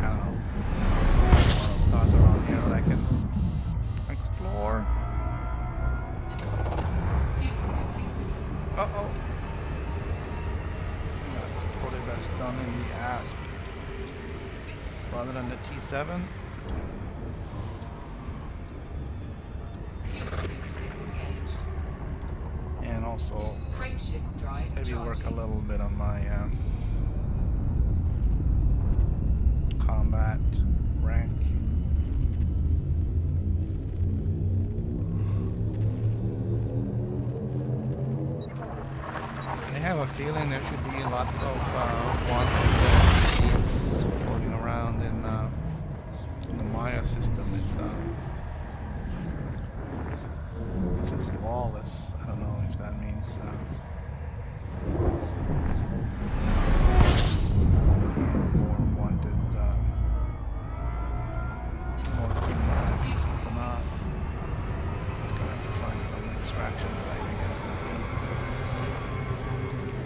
don't know. There's a lot of stars around here that I can explore. Uh-oh. That's probably best done in the ASP rather than the T7. And also Frameshift drive maybe work a charging. little bit on my combat rank. I have a feeling there should be lots of wanted NPCs floating around in the Maya system. It says lawless. I don't know if that means more wanted, more criminal NPCs or not. Just gonna have to find some extraction site, I guess, and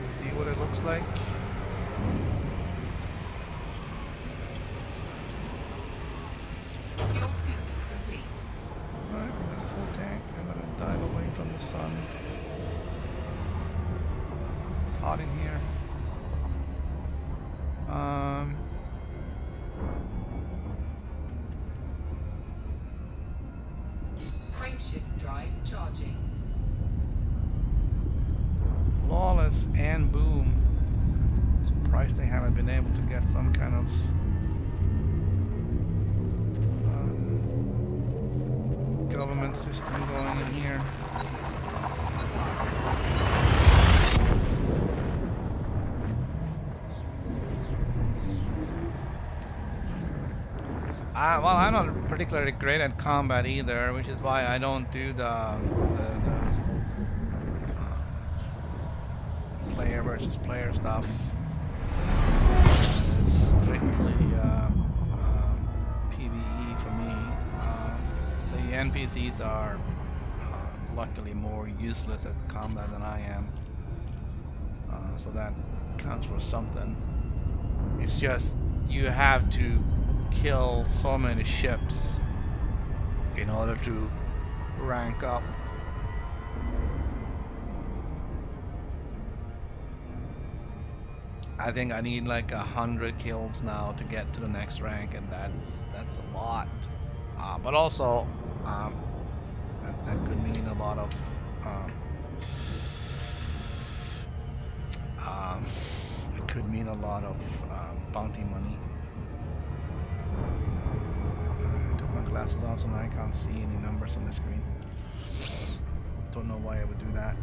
see what it looks like. Fuel scooping complete. Alright, we got a full tank. I'm gonna dive away from the sun. It's hot in here. Frameshift drive charging. Lawless and Boom. Surprised they haven't been able to get some kind of government system going in here. Well, I'm not particularly great at combat either, which is why I don't do the player versus player stuff. It's strictly PvE for me. The NPCs are luckily more useless at combat than I am, so that counts for something. It's just you have to kill so many ships in order to rank up. I think I need like 100 kills now to get to the next rank, and that's a lot. But also that could mean a lot of it could mean a lot of bounty money. I took my glasses off so now I can't see any numbers on the screen. Don't know why I would do that.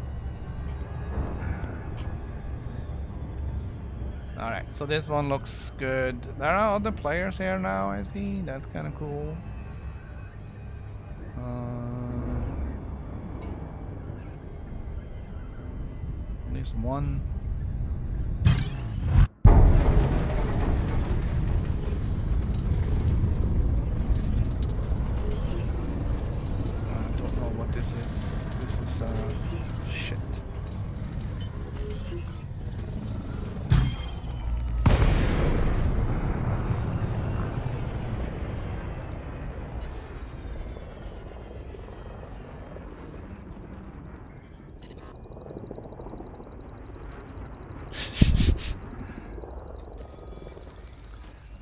Alright, so this one looks good. There are other players here now, I see. That's kind of cool. At least one. I don't know what this is. This is shit.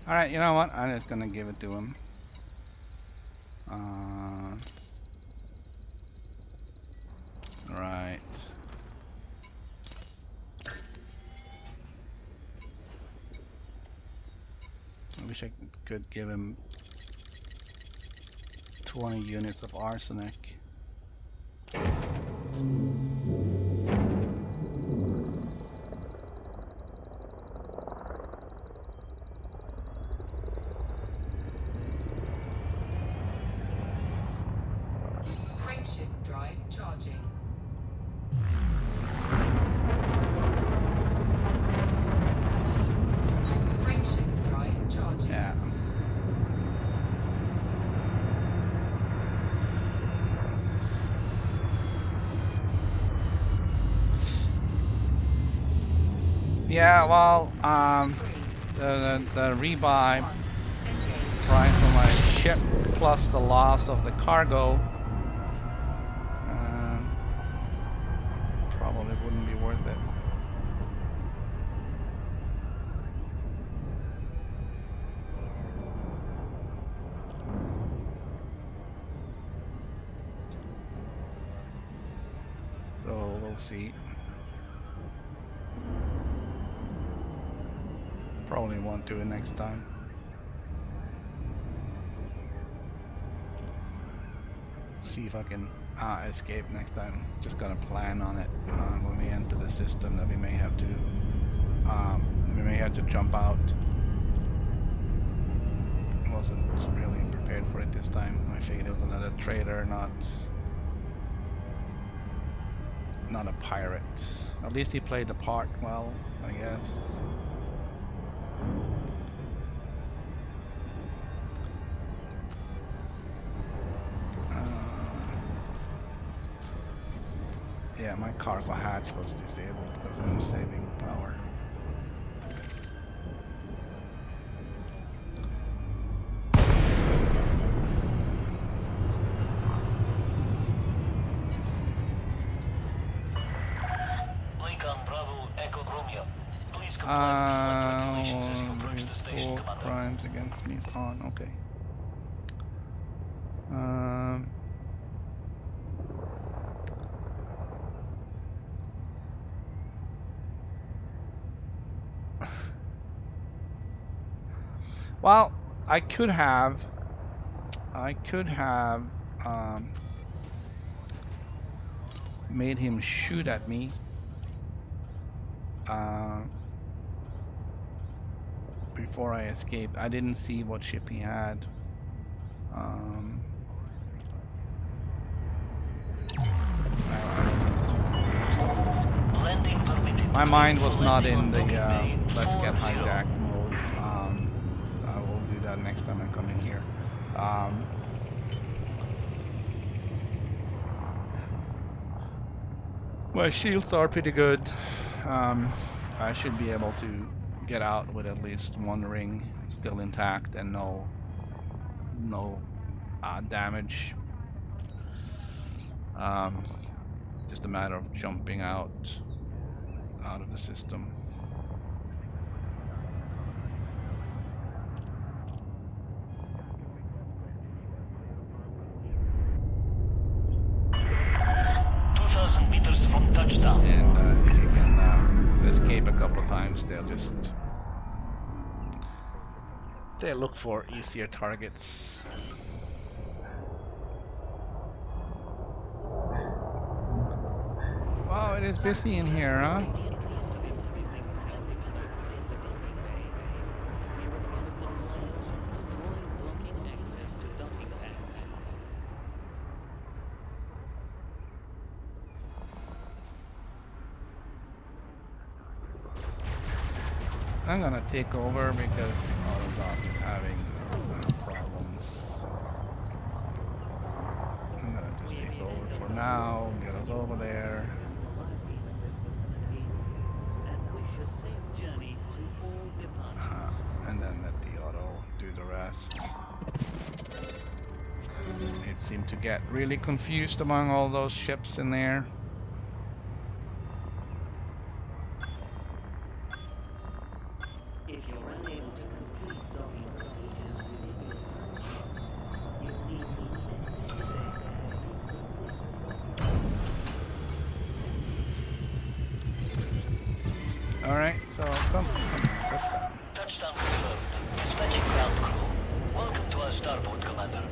Alright, you know what? I'm just gonna give it to him. Right. I wish I could give him 20 units of arsenic. Frameshift drive charging. Frameshift drive charging. Yeah. Yeah, well, the rebuy price of my ship plus the loss of the cargo probably wouldn't be worth it. So we'll see. Probably won't do it next time. See if I can escape next time. Just gotta plan on it when we enter the system that we may have to jump out. Wasn't really prepared for it this time. I figured it was another trader, not a pirate. At least he played the part well, I guess. Yeah, my cargo hatch was disabled because I'm saving power. Report crimes against me is on. Okay. Well, I could have made him shoot at me. Before I escaped. I didn't see what ship he had. My mind was not in the let's get hijacked mode. I will do that next time I come in here. My shields are pretty good. I should be able to get out with at least one ring still intact and no damage. Just a matter of jumping out of the system. And if you can escape a couple of times, they'll look for easier targets. it is busy in here, huh? In the interest of improving traffic flow within the docking bay, we request that pilots avoid blocking access to docking pads. I'm gonna take over because Autodoc is having problems. So I'm gonna just take over for now, get us over there. And wish a safe journey to all departures. And then let the auto do the rest. It seemed to get really confused among all those ships in there. If you're unable to complete docking procedures within your time slot, you'll need to exit the bay and Alright, so come. Touchdown. Touchdown confirmed. Dispatching ground crew. Welcome to our starboard, Commander.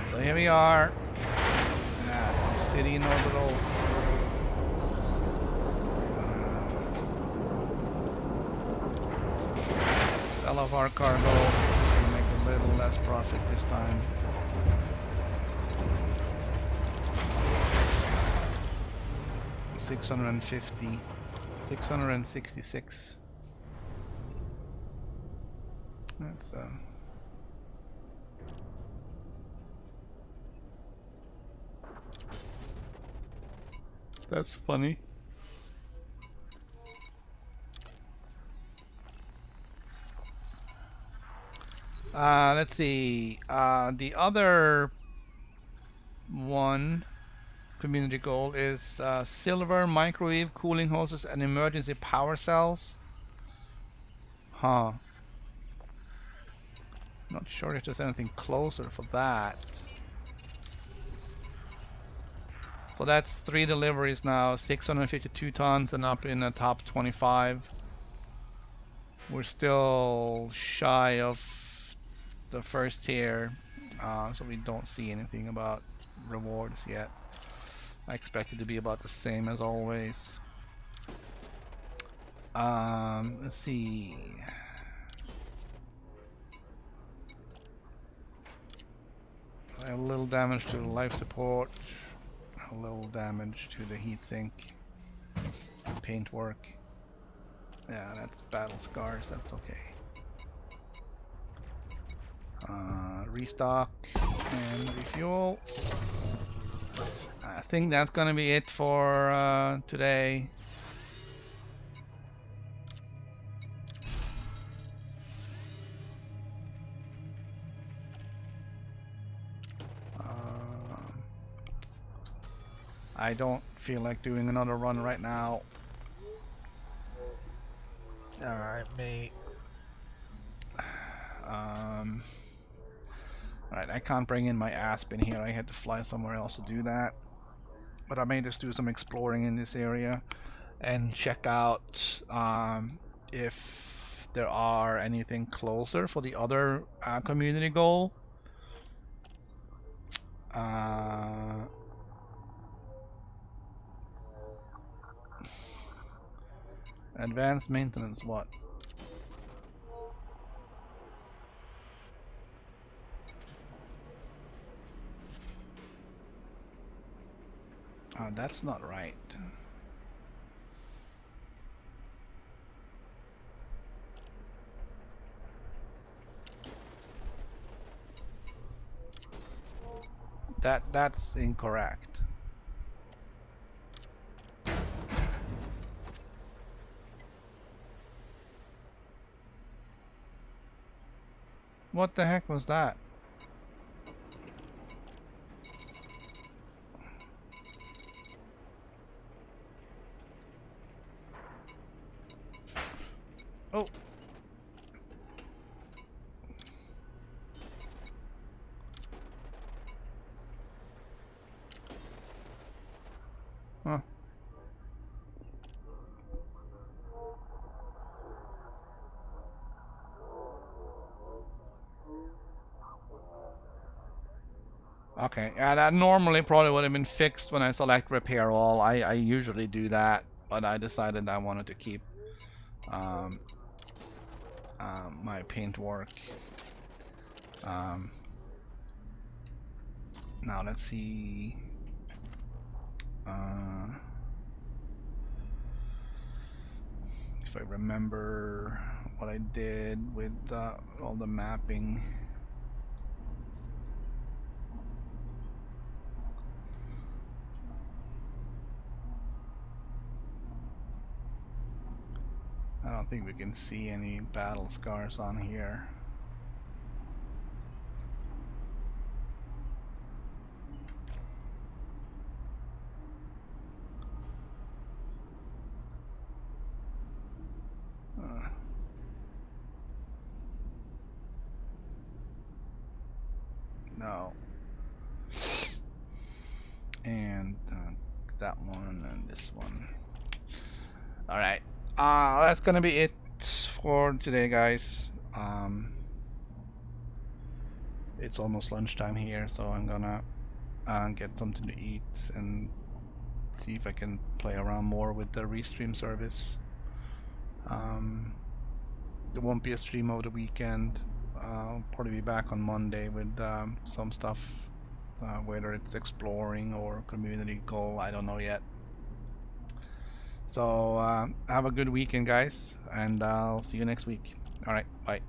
So here we are at City in Orbital. Sell off our cargo and make a little less profit this time. $650, $666. That's funny. Let's see. The other one community goal is silver microwave cooling hoses and emergency power cells. Huh. Not sure if there's anything closer for that. So that's 3 deliveries now, 652 tons and up in the top 25. We're still shy of the first tier, so we don't see anything about rewards yet. I expect it to be about the same as always. Let's see. I have a little damage to the life support, a little damage to the heatsink, paintwork. Yeah, that's battle scars, that's okay. Restock and refuel. I think that's gonna be it for today. I don't feel like doing another run right now. Alright, mate. Alright, I can't bring in my Aspen here. I had to fly somewhere else to do that. But I may just do some exploring in this area and check out if there are anything closer for the other community goal. Advanced maintenance, what? That's not right. That's incorrect. What the heck was that? Oh. Huh. Okay, yeah, that normally probably would have been fixed when I select repair all. I usually do that, but I decided I wanted to keep my paint work. Now let's see. If I remember what I did with all the mapping. I don't think we can see any battle scars on here. No. And that one and this one. Alright. That's gonna be it for today, guys. It's almost lunchtime here, so I'm gonna get something to eat and see if I can play around more with the restream service. There won't be a stream over the weekend. I'll probably be back on Monday with some stuff, whether it's exploring or community goal, I don't know yet. So have a good weekend, guys, and I'll see you next week. Alright, bye.